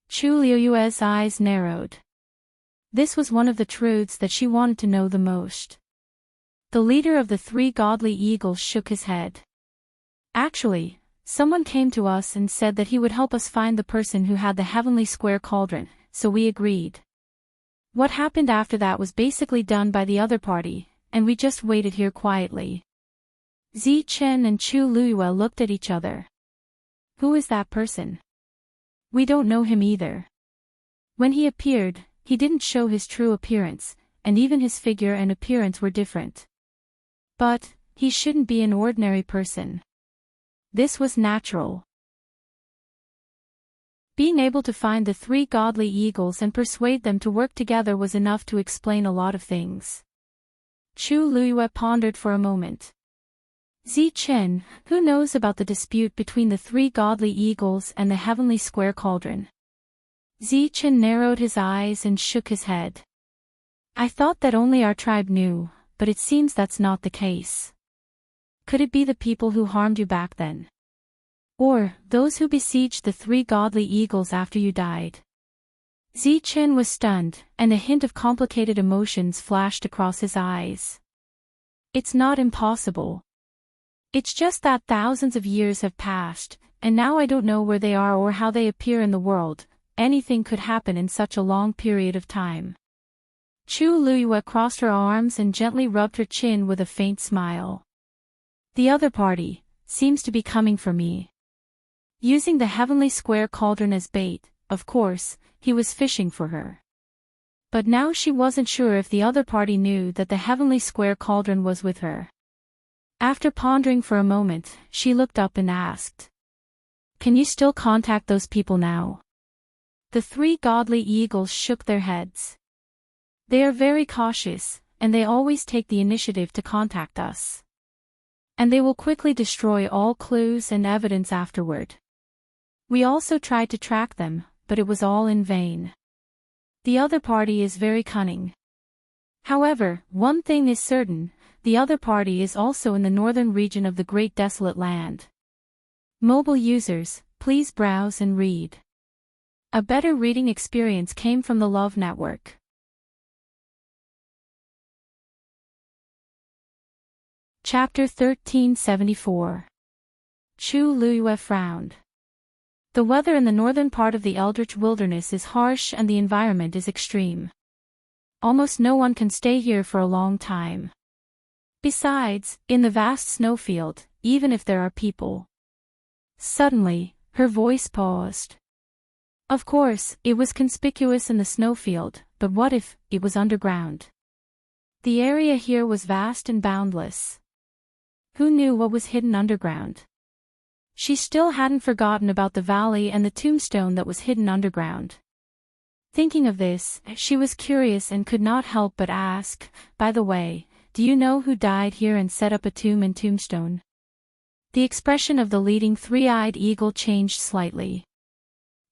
Chu Luiyue's eyes narrowed. This was one of the truths that she wanted to know the most. The leader of the three godly eagles shook his head. Actually, someone came to us and said that he would help us find the person who had the Heavenly Square Cauldron, so we agreed. What happened after that was basically done by the other party, and we just waited here quietly. Zichen and Chu Luiyue looked at each other. Who is that person? We don't know him either. When he appeared, he didn't show his true appearance, and even his figure and appearance were different. But, he shouldn't be an ordinary person. This was natural. Being able to find the three godly eagles and persuade them to work together was enough to explain a lot of things. Chu Luiyue pondered for a moment. Zichen, who knows about the dispute between the three godly eagles and the Heavenly Square Cauldron? Zichen narrowed his eyes and shook his head. I thought that only our tribe knew, but it seems that's not the case. Could it be the people who harmed you back then? Or, those who besieged the three godly eagles after you died? Zichen was stunned, and a hint of complicated emotions flashed across his eyes. It's not impossible. It's just that thousands of years have passed, and now I don't know where they are or how they appear in the world. Anything could happen in such a long period of time. Chu Luiyue crossed her arms and gently rubbed her chin with a faint smile. The other party seems to be coming for me. Using the heavenly square cauldron as bait, of course, he was fishing for her. But now she wasn't sure if the other party knew that the heavenly square cauldron was with her. After pondering for a moment, she looked up and asked, "Can you still contact those people now?" The three godly eagles shook their heads. "They are very cautious, and they always take the initiative to contact us. And they will quickly destroy all clues and evidence afterward. We also tried to track them, but it was all in vain. The other party is very cunning. However, one thing is certain, the other party is also in the northern region of the Great Desolate Land. Mobile users, please browse and read." A better reading experience came from the Love Network. Chapter 1374. Chu Luyue frowned. The weather in the northern part of the Eldritch Wilderness is harsh and the environment is extreme. Almost no one can stay here for a long time. Besides, in the vast snowfield, even if there are people. Suddenly, her voice paused. Of course, it was conspicuous in the snowfield, but what if it was underground? The area here was vast and boundless. Who knew what was hidden underground? She still hadn't forgotten about the valley and the tombstone that was hidden underground. Thinking of this, she was curious and could not help but ask, "By the way, do you know who died here and set up a tomb and tombstone?" The expression of the leading three-eyed eagle changed slightly.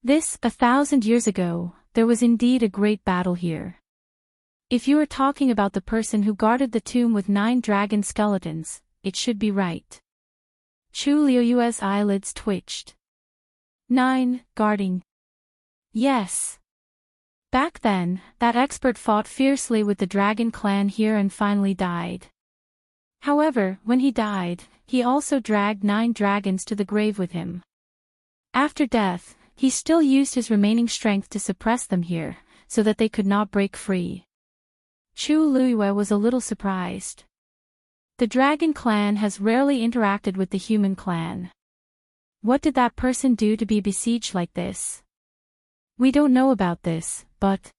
"This, 1,000 years ago, there was indeed a great battle here. If you are talking about the person who guarded the tomb with 9 dragon skeletons, it should be right." Chu Liuyue's eyelids twitched. 9, guarding. Yes. Back then, that expert fought fiercely with the dragon clan here and finally died. However, when he died, he also dragged 9 dragons to the grave with him. After death, he still used his remaining strength to suppress them here, so that they could not break free. Chu Luyue was a little surprised. The dragon clan has rarely interacted with the human clan. What did that person do to be besieged like this? We don't know about this, but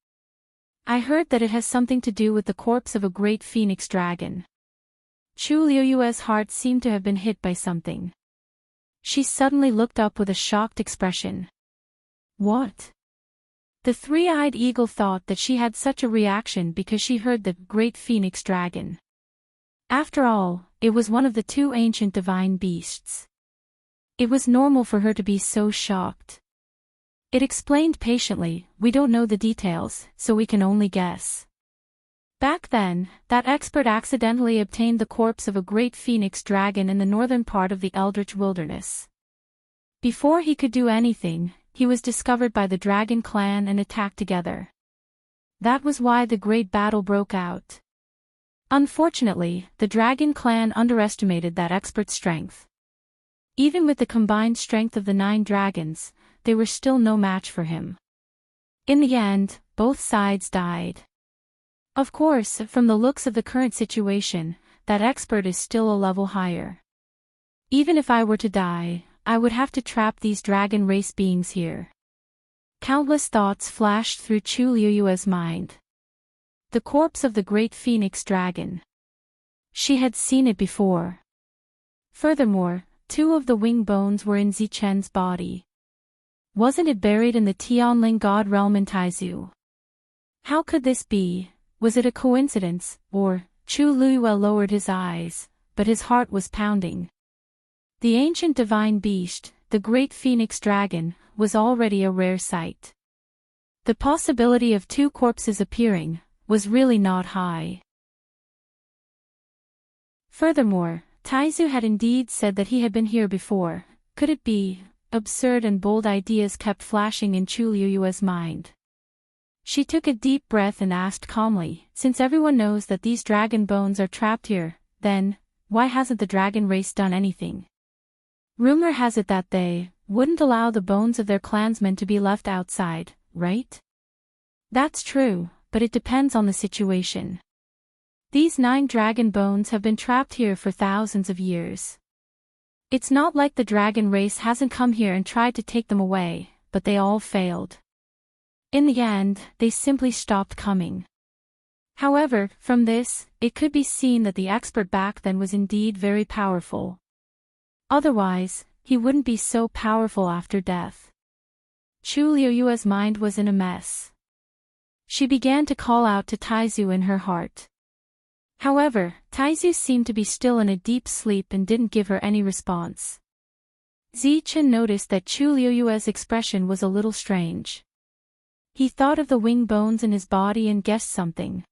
I heard that it has something to do with the corpse of a great phoenix dragon. Chu Liyue's heart seemed to have been hit by something. She suddenly looked up with a shocked expression. What? The three-eyed eagle thought that she had such a reaction because she heard the great phoenix dragon. After all, it was one of the 2 ancient divine beasts. It was normal for her to be so shocked. It explained patiently, "We don't know the details, so we can only guess." Back then, that expert accidentally obtained the corpse of a great phoenix dragon in the northern part of the Eldritch Wilderness. Before he could do anything, he was discovered by the dragon clan and attacked together. That was why the great battle broke out. Unfortunately, the dragon clan underestimated that expert's strength. Even with the combined strength of the 9 dragons, they were still no match for him. In the end, both sides died. Of course, from the looks of the current situation, that expert is still a level higher. Even if I were to die, I would have to trap these dragon race beings here. Countless thoughts flashed through Chu Liyue's mind. The corpse of the great phoenix dragon. She had seen it before. Furthermore, 2 of the wing bones were in Zichen's body. Wasn't it buried in the Tianling god realm in Taizu? How could this be? Was it a coincidence, or? Chu Liyue lowered his eyes, but his heart was pounding. The ancient divine beast, the great phoenix dragon, was already a rare sight. The possibility of 2 corpses appearing was really not high. Furthermore, Taizu had indeed said that he had been here before. Could it be? Absurd and bold ideas kept flashing in Chu Liyue's mind. She took a deep breath and asked calmly, "Since everyone knows that these dragon bones are trapped here, then, why hasn't the dragon race done anything? Rumor has it that they wouldn't allow the bones of their clansmen to be left outside, right?" "That's true, but it depends on the situation. These 9 dragon bones have been trapped here for thousands of years. It's not like the dragon race hasn't come here and tried to take them away, but they all failed. In the end, they simply stopped coming. However, from this, it could be seen that the expert back then was indeed very powerful. Otherwise, he wouldn't be so powerful after death. Chu Liuyue's mind was in a mess. She began to call out to Taizu in her heart. However, Taizu seemed to be still in a deep sleep and didn't give her any response. Zichen noticed that Chu Liuyue's expression was a little strange. He thought of the wing bones in his body and guessed something.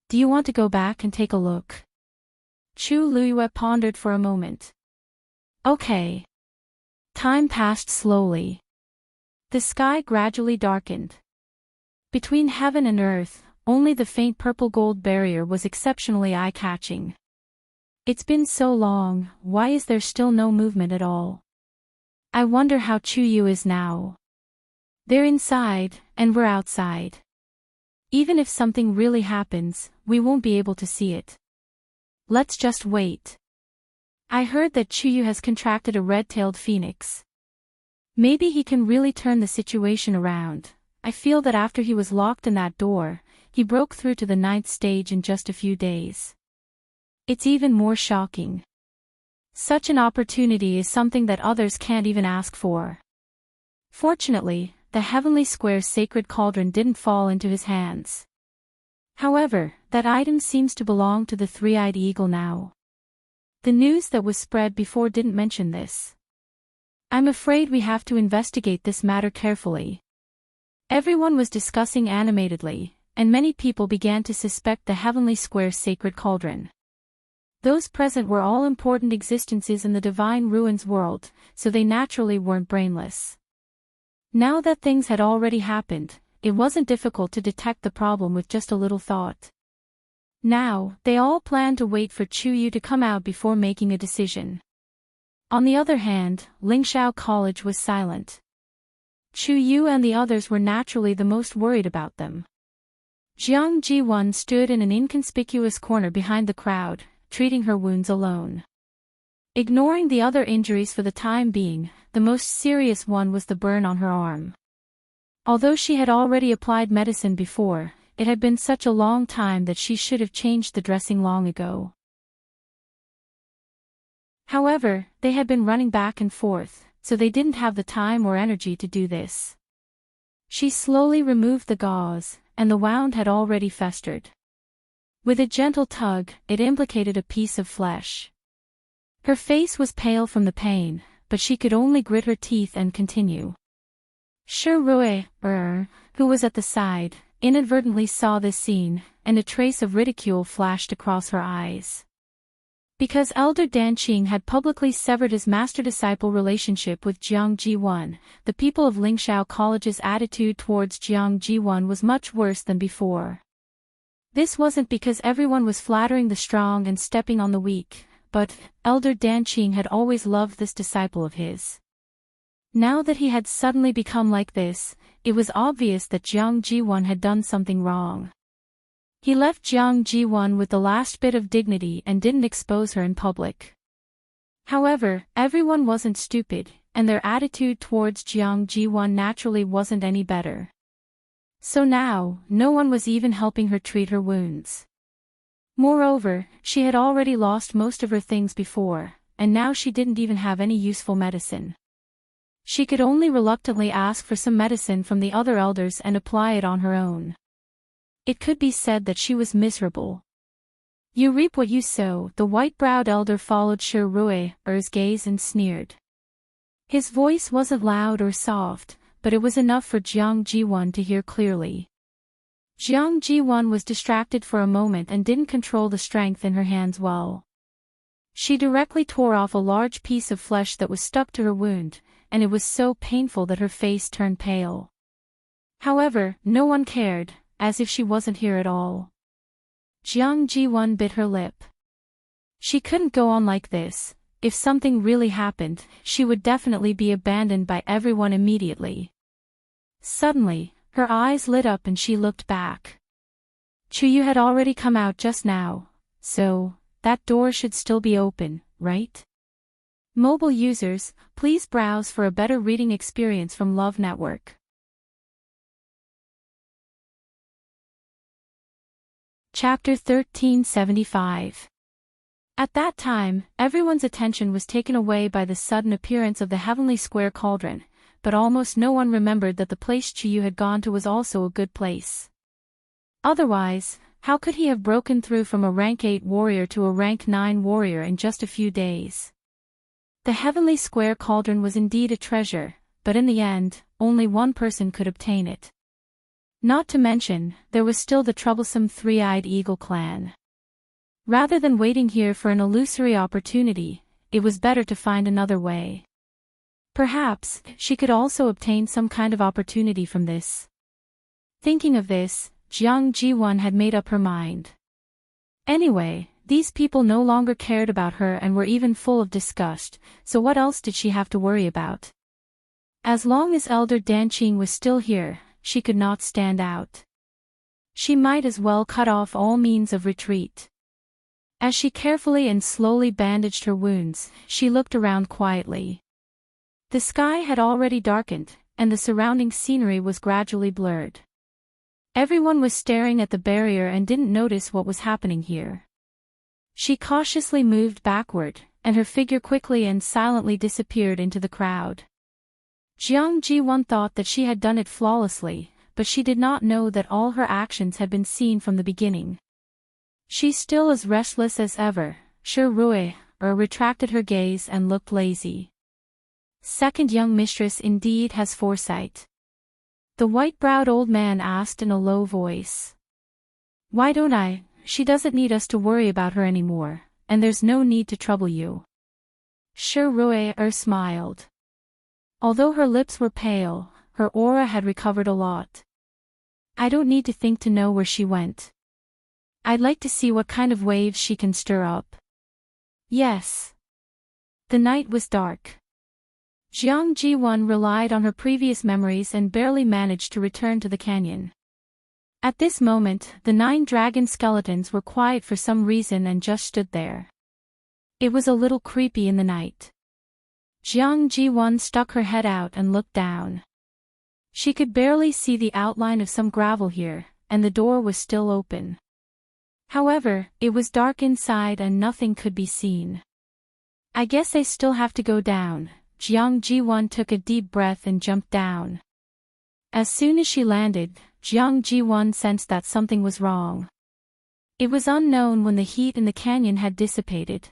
Do you want to go back and take a look? Chu Liuyue pondered for a moment. Okay. Time passed slowly. The sky gradually darkened. Between heaven and earth, only the faint purple-gold barrier was exceptionally eye-catching. It's been so long, why is there still no movement at all? I wonder how Chuyu is now. They're inside, and we're outside. Even if something really happens, we won't be able to see it. Let's just wait. I heard that Chuyu has contracted a red-tailed phoenix. Maybe he can really turn the situation around. I feel that after he was locked in that door, he broke through to the 9th stage in just a few days. It's even more shocking. Such an opportunity is something that others can't even ask for. Fortunately, the heavenly square sacred cauldron didn't fall into his hands. However, that item seems to belong to the three-eyed eagle now. The news that was spread before didn't mention this. I'm afraid we have to investigate this matter carefully. Everyone was discussing animatedly, and many people began to suspect the heavenly square sacred cauldron. Those present were all important existences in the divine ruins world, so they naturally weren't brainless. Now that things had already happened, it wasn't difficult to detect the problem with just a little thought. Now, they all planned to wait for Chuyu to come out before making a decision. On the other hand, Lingxiao College was silent. Chuyu and the others were naturally the most worried about them. Jiang Jiwon stood in an inconspicuous corner behind the crowd, treating her wounds alone. Ignoring the other injuries for the time being, the most serious one was the burn on her arm. Although she had already applied medicine before, it had been such a long time that she should have changed the dressing long ago. However, they had been running back and forth, so they didn't have the time or energy to do this. She slowly removed the gauze, and the wound had already festered. With a gentle tug, it implicated a piece of flesh. Her face was pale from the pain, but she could only grit her teeth and continue. Shi Rui, who was at the side, inadvertently saw this scene, and a trace of ridicule flashed across her eyes. Because Elder Danqing had publicly severed his master-disciple relationship with Jiang Jiwon, the people of Lingxiao College's attitude towards Jiang Jiwon was much worse than before. This wasn't because everyone was flattering the strong and stepping on the weak, but Elder Danqing had always loved this disciple of his. Now that he had suddenly become like this, it was obvious that Jiang Jiwon had done something wrong. He left Jiang Jiwon with the last bit of dignity and didn't expose her in public. However, everyone wasn't stupid, and their attitude towards Jiang Jiwon naturally wasn't any better. So now, no one was even helping her treat her wounds. Moreover, she had already lost most of her things before, and now she didn't even have any useful medicine. She could only reluctantly ask for some medicine from the other elders and apply it on her own. It could be said that she was miserable. You reap what you sow. The white-browed elder followed Shi Rui's gaze and sneered. His voice wasn't loud or soft, but it was enough for Jiang Jiwon to hear clearly. Jiang Jiwon was distracted for a moment and didn't control the strength in her hands well. She directly tore off a large piece of flesh that was stuck to her wound, and it was so painful that her face turned pale. However, no one cared, as if she wasn't here at all. Jiang Jiwon bit her lip. She couldn't go on like this. If something really happened, she would definitely be abandoned by everyone immediately. Suddenly, her eyes lit up and she looked back. Chuyu had already come out just now, so that door should still be open, right? Mobile users, please browse for a better reading experience from Love Network. Chapter 1375. At that time, everyone's attention was taken away by the sudden appearance of the heavenly square cauldron, but almost no one remembered that the place Chuyu had gone to was also a good place. Otherwise, how could he have broken through from a rank 8 warrior to a rank 9 warrior in just a few days? The heavenly square cauldron was indeed a treasure, but in the end, only one person could obtain it. Not to mention, there was still the troublesome three-eyed eagle clan. Rather than waiting here for an illusory opportunity, it was better to find another way. Perhaps, she could also obtain some kind of opportunity from this. Thinking of this, Jiang Ji-won had made up her mind. Anyway, these people no longer cared about her and were even full of disgust, so what else did she have to worry about? As long as Elder Danqing was still here, she could not stand out. She might as well cut off all means of retreat. As she carefully and slowly bandaged her wounds, she looked around quietly. The sky had already darkened, and the surrounding scenery was gradually blurred. Everyone was staring at the barrier and didn't notice what was happening here. She cautiously moved backward, and her figure quickly and silently disappeared into the crowd. Jiang Ji-won thought that she had done it flawlessly, but she did not know that all her actions had been seen from the beginning. She still as restless as ever, Shi retracted her gaze and looked lazy. Second young mistress indeed has foresight. The white-browed old man asked in a low voice. Why don't I? She doesn't need us to worry about her anymore, and there's no need to trouble you. Shi smiled. Although her lips were pale, her aura had recovered a lot. I don't need to think to know where she went. I'd like to see what kind of waves she can stir up. Yes. The night was dark. Jiang Ji-won relied on her previous memories and barely managed to return to the canyon. At this moment, the 9 dragon skeletons were quiet for some reason and just stood there. It was a little creepy in the night. Jiang Ji-won stuck her head out and looked down. She could barely see the outline of some gravel here, and the door was still open. However, it was dark inside and nothing could be seen. I guess I still have to go down. Jiang Ji-won took a deep breath and jumped down. As soon as she landed, Jiang Ji-won sensed that something was wrong. It was unknown when the heat in the canyon had dissipated.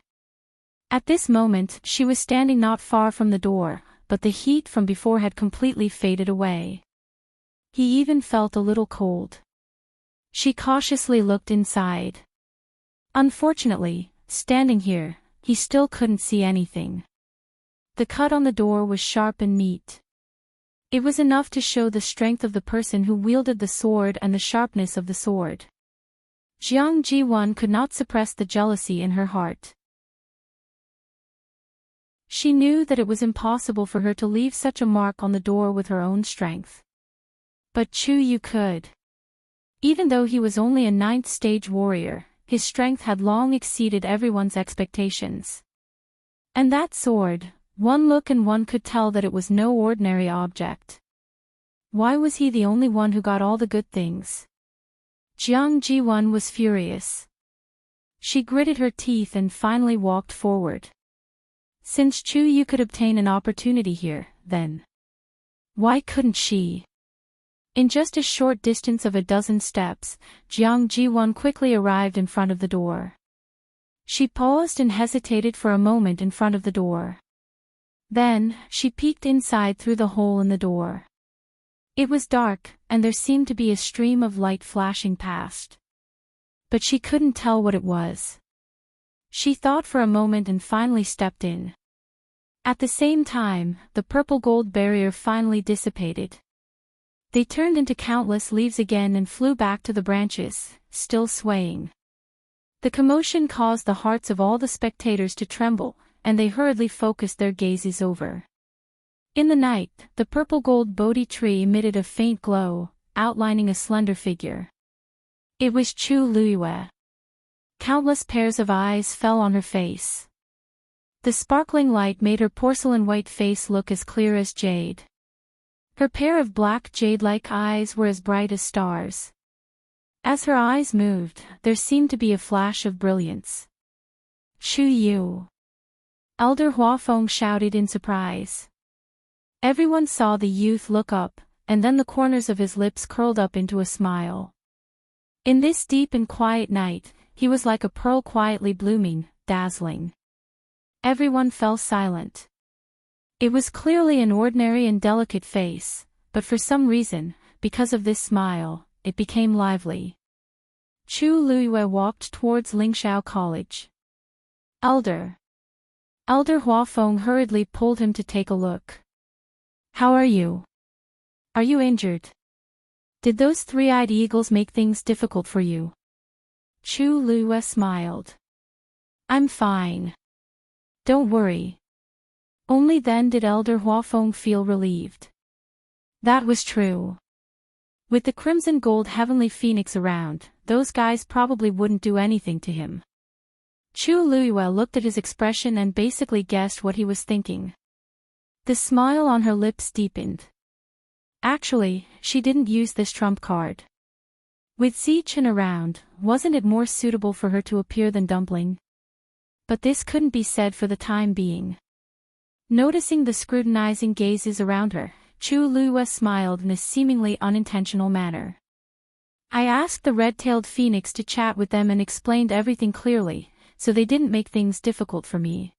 At this moment, she was standing not far from the door, but the heat from before had completely faded away. He even felt a little cold. She cautiously looked inside. Unfortunately, standing here, he still couldn't see anything. The cut on the door was sharp and neat. It was enough to show the strength of the person who wielded the sword and the sharpness of the sword. Jiang Ji-won could not suppress the jealousy in her heart. She knew that it was impossible for her to leave such a mark on the door with her own strength. But Chuyu could. Even though he was only a 9th stage warrior, his strength had long exceeded everyone's expectations. And that sword, one look and one could tell that it was no ordinary object. Why was he the only one who got all the good things? Jiang Ji-won was furious. She gritted her teeth and finally walked forward. Since Chuyu could obtain an opportunity here, then why couldn't she? In just a short distance of a dozen steps, Jiang Ji-won quickly arrived in front of the door. She paused and hesitated for a moment in front of the door. Then, she peeked inside through the hole in the door. It was dark, and there seemed to be a stream of light flashing past. But she couldn't tell what it was. She thought for a moment and finally stepped in. At the same time, the purple gold barrier finally dissipated. They turned into countless leaves again and flew back to the branches, still swaying. The commotion caused the hearts of all the spectators to tremble, and they hurriedly focused their gazes over. In the night, the purple gold Bodhi tree emitted a faint glow, outlining a slender figure. It was Chu Luyue. Countless pairs of eyes fell on her face. The sparkling light made her porcelain white face look as clear as jade. Her pair of black jade-like eyes were as bright as stars. As her eyes moved, there seemed to be a flash of brilliance. Chu Yu! Elder Huafeng shouted in surprise. Everyone saw the youth look up, and then the corners of his lips curled up into a smile. In this deep and quiet night, he was like a pearl quietly blooming, dazzling. Everyone fell silent. It was clearly an ordinary and delicate face, but for some reason, because of this smile, it became lively. Chu Luiyue walked towards Lingxiao College. Elder Huafeng hurriedly pulled him to take a look. How are you? Are you injured? Did those three-eyed eagles make things difficult for you? Chu Luiyue smiled. I'm fine. Don't worry. Only then did Elder Huafeng feel relieved. That was true. With the crimson gold heavenly phoenix around, those guys probably wouldn't do anything to him. Chu Luiyue looked at his expression and basically guessed what he was thinking. The smile on her lips deepened. Actually, she didn't use this trump card. With Zichen around, wasn't it more suitable for her to appear than Dumpling? But this couldn't be said for the time being. Noticing the scrutinizing gazes around her, Chu Luiyue smiled in a seemingly unintentional manner. I asked the red-tailed phoenix to chat with them and explained everything clearly, so they didn't make things difficult for me.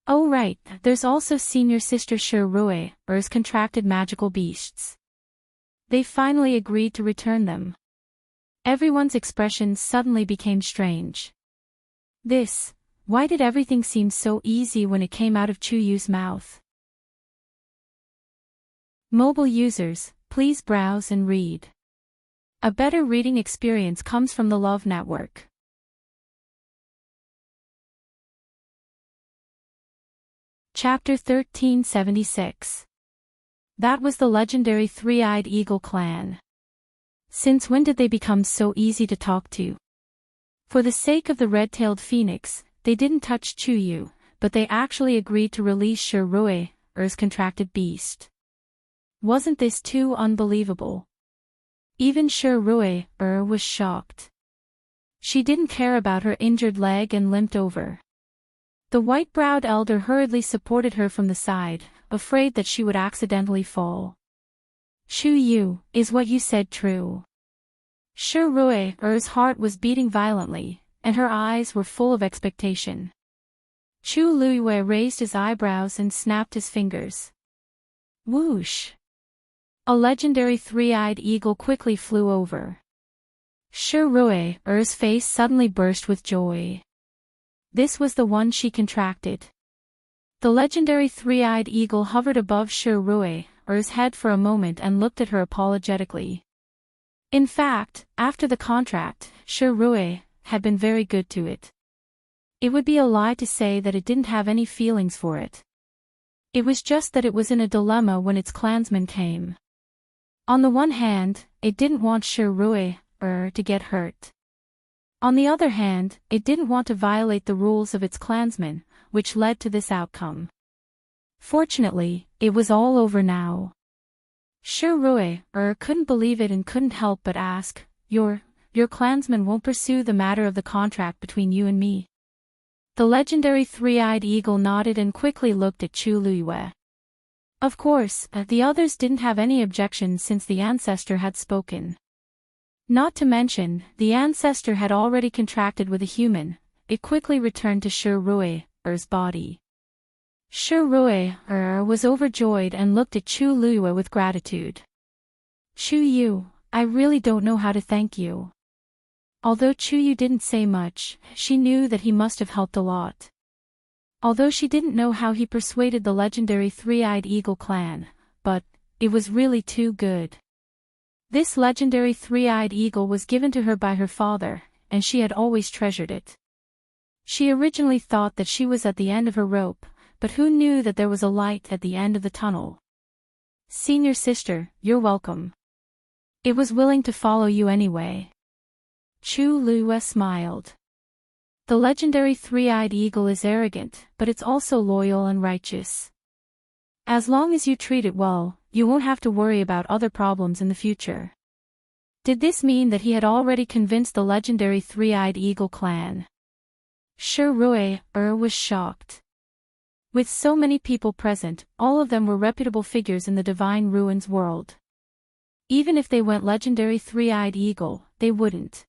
Oh right, there's also senior sister Shi Rui, or his contracted magical beasts. They finally agreed to return them. Everyone's expressions suddenly became strange. Why did everything seem so easy when it came out of Chu Yu's mouth? Mobile users, please browse and read. A better reading experience comes from the Love Network. Chapter 1376. That was the legendary Three-Eyed Eagle clan. Since when did they become so easy to talk to? For the sake of the red-tailed phoenix, they didn't touch Chu Yu, but they actually agreed to release Shi Rui, or his contracted beast. Wasn't this too unbelievable? Even Shi Rui, was shocked. She didn't care about her injured leg and limped over. The white-browed elder hurriedly supported her from the side, afraid that she would accidentally fall. Chu Yu, is what you said true? Shi Rui's heart was beating violently, and her eyes were full of expectation. Chu Luiyue raised his eyebrows and snapped his fingers. Whoosh! A legendary three-eyed eagle quickly flew over. Shi Rui's face suddenly burst with joy. This was the one she contracted. The legendary three-eyed eagle hovered above Shi Rui's head for a moment and looked at her apologetically. In fact, after the contract, Shi Rui had been very good to it. It would be a lie to say that it didn't have any feelings for it. It was just that it was in a dilemma when its clansmen came. On the one hand, it didn't want Shi Rui to get hurt. On the other hand, it didn't want to violate the rules of its clansmen, which led to this outcome. Fortunately, it was all over now. Shi Rui couldn't believe it and couldn't help but ask, Your clansmen won't pursue the matter of the contract between you and me? The legendary three-eyed eagle nodded and quickly looked at Chu Luiyue. Of course, the others didn't have any objections since the ancestor had spoken. Not to mention, the ancestor had already contracted with a human. It quickly returned to Shi Rui's body. Shi Rui was overjoyed and looked at Chu Luiyue with gratitude. Chu Yu, I really don't know how to thank you. Although Chu Yu didn't say much, she knew that he must have helped a lot. Although she didn't know how he persuaded the legendary Three-Eyed Eagle clan, but it was really too good. This legendary three-eyed eagle was given to her by her father, and she had always treasured it. She originally thought that she was at the end of her rope, but who knew that there was a light at the end of the tunnel? Senior sister, you're welcome. It was willing to follow you anyway. Chu Luiyue smiled. The legendary three-eyed eagle is arrogant, but it's also loyal and righteous. As long as you treat it well, you won't have to worry about other problems in the future. Did this mean that he had already convinced the legendary three-eyed eagle clan? Rui was shocked. With so many people present, all of them were reputable figures in the Divine Ruins world. Even if they went legendary three-eyed eagle, they wouldn't.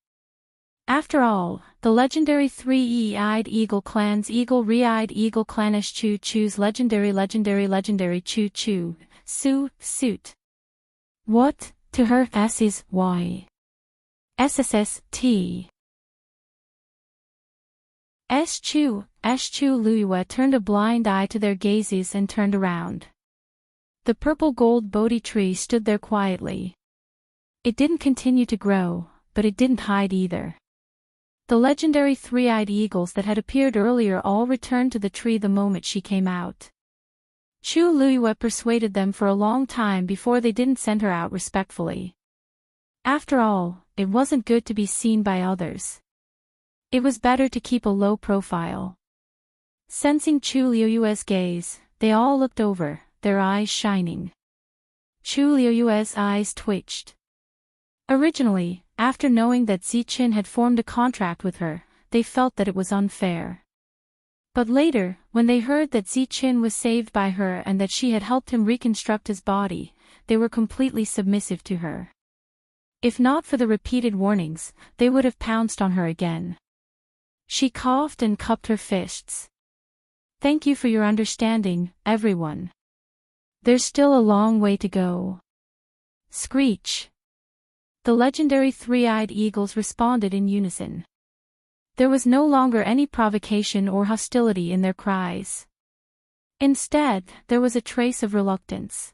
After all, the legendary three-eyed eagle clan's eagle-re-eyed eagle clanish choose legendary choo suit. What, to her is why? SSST. Eschew Luiwa turned a blind eye to their gazes and turned around. The purple gold Bodhi tree stood there quietly. It didn't continue to grow, but it didn't hide either. The legendary three-eyed eagles that had appeared earlier all returned to the tree the moment she came out. Chu Luiwa persuaded them for a long time before they didn't send her out respectfully. After all, it wasn't good to be seen by others. It was better to keep a low profile. Sensing Chu Luiwa's gaze, they all looked over, their eyes shining. Chu Luiwa's eyes twitched. Originally, after knowing that Ziqin had formed a contract with her, they felt that it was unfair. But later, when they heard that Ziqin was saved by her and that she had helped him reconstruct his body, they were completely submissive to her. If not for the repeated warnings, they would have pounced on her again. She coughed and cupped her fists. Thank you for your understanding, everyone. There's still a long way to go. Screech. The legendary three-eyed eagles responded in unison. There was no longer any provocation or hostility in their cries. Instead, there was a trace of reluctance.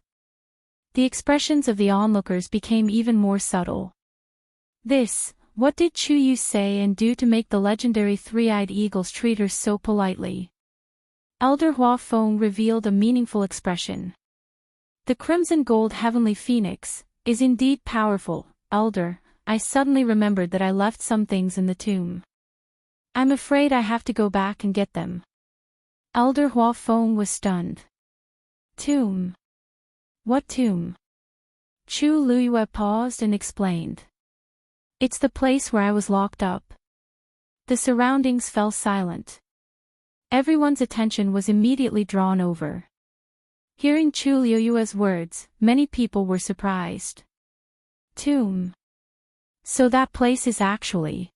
The expressions of the onlookers became even more subtle. What did Chu Yu say and do to make the legendary three-eyed eagles treat her so politely? Elder Hua Feng revealed a meaningful expression. The crimson gold heavenly phoenix is indeed powerful. Elder, I suddenly remembered that I left some things in the tomb. I'm afraid I have to go back and get them. Elder Hua Feng was stunned. Tomb? What tomb? Chu Luiwa paused and explained. It's the place where I was locked up. The surroundings fell silent. Everyone's attention was immediately drawn over. Hearing Chu Luiwa's words, many people were surprised. Tomb. So that place is actually.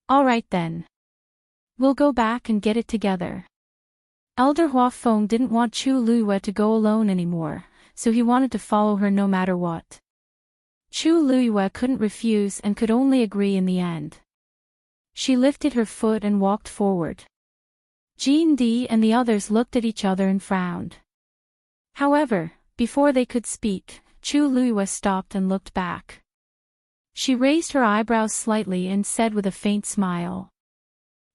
All right then. We'll go back and get it together. Elder Hua Feng didn't want Chu Luiwa to go alone anymore, so he wanted to follow her no matter what. Chu Luiwa couldn't refuse and could only agree in the end. She lifted her foot and walked forward. Jean Di and the others looked at each other and frowned. However, before they could speak, Chu Luiwa stopped and looked back. She raised her eyebrows slightly and said with a faint smile.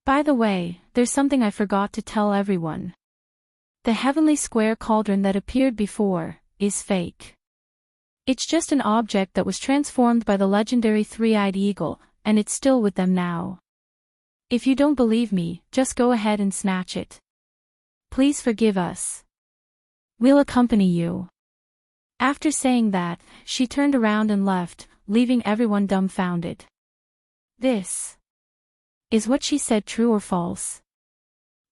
By the way, there's something I forgot to tell everyone. The heavenly square cauldron that appeared before is fake. It's just an object that was transformed by the legendary three-eyed eagle, and it's still with them now. If you don't believe me, just go ahead and snatch it. Please forgive us. We'll accompany you. After saying that, she turned around and left, leaving everyone dumbfounded. This. Is what she said true or false?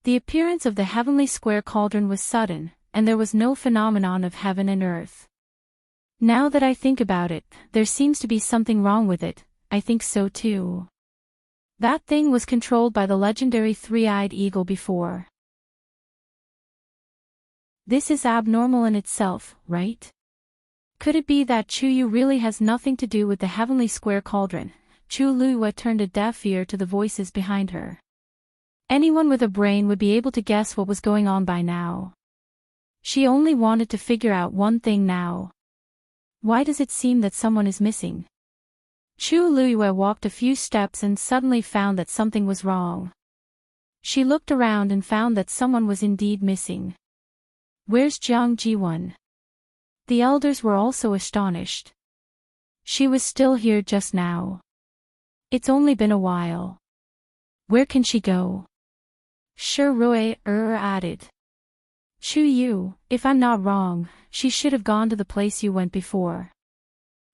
The appearance of the heavenly square cauldron was sudden, and there was no phenomenon of heaven and earth. Now that I think about it, there seems to be something wrong with it. I think so too. That thing was controlled by the legendary three-eyed eagle before. This is abnormal in itself, right? Could it be that Chu Yu really has nothing to do with the heavenly square cauldron? Chu Luiwa turned a deaf ear to the voices behind her. Anyone with a brain would be able to guess what was going on by now. She only wanted to figure out one thing now. Why does it seem that someone is missing? Chu Luiwa walked a few steps and suddenly found that something was wrong. She looked around and found that someone was indeed missing. Where's Jiang Jiwan? The elders were also astonished. She was still here just now. It's only been a while. Where can she go? Sure, Rui added. Chu Yu, if I'm not wrong, she should have gone to the place you went before.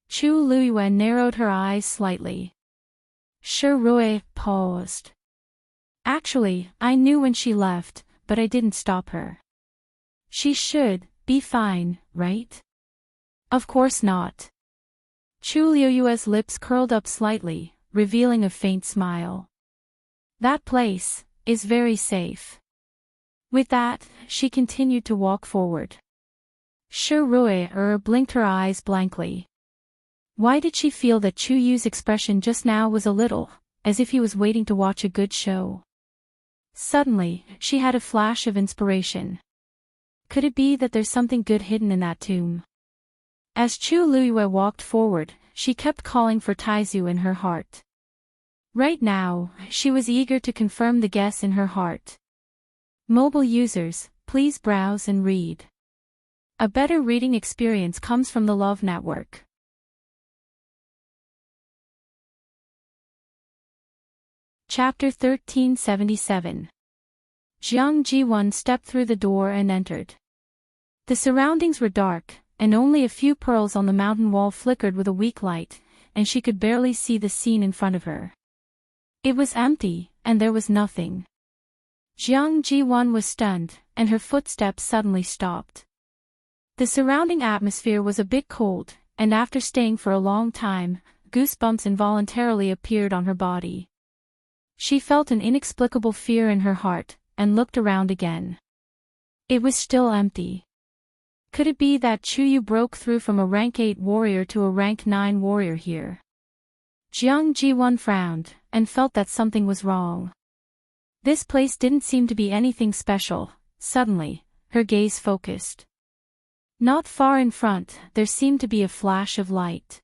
Chu Luiyuan narrowed her eyes slightly. Sure, Rui paused. Actually, I knew when she left, but I didn't stop her. She should be fine, right? Of course not. Chu Liuyue's lips curled up slightly, revealing a faint smile. That place is very safe. With that, she continued to walk forward. Sure, Rui blinked her eyes blankly. Why did she feel that Chu Yu's expression just now was a little, as if he was waiting to watch a good show? Suddenly, she had a flash of inspiration. Could it be that there's something good hidden in that tomb? As Chu Liyue walked forward, she kept calling for Taizu in her heart. Right now, she was eager to confirm the guess in her heart. Mobile users, please browse and read. A better reading experience comes from the Love Network. Chapter 1377. Jiang Jiwon stepped through the door and entered. The surroundings were dark, and only a few pearls on the mountain wall flickered with a weak light, and she could barely see the scene in front of her. It was empty, and there was nothing. Jiang Jiwon was stunned, and her footsteps suddenly stopped. The surrounding atmosphere was a bit cold, and after staying for a long time, goosebumps involuntarily appeared on her body. She felt an inexplicable fear in her heart, and looked around again. It was still empty. Could it be that Chu Yu broke through from a rank 8 warrior to a rank 9 warrior here? Jiang Jiwon frowned, and felt that something was wrong. This place didn't seem to be anything special. Suddenly, her gaze focused. Not far in front, there seemed to be a flash of light.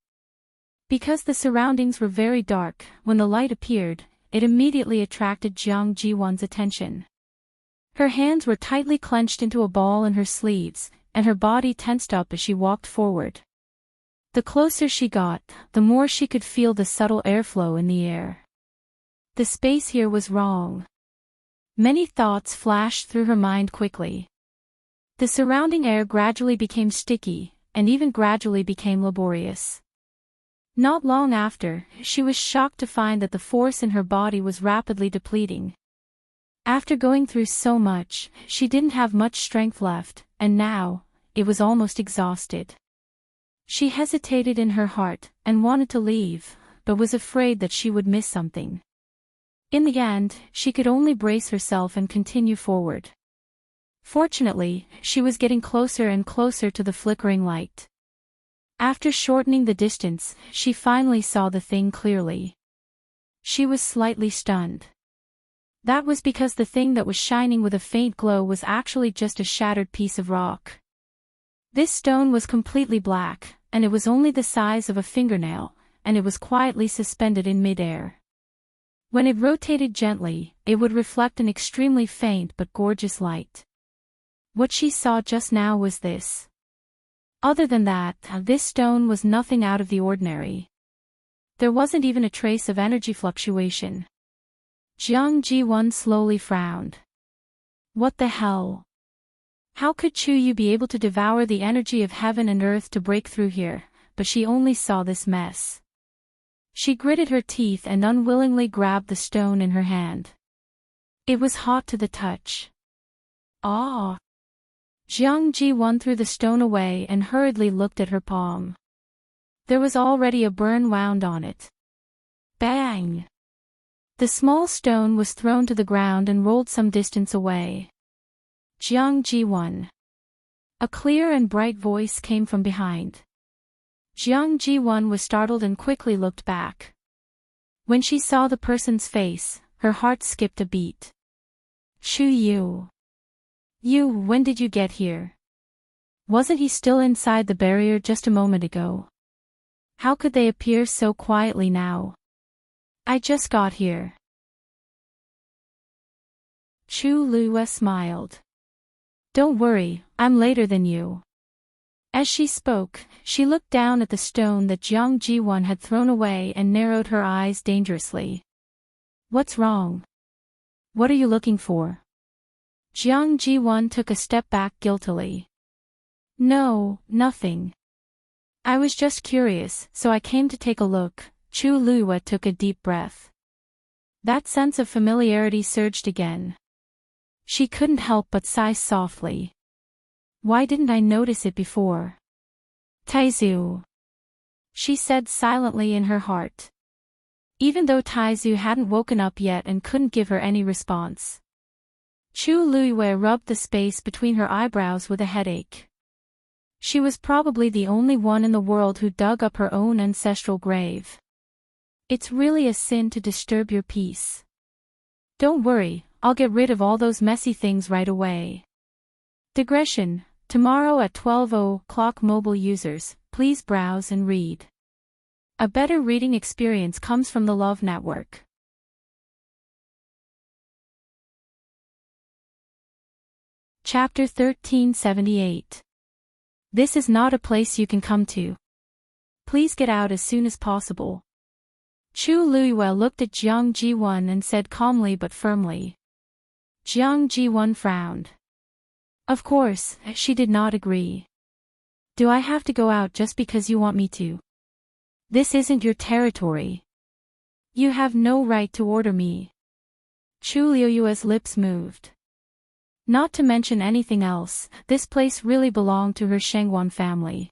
Because the surroundings were very dark, when the light appeared, it immediately attracted Jiang Jiwon's attention. Her hands were tightly clenched into a ball in her sleeves, and her body tensed up as she walked forward. The closer she got, the more she could feel the subtle airflow in the air. The space here was wrong. Many thoughts flashed through her mind quickly. The surrounding air gradually became sticky, and even gradually became laborious. Not long after, she was shocked to find that the force in her body was rapidly depleting. After going through so much, she didn't have much strength left, and now, it was almost exhausted. She hesitated in her heart, and wanted to leave, but was afraid that she would miss something. In the end, she could only brace herself and continue forward. Fortunately, she was getting closer and closer to the flickering light. After shortening the distance, she finally saw the thing clearly. She was slightly stunned. That was because the thing that was shining with a faint glow was actually just a shattered piece of rock. This stone was completely black, and it was only the size of a fingernail, and it was quietly suspended in mid-air. When it rotated gently, it would reflect an extremely faint but gorgeous light. What she saw just now was this. Other than that, this stone was nothing out of the ordinary. There wasn't even a trace of energy fluctuation. Jiang Jiwon slowly frowned. What the hell? How could Chu Yu be able to devour the energy of heaven and earth to break through here? But she only saw this mess. She gritted her teeth and unwillingly grabbed the stone in her hand. It was hot to the touch. Ah! Jiang Jiwon threw the stone away and hurriedly looked at her palm. There was already a burn wound on it. Bang! The small stone was thrown to the ground and rolled some distance away. Jiang Jiwon. A clear and bright voice came from behind. Jiang Jiwon was startled and quickly looked back. When she saw the person's face, her heart skipped a beat. Chu Yu. When did you get here? Wasn't he still inside the barrier just a moment ago? How could they appear so quietly now? I just got here. Chu Liyue smiled. Don't worry, I'm later than you. As she spoke, she looked down at the stone that Jiang Jiwon had thrown away and narrowed her eyes dangerously. What's wrong? What are you looking for? Jiang Ji-won took a step back guiltily. No, nothing. I was just curious, so I came to take a look. Chu Luiyue took a deep breath. That sense of familiarity surged again. She couldn't help but sigh softly. Why didn't I notice it before? Taizu, she said silently in her heart. Even though Taizu hadn't woken up yet and couldn't give her any response. Chu Luiyue rubbed the space between her eyebrows with a headache. She was probably the only one in the world who dug up her own ancestral grave. It's really a sin to disturb your peace. Don't worry, I'll get rid of all those messy things right away. Digression. Tomorrow at 12:00 mobile users, please browse and read. A better reading experience comes from the Love Network. Chapter 1378. This is not a place you can come to. Please get out as soon as possible. Chu Luiyue looked at Jiang Ji-won and said calmly but firmly. Jiang Ji-won frowned. Of course, she did not agree. Do I have to go out just because you want me to? This isn't your territory. You have no right to order me. Chu Luiyue's lips moved. Not to mention anything else, this place really belonged to her Shengwan family.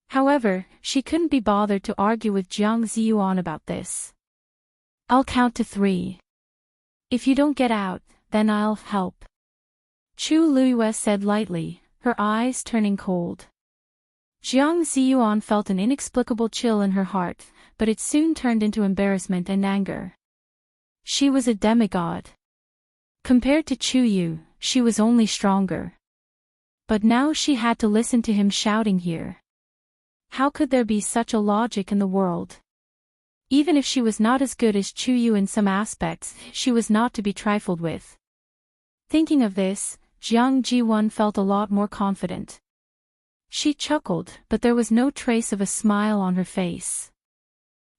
However, she couldn't be bothered to argue with Jiang Ziyuan about this. I'll count to 3. If you don't get out, then I'll help. Chu Luiyue said lightly, her eyes turning cold. Jiang Ziyuan felt an inexplicable chill in her heart, but it soon turned into embarrassment and anger. She was a demigod. Compared to Chu Yu, she was only stronger. But now she had to listen to him shouting here. How could there be such a logic in the world? Even if she was not as good as Chu Yu in some aspects, she was not to be trifled with. Thinking of this, Jiang Ji-won felt a lot more confident. She chuckled, but there was no trace of a smile on her face.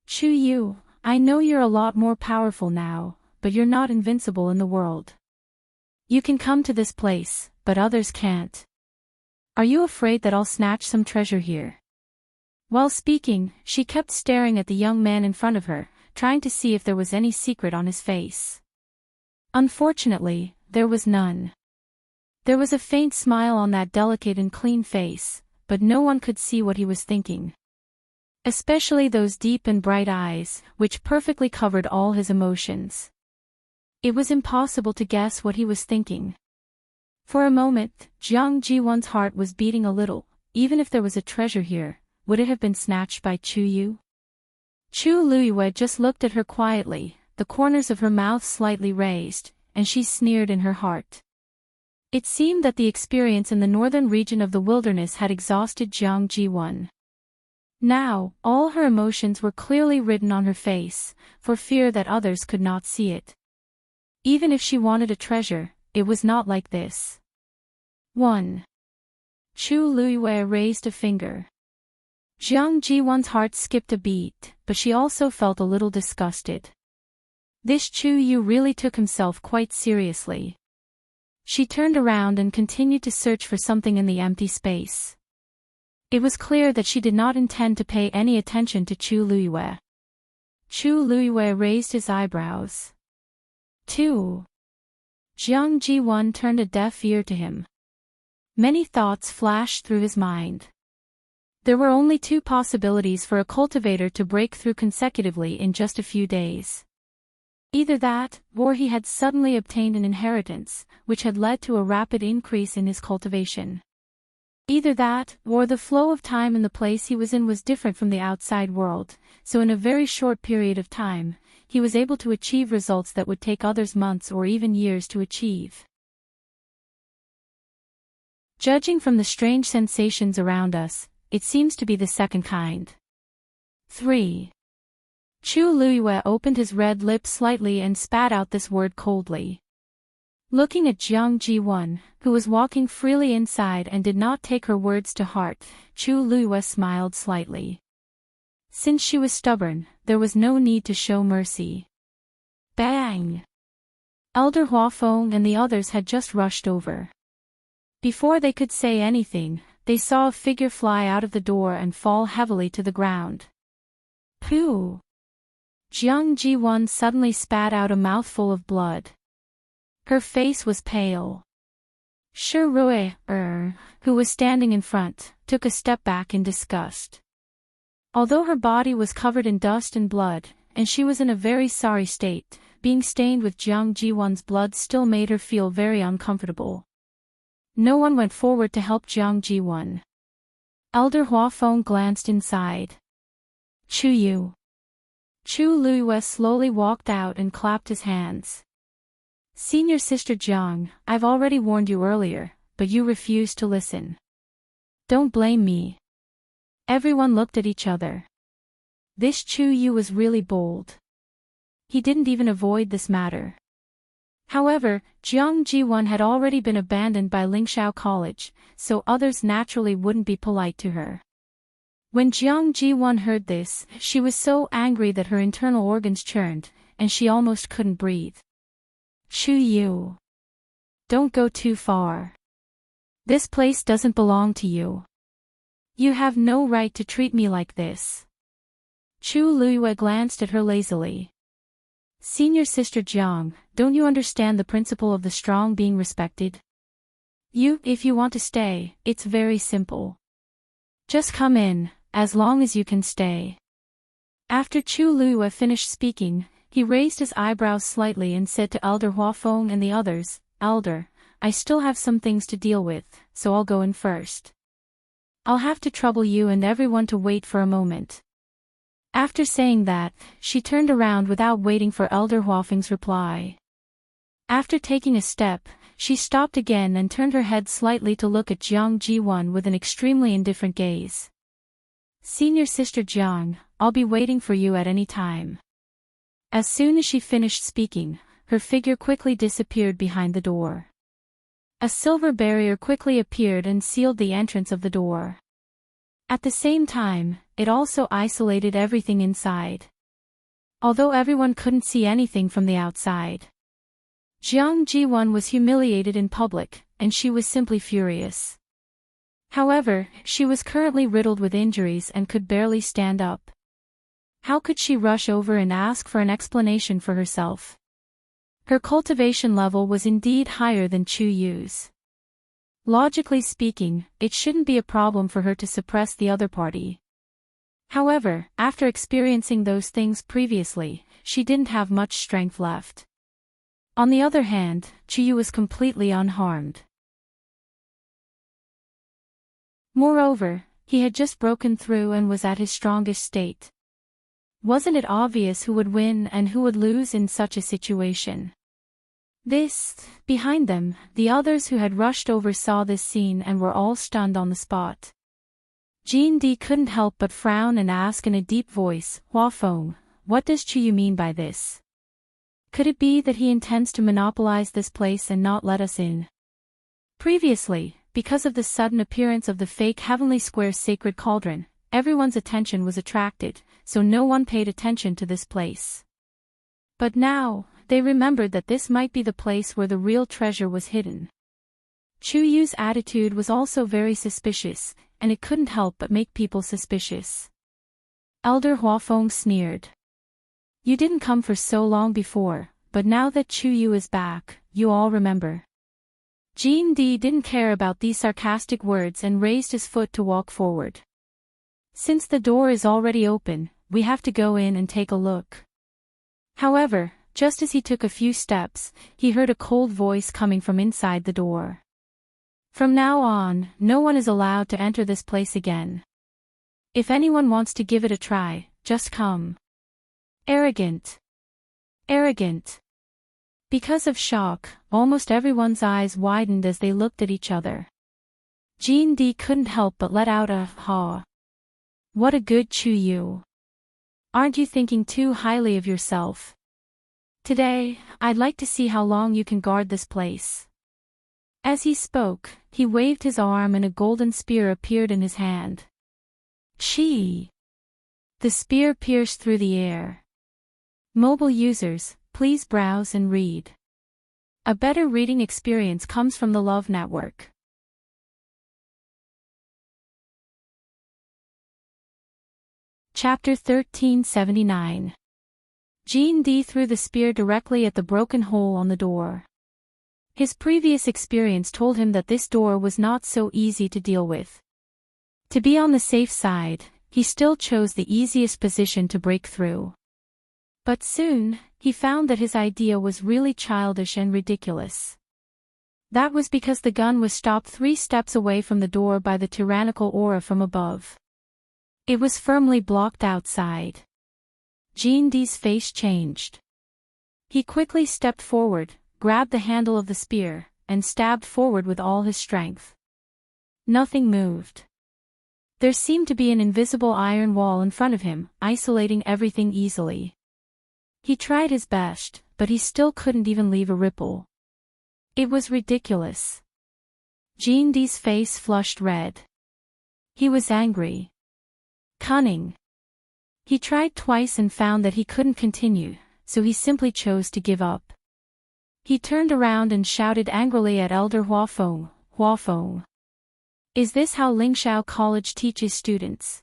Chu Yu, I know you're a lot more powerful now, but you're not invincible in the world. You can come to this place, but others can't. Are you afraid that I'll snatch some treasure here? While speaking, she kept staring at the young man in front of her, trying to see if there was any secret on his face. Unfortunately, there was none. There was a faint smile on that delicate and clean face, but no one could see what he was thinking. Especially those deep and bright eyes, which perfectly covered all his emotions. It was impossible to guess what he was thinking. For a moment, Jiang Ji-won's heart was beating a little. Even if there was a treasure here, would it have been snatched by Chu Yu? Chu Luiyue just looked at her quietly, the corners of her mouth slightly raised, and she sneered in her heart. It seemed that the experience in the northern region of the wilderness had exhausted Jiang Ji-won. Now, all her emotions were clearly written on her face, for fear that others could not see it. Even if she wanted a treasure, it was not like this. 1. Chu Luiyue raised a finger. Jiang Ji-won's heart skipped a beat, but she also felt a little disgusted. This Chu Yu really took himself quite seriously. She turned around and continued to search for something in the empty space. It was clear that she did not intend to pay any attention to Chu Luiyue. Chu Luiyue raised his eyebrows. 2. Jiang Ji-won turned a deaf ear to him. Many thoughts flashed through his mind. There were only 2 possibilities for a cultivator to break through consecutively in just a few days. Either that, or he had suddenly obtained an inheritance, which had led to a rapid increase in his cultivation. Either that, or the flow of time in the place he was in was different from the outside world, so in a very short period of time, he was able to achieve results that would take others months or even years to achieve. Judging from the strange sensations around us, it seems to be the second kind. 3. Chu Luiyue opened his red lips slightly and spat out this word coldly. Looking at Jiang Ji-won, who was walking freely inside and did not take her words to heart, Chu Luiyue smiled slightly. Since she was stubborn, there was no need to show mercy. Bang! Elder Huafeng and the others had just rushed over. Before they could say anything, they saw a figure fly out of the door and fall heavily to the ground. Pooh! Jiang Ji-won suddenly spat out a mouthful of blood. Her face was pale. Shi Rui, who was standing in front, took a step back in disgust. Although her body was covered in dust and blood, and she was in a very sorry state, being stained with Jiang Ji-won's blood still made her feel very uncomfortable. No one went forward to help Jiang Ji-won. Elder Huafeng glanced inside. Chu Yu. Chu Luiyue slowly walked out and clapped his hands. Senior Sister Jiang, I've already warned you earlier, but you refused to listen. Don't blame me. Everyone looked at each other. This Chu Yu was really bold. He didn't even avoid this matter. However, Jiang Ji-won had already been abandoned by Lingxiao College, so others naturally wouldn't be polite to her. When Jiang Ji-won heard this, she was so angry that her internal organs churned, and she almost couldn't breathe. Chu Yu. Don't go too far. This place doesn't belong to you. You have no right to treat me like this. Chu Luiyue glanced at her lazily. Senior Sister Jiang, don't you understand the principle of the strong being respected? If you want to stay, it's very simple. Just come in, as long as you can stay. After Chu Luiyue finished speaking, he raised his eyebrows slightly and said to Elder Huafeng and the others, Elder, I still have some things to deal with, so I'll go in first. I'll have to trouble you and everyone to wait for a moment. After saying that, she turned around without waiting for Elder Huafeng's reply. After taking a step, she stopped again and turned her head slightly to look at Jiang Ji-won with an extremely indifferent gaze. Senior Sister Jiang, I'll be waiting for you at any time. As soon as she finished speaking, her figure quickly disappeared behind the door. A silver barrier quickly appeared and sealed the entrance of the door. At the same time, it also isolated everything inside. Although everyone couldn't see anything from the outside. Jiang Ji-won was humiliated in public, and she was simply furious. However, she was currently riddled with injuries and could barely stand up. How could she rush over and ask for an explanation for herself? Her cultivation level was indeed higher than Chu Yu's. Logically speaking, it shouldn't be a problem for her to suppress the other party. However, after experiencing those things previously, she didn't have much strength left. On the other hand, Chu Yu was completely unharmed. Moreover, he had just broken through and was at his strongest state. Wasn't it obvious who would win and who would lose in such a situation? Behind them, the others who had rushed over saw this scene and were all stunned on the spot. Jean D couldn't help but frown and ask in a deep voice, Huafeng, what does Chu Yu mean by this? Could it be that he intends to monopolize this place and not let us in? Previously, because of the sudden appearance of the fake Heavenly Square sacred cauldron, everyone's attention was attracted, so no one paid attention to this place. But now, they remembered that this might be the place where the real treasure was hidden. Chu Yu's attitude was also very suspicious, and it couldn't help but make people suspicious. Elder Huafeng sneered. You didn't come for so long before, but now that Chu Yu is back, you all remember. Jean D didn't care about these sarcastic words and raised his foot to walk forward. Since the door is already open, we have to go in and take a look. However, just as he took a few steps, he heard a cold voice coming from inside the door. From now on, no one is allowed to enter this place again. If anyone wants to give it a try, just come. Arrogant. Arrogant. Because of shock, almost everyone's eyes widened as they looked at each other. Jean D couldn't help but let out a "ha." What a good Chu Yu. Aren't you thinking too highly of yourself? Today, I'd like to see how long you can guard this place. As he spoke, he waved his arm and a golden spear appeared in his hand. Chi! The spear pierced through the air. Mobile users, please browse and read. A better reading experience comes from the Love Network. Chapter 1379. Jean D threw the spear directly at the broken hole on the door. His previous experience told him that this door was not so easy to deal with. To be on the safe side, he still chose the easiest position to break through. But soon, he found that his idea was really childish and ridiculous. That was because the gun was stopped 3 steps away from the door by the tyrannical aura from above. It was firmly blocked outside. Jean D's face changed. He quickly stepped forward, grabbed the handle of the spear, and stabbed forward with all his strength. Nothing moved. There seemed to be an invisible iron wall in front of him, isolating everything easily. He tried his best, but he still couldn't even leave a ripple. It was ridiculous. Jean D's face flushed red. He was angry. Cunning. He tried twice and found that he couldn't continue, so he simply chose to give up. He turned around and shouted angrily at Elder Huafeng, "Huafeng. Is this how Lingxiao College teaches students?"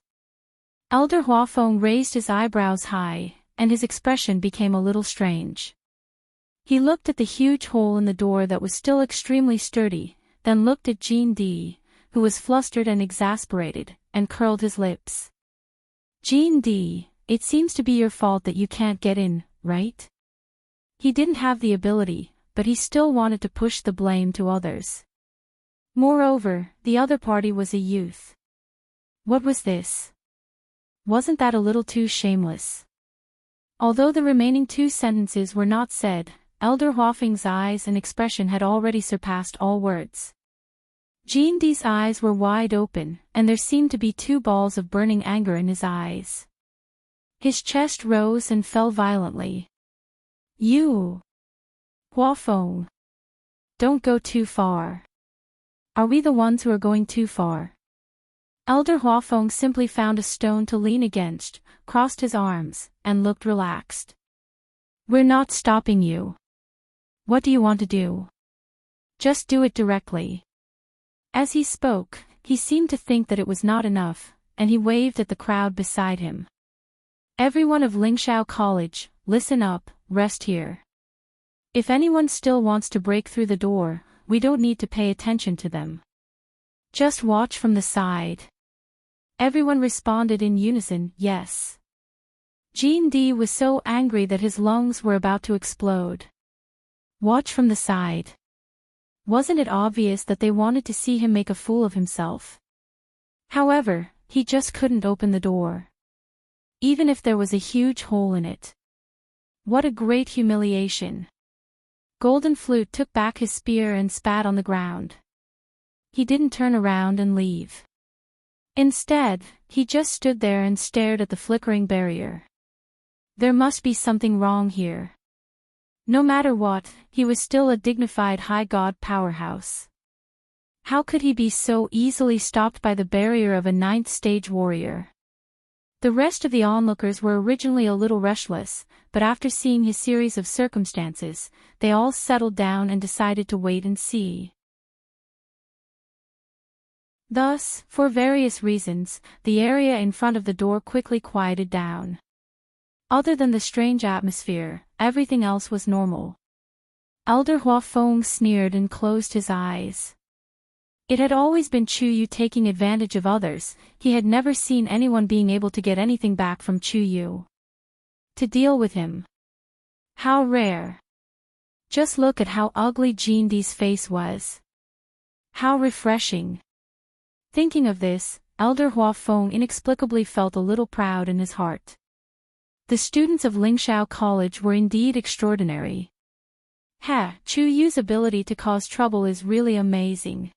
Elder Huafeng raised his eyebrows high, and his expression became a little strange. He looked at the huge hole in the door that was still extremely sturdy, then looked at Jean D, who was flustered and exasperated, and curled his lips. "Jean D, it seems to be your fault that you can't get in, right?" He didn't have the ability, but he still wanted to push the blame to others. Moreover, the other party was a youth. What was this? Wasn't that a little too shameless? Although the remaining 2 sentences were not said, Elder Huafeng's eyes and expression had already surpassed all words. Jean D's eyes were wide open, and there seemed to be 2 balls of burning anger in his eyes. His chest rose and fell violently. "You! Huafeng! Don't go too far. Are we the ones who are going too far?" Elder Huafeng simply found a stone to lean against, crossed his arms, and looked relaxed. "We're not stopping you. What do you want to do? Just do it directly." As he spoke, he seemed to think that it was not enough, and he waved at the crowd beside him. "Everyone of Lingxiao College, listen up, rest here. If anyone still wants to break through the door, we don't need to pay attention to them. Just watch from the side." Everyone responded in unison, yes. Jean D was so angry that his lungs were about to explode. Watch from the side. Wasn't it obvious that they wanted to see him make a fool of himself? However, he just couldn't open the door. Even if there was a huge hole in it. What a great humiliation. Golden Flute took back his spear and spat on the ground. He didn't turn around and leave. Instead, he just stood there and stared at the flickering barrier. There must be something wrong here. No matter what, he was still a dignified high god powerhouse. How could he be so easily stopped by the barrier of a 9th stage warrior? The rest of the onlookers were originally a little restless, but after seeing his series of circumstances, they all settled down and decided to wait and see. Thus, for various reasons, the area in front of the door quickly quieted down. Other than the strange atmosphere, everything else was normal. Elder Huafeng sneered and closed his eyes. It had always been Chuyu taking advantage of others, he had never seen anyone being able to get anything back from Chuyu. To deal with him. How rare. Just look at how ugly Jean D's face was. How refreshing. Thinking of this, Elder Huafeng inexplicably felt a little proud in his heart. The students of Lingxiao College were indeed extraordinary. Chuyu's ability to cause trouble is really amazing.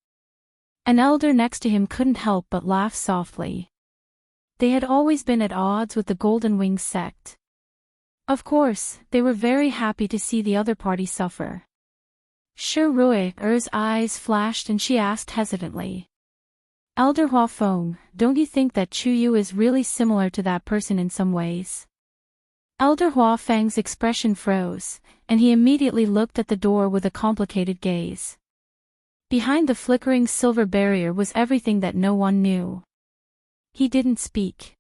An elder next to him couldn't help but laugh softly. They had always been at odds with the Golden Wings sect. Of course, they were very happy to see the other party suffer. Shi Rui's eyes flashed and she asked hesitantly. Elder Huafeng, don't you think that Chuyu is really similar to that person in some ways? Elder Hua Feng's expression froze, and he immediately looked at the door with a complicated gaze. Behind the flickering silver barrier was everything that no one knew. He didn't speak.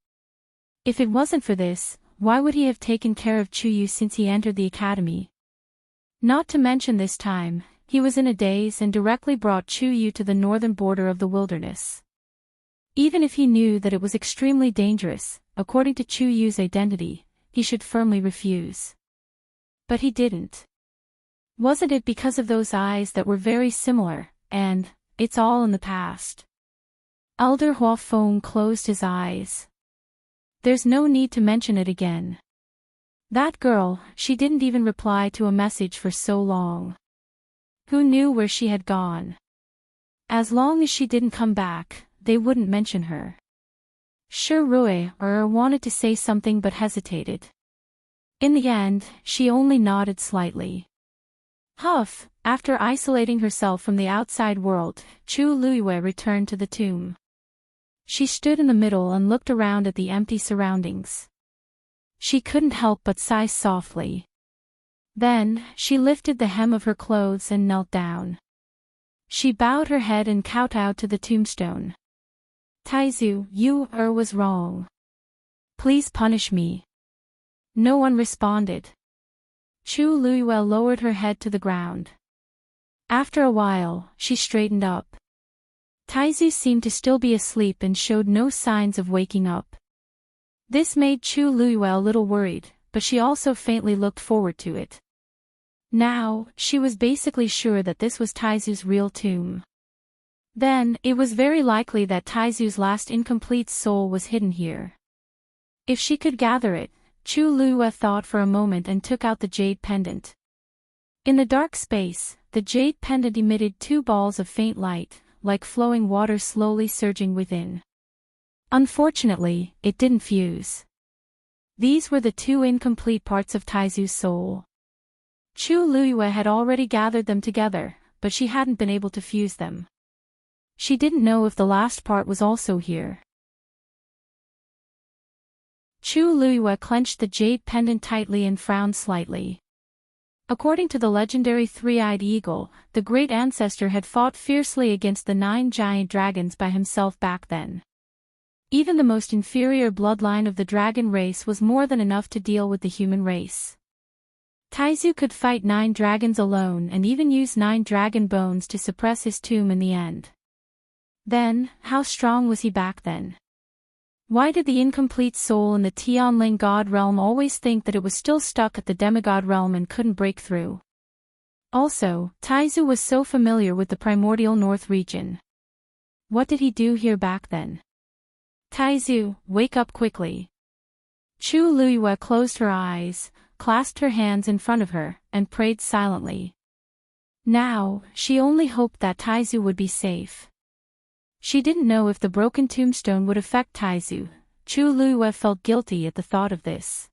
If it wasn't for this, why would he have taken care of Chu Yu since he entered the academy? Not to mention this time, he was in a daze and directly brought Chu Yu to the northern border of the wilderness. Even if he knew that it was extremely dangerous, according to Chu Yu's identity, he should firmly refuse. But he didn't. Wasn't it because of those eyes that were very similar, and, it's all in the past? Elder Hua Feng closed his eyes. There's no need to mention it again. That girl, she didn't even reply to a message for so long. Who knew where she had gone? As long as she didn't come back, they wouldn't mention her. Sure, Rui wanted to say something but hesitated. In the end, she only nodded slightly. Huff, after isolating herself from the outside world, Chu Luiyue returned to the tomb. She stood in the middle and looked around at the empty surroundings. She couldn't help but sigh softly. Then, she lifted the hem of her clothes and knelt down. She bowed her head and kowtowed to the tombstone. Taizu, you was wrong. Please punish me. No one responded. Chu Luiyue lowered her head to the ground. After a while, she straightened up. Taizu seemed to still be asleep and showed no signs of waking up. This made Chu Luiyue a little worried, but she also faintly looked forward to it. Now, she was basically sure that this was Taizu's real tomb. Then, it was very likely that Taizu's last incomplete soul was hidden here. If she could gather it, Chu Luiyue thought for a moment and took out the jade pendant. In the dark space, the jade pendant emitted 2 balls of faint light, like flowing water slowly surging within. Unfortunately, it didn't fuse. These were the 2 incomplete parts of Taizu's soul. Chu Luiyue had already gathered them together, but she hadn't been able to fuse them. She didn't know if the last part was also here. Chu Luiyue clenched the jade pendant tightly and frowned slightly. According to the legendary three-eyed eagle, the great ancestor had fought fiercely against the 9 giant dragons by himself back then. Even the most inferior bloodline of the dragon race was more than enough to deal with the human race. Taizu could fight 9 dragons alone and even use 9 dragon bones to suppress his tomb in the end. Then, how strong was he back then? Why did the incomplete soul in the Tianling god realm always think that it was still stuck at the demigod realm and couldn't break through? Also, Taizu was so familiar with the primordial north region. What did he do here back then? Taizu, wake up quickly. Chu Luiyue closed her eyes, clasped her hands in front of her, and prayed silently. Now, she only hoped that Taizu would be safe. She didn't know if the broken tombstone would affect Taizu. Chu Luiyue felt guilty at the thought of this.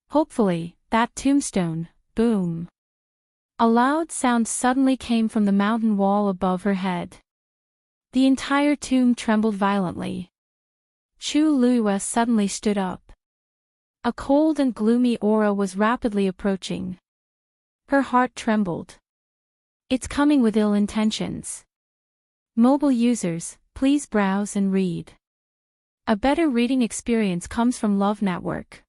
Hopefully, that tombstone, boom. A loud sound suddenly came from the mountain wall above her head. The entire tomb trembled violently. Chu Luiyue suddenly stood up. A cold and gloomy aura was rapidly approaching. Her heart trembled. It's coming with ill intentions. Mobile users, please browse and read. A better reading experience comes from Love Network.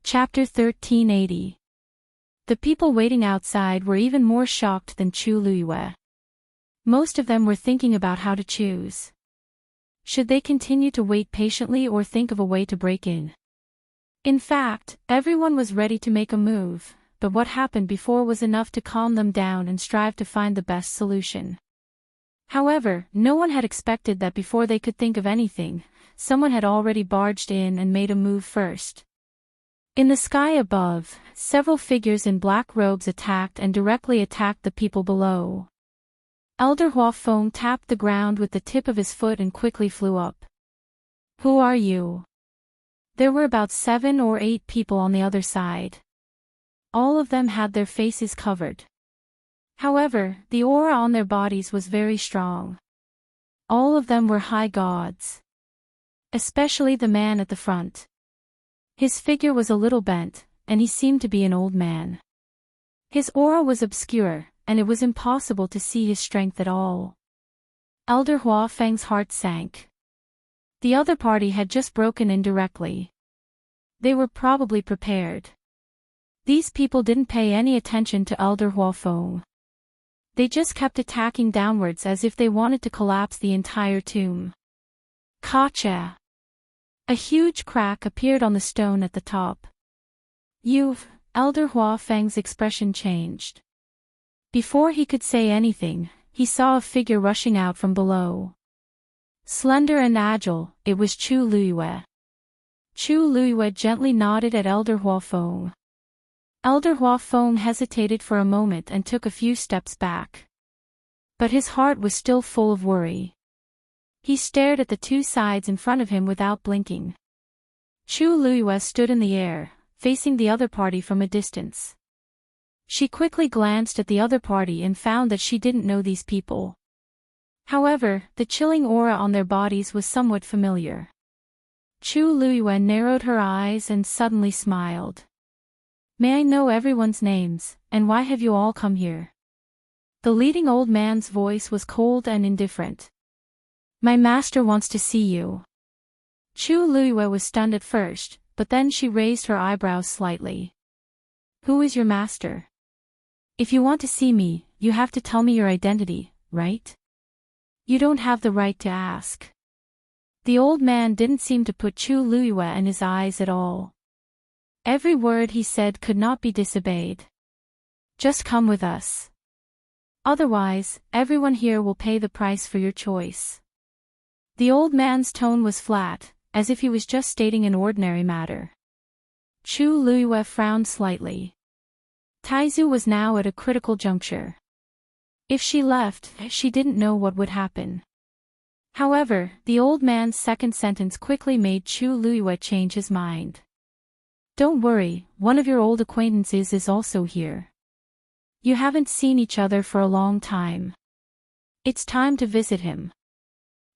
Chapter 1380. The people waiting outside were even more shocked than Chu Luiyue. Most of them were thinking about how to choose. Should they continue to wait patiently or think of a way to break in? In fact, everyone was ready to make a move, but what happened before was enough to calm them down and strive to find the best solution. However, no one had expected that before they could think of anything, someone had already barged in and made a move first. In the sky above, several figures in black robes attacked and directly attacked the people below. Elder Hua Feng tapped the ground with the tip of his foot and quickly flew up. Who are you? There were about 7 or 8 people on the other side. All of them had their faces covered. However, the aura on their bodies was very strong. All of them were high gods. Especially the man at the front. His figure was a little bent, and he seemed to be an old man. His aura was obscure, and it was impossible to see his strength at all. Elder Hua Feng's heart sank. The other party had just broken in directly. They were probably prepared. These people didn't pay any attention to Elder Hua Feng. They just kept attacking downwards as if they wanted to collapse the entire tomb. Gotcha! A huge crack appeared on the stone at the top. Elder Hua Feng's expression changed. Before he could say anything, he saw a figure rushing out from below. Slender and agile, it was Chu Luiyue. Chu Luiyue gently nodded at Elder Hua Feng. Elder Hua Feng hesitated for a moment and took a few steps back. But his heart was still full of worry. He stared at the two sides in front of him without blinking. Chu Luiyue stood in the air, facing the other party from a distance. She quickly glanced at the other party and found that she didn't know these people. However, the chilling aura on their bodies was somewhat familiar. Chu Luiyue narrowed her eyes and suddenly smiled. May I know everyone's names, and why have you all come here? The leading old man's voice was cold and indifferent. My master wants to see you. Chu Luiyue was stunned at first, but then she raised her eyebrows slightly. Who is your master? If you want to see me, you have to tell me your identity, right? You don't have the right to ask. The old man didn't seem to put Chu Luiyue in his eyes at all. Every word he said could not be disobeyed. Just come with us. Otherwise, everyone here will pay the price for your choice. The old man's tone was flat, as if he was just stating an ordinary matter. Chu Luiyue frowned slightly. Taizu was now at a critical juncture. If she left, she didn't know what would happen. However, the old man's second sentence quickly made Chu Luiyue change his mind. Don't worry, one of your old acquaintances is also here. You haven't seen each other for a long time. It's time to visit him.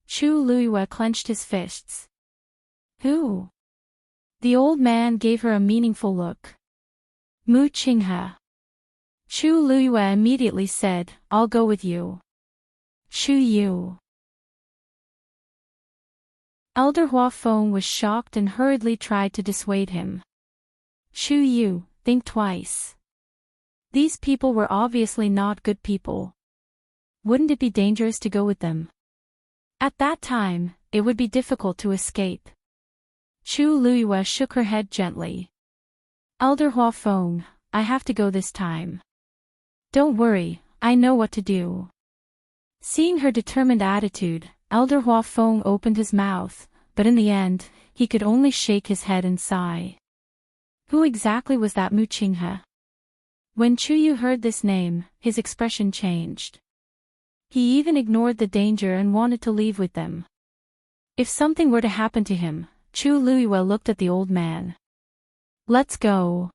Chu Luiyue clenched his fists. Who? The old man gave her a meaningful look. Mu Qinghe. Chu Luiyue immediately said, I'll go with you. Chu Yu. Elder Hua Feng was shocked and hurriedly tried to dissuade him. Chu Yu, think twice. These people were obviously not good people. Wouldn't it be dangerous to go with them? At that time, it would be difficult to escape. Chu Luiyue shook her head gently. Elder Hua Feng, I have to go this time. Don't worry, I know what to do. Seeing her determined attitude, Elder Hua Feng opened his mouth, but in the end, he could only shake his head and sigh. Who exactly was that Mu Qinghe? When Chu Yu heard this name, his expression changed. He even ignored the danger and wanted to leave with them. If something were to happen to him, Chu Luiyue looked at the old man. Let's go.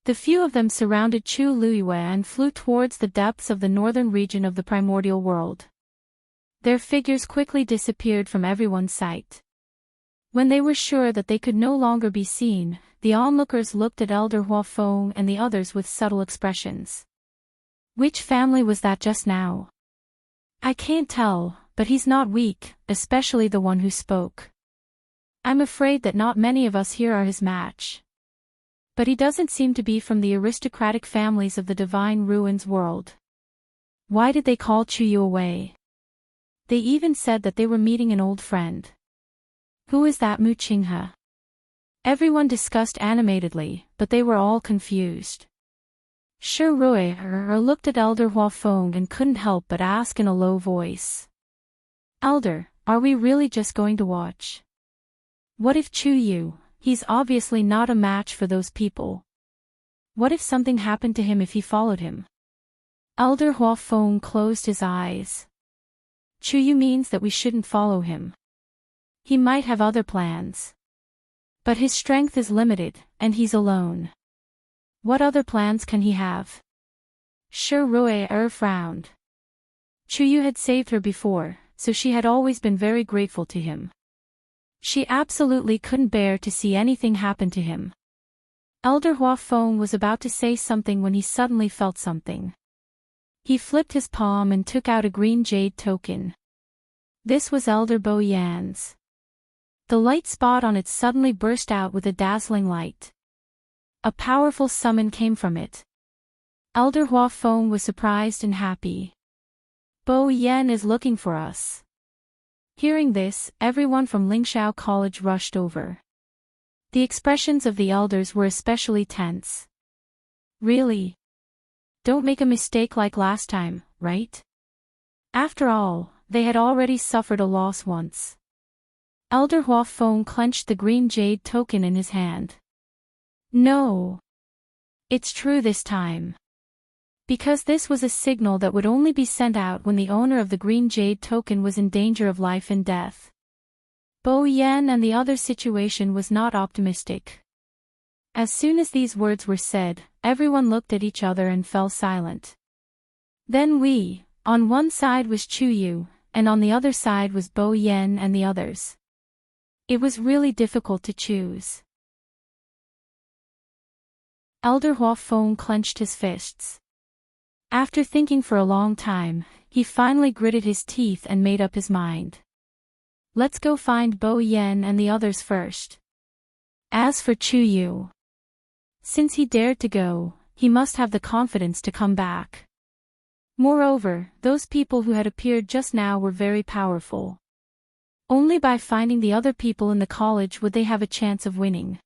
The few of them surrounded Chu Luiyue and flew towards the depths of the northern region of the primordial world. Their figures quickly disappeared from everyone's sight. When they were sure that they could no longer be seen, the onlookers looked at Elder Hua Feng and the others with subtle expressions. Which family was that just now? I can't tell, but he's not weak, especially the one who spoke. I'm afraid that not many of us here are his match. But he doesn't seem to be from the aristocratic families of the Divine Ruins world. Why did they call Chu Yu away? They even said that they were meeting an old friend. Who is that Mu Qinghe? Everyone discussed animatedly, but they were all confused. Shi Rui looked at Elder Hua Feng and couldn't help but ask in a low voice. Elder, are we really just going to watch? What if Chu Yu, he's obviously not a match for those people. What if something happened to him if he followed him? Elder Hua Feng closed his eyes. Chu Yu means that we shouldn't follow him. He might have other plans. But his strength is limited, and he's alone. What other plans can he have? Shi Rui frowned. Chu Yu had saved her before, so she had always been very grateful to him. She absolutely couldn't bear to see anything happen to him. Elder Huafeng was about to say something when he suddenly felt something. He flipped his palm and took out a green jade token. This was Elder Bo Yan's. The light spot on it suddenly burst out with a dazzling light. A powerful summon came from it. Elder Huafeng was surprised and happy. Bo Yan is looking for us. Hearing this, everyone from Lingxiao College rushed over. The expressions of the elders were especially tense. Really? Don't make a mistake like last time, right? After all, they had already suffered a loss once. Elder Huafeng clenched the green jade token in his hand. No. It's true this time. Because this was a signal that would only be sent out when the owner of the green jade token was in danger of life and death. Bo Yan and the other situation was not optimistic. As soon as these words were said, everyone looked at each other and fell silent. Then on one side was Chu Yu, and on the other side was Bo Yan and the others. It was really difficult to choose. Elder Huafeng clenched his fists. After thinking for a long time, he finally gritted his teeth and made up his mind. Let's go find Bo Yan and the others first. As for Chu Yu, since he dared to go, he must have the confidence to come back. Moreover, those people who had appeared just now were very powerful. Only by finding the other people in the college would they have a chance of winning.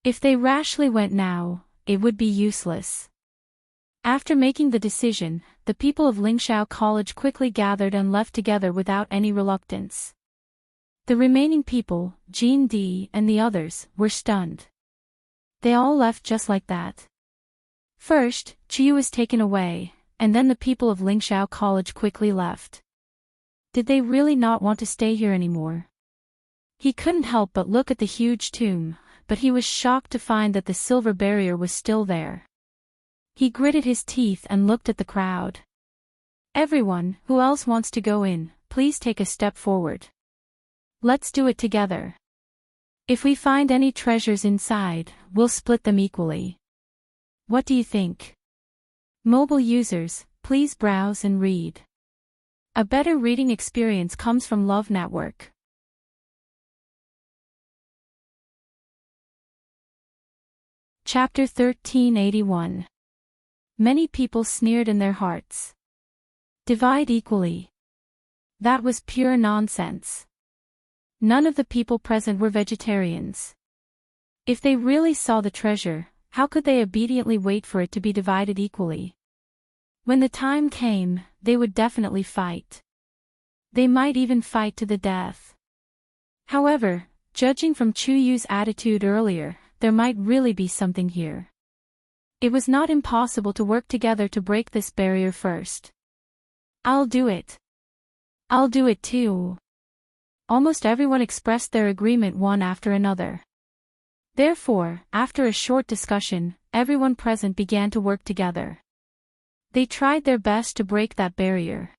If they rashly went now, it would be useless. After making the decision, the people of Lingxiao College quickly gathered and left together without any reluctance. The remaining people, Jean Di and the others, were stunned. They all left just like that. First, Chiyu was taken away, and then the people of Lingxiao College quickly left. Did they really not want to stay here anymore? He couldn't help but look at the huge tomb, but he was shocked to find that the silver barrier was still there. He gritted his teeth and looked at the crowd. Everyone, who else wants to go in, please take a step forward. Let's do it together. If we find any treasures inside, we'll split them equally. What do you think? Mobile users, please browse and read. A better reading experience comes from Love Network. Chapter 1381. Many people sneered in their hearts. Divide equally. That was pure nonsense. None of the people present were vegetarians. If they really saw the treasure, how could they obediently wait for it to be divided equally? When the time came, they would definitely fight. They might even fight to the death. However, judging from Chu Yu's attitude earlier, there might really be something here. It was not impossible to work together to break this barrier first. I'll do it. I'll do it too. Almost everyone expressed their agreement one after another. Therefore, after a short discussion, everyone present began to work together. They tried their best to break that barrier.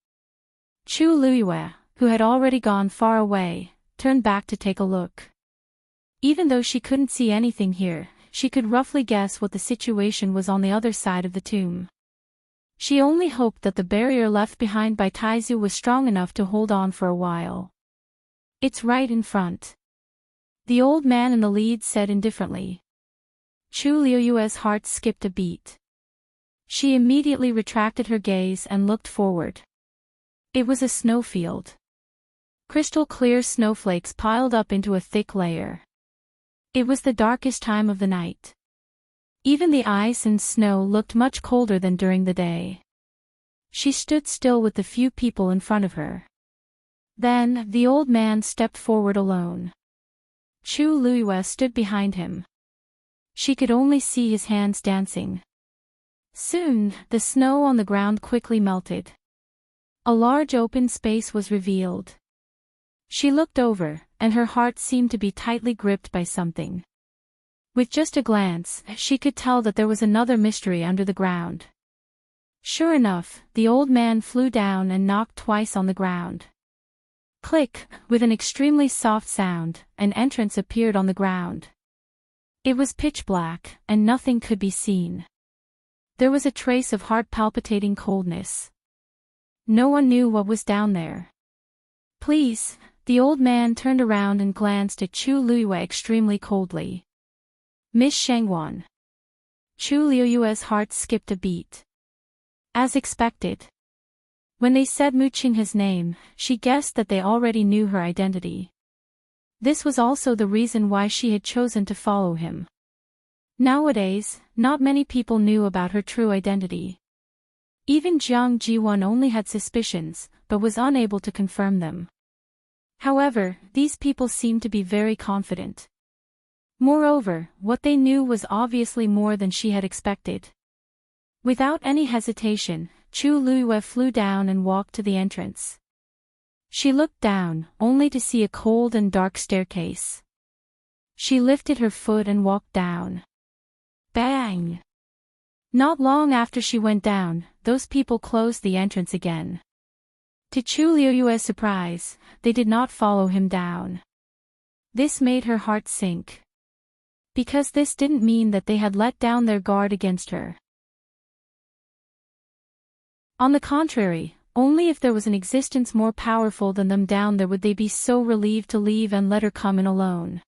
Chu Luyue, who had already gone far away, turned back to take a look. Even though she couldn't see anything here, she could roughly guess what the situation was on the other side of the tomb. She only hoped that the barrier left behind by Taizu was strong enough to hold on for a while. It's right in front. The old man in the lead said indifferently. Chu Liuyue's heart skipped a beat. She immediately retracted her gaze and looked forward. It was a snowfield. Crystal clear snowflakes piled up into a thick layer. It was the darkest time of the night. Even the ice and snow looked much colder than during the day. She stood still with the few people in front of her. Then, the old man stepped forward alone. Chu Luyue stood behind him. She could only see his hands dancing. Soon, the snow on the ground quickly melted. A large open space was revealed. She looked over, and her heart seemed to be tightly gripped by something. With just a glance, she could tell that there was another mystery under the ground. Sure enough, the old man flew down and knocked twice on the ground. Click, with an extremely soft sound, an entrance appeared on the ground. It was pitch black, and nothing could be seen. There was a trace of heart-palpitating coldness. No one knew what was down there. Please, the old man turned around and glanced at Chu Luiyue extremely coldly. Miss Shangwan. Chu Luiyue's heart skipped a beat. As expected. When they said Mu Qinghe's name, she guessed that they already knew her identity. This was also the reason why she had chosen to follow him. Nowadays, not many people knew about her true identity. Even Jiang Jiwan only had suspicions, but was unable to confirm them. However, these people seemed to be very confident. Moreover, what they knew was obviously more than she had expected. Without any hesitation, Chu Luiyue flew down and walked to the entrance. She looked down, only to see a cold and dark staircase. She lifted her foot and walked down. Bang! Not long after she went down, those people closed the entrance again. To Chu Luiyue's surprise, they did not follow him down. This made her heart sink. Because this didn't mean that they had let down their guard against her. On the contrary, only if there was an existence more powerful than them down there would they be so relieved to leave and let her come in alone.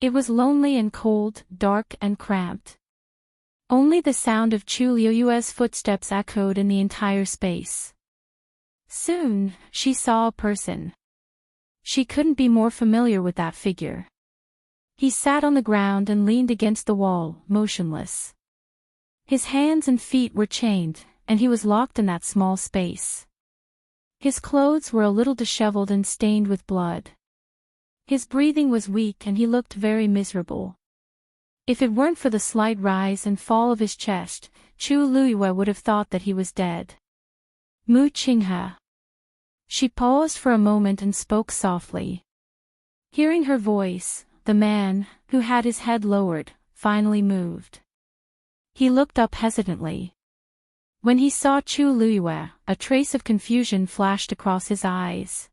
It was lonely and cold, dark and cramped. Only the sound of Chu Luiyue's footsteps echoed in the entire space. Soon, she saw a person. She couldn't be more familiar with that figure. He sat on the ground and leaned against the wall, motionless. His hands and feet were chained, and he was locked in that small space. His clothes were a little disheveled and stained with blood. His breathing was weak and he looked very miserable. If it weren't for the slight rise and fall of his chest, Chu Luiyue would have thought that he was dead. Mu Qinghe. She paused for a moment and spoke softly. Hearing her voice, the man, who had his head lowered, finally moved. He looked up hesitantly. When he saw Chu Luiyue, a trace of confusion flashed across his eyes.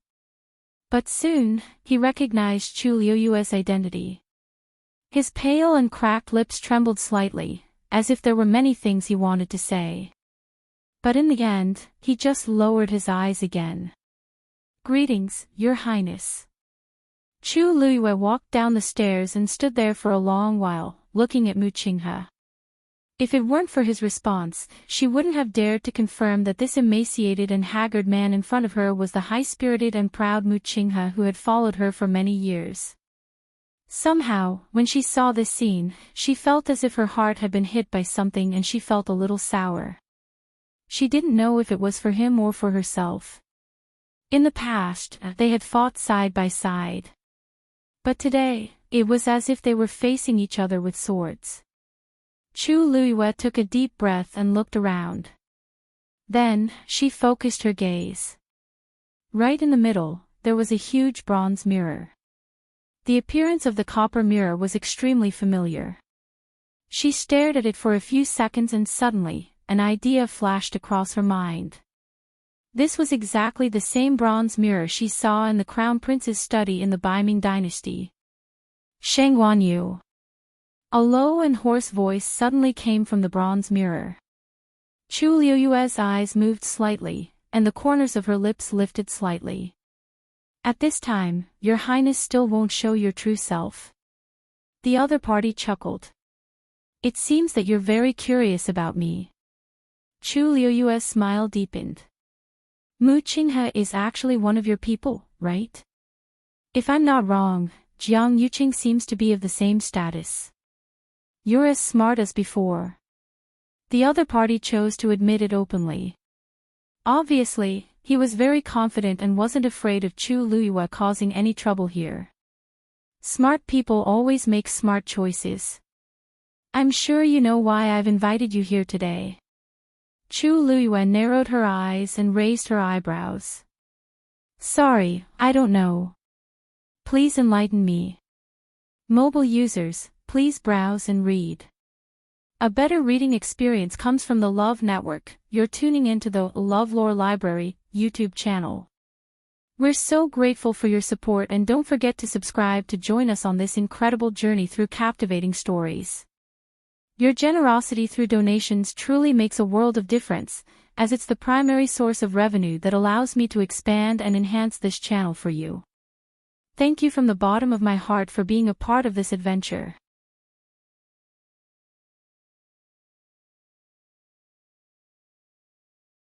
But soon, he recognized Chu Luiyue's identity. His pale and cracked lips trembled slightly, as if there were many things he wanted to say. But in the end, he just lowered his eyes again. Greetings, Your Highness. Chu Luiyue walked down the stairs and stood there for a long while, looking at Mu Qinghe. If it weren't for his response, she wouldn't have dared to confirm that this emaciated and haggard man in front of her was the high-spirited and proud Mu Qinghe who had followed her for many years. Somehow, when she saw this scene, she felt as if her heart had been hit by something and she felt a little sour. She didn't know if it was for him or for herself. In the past, they had fought side by side. But today, it was as if they were facing each other with swords. Chu Luiyue took a deep breath and looked around. Then, she focused her gaze. Right in the middle, there was a huge bronze mirror. The appearance of the copper mirror was extremely familiar. She stared at it for a few seconds and suddenly, an idea flashed across her mind. This was exactly the same bronze mirror she saw in the Crown Prince's study in the Baiming dynasty. Shangguanyu. A low and hoarse voice suddenly came from the bronze mirror. Chu Luiyue's eyes moved slightly, and the corners of her lips lifted slightly. At this time, Your Highness still won't show your true self. The other party chuckled. It seems that you're very curious about me. Chu Luiyue's smile deepened. Mu Qinghe is actually one of your people, right? If I'm not wrong, Jiang Yuqing seems to be of the same status. You're as smart as before. The other party chose to admit it openly. Obviously, he was very confident and wasn't afraid of Chu Luiyue causing any trouble here. Smart people always make smart choices. I'm sure you know why I've invited you here today. Chu Luiyue narrowed her eyes and raised her eyebrows. Sorry, I don't know. Please enlighten me. Mobile users, please browse and read. A better reading experience comes from the Love Network. You're tuning into the LoveLore Library YouTube channel. We're so grateful for your support, and don't forget to subscribe to join us on this incredible journey through captivating stories. Your generosity through donations truly makes a world of difference, as it's the primary source of revenue that allows me to expand and enhance this channel for you. Thank you from the bottom of my heart for being a part of this adventure.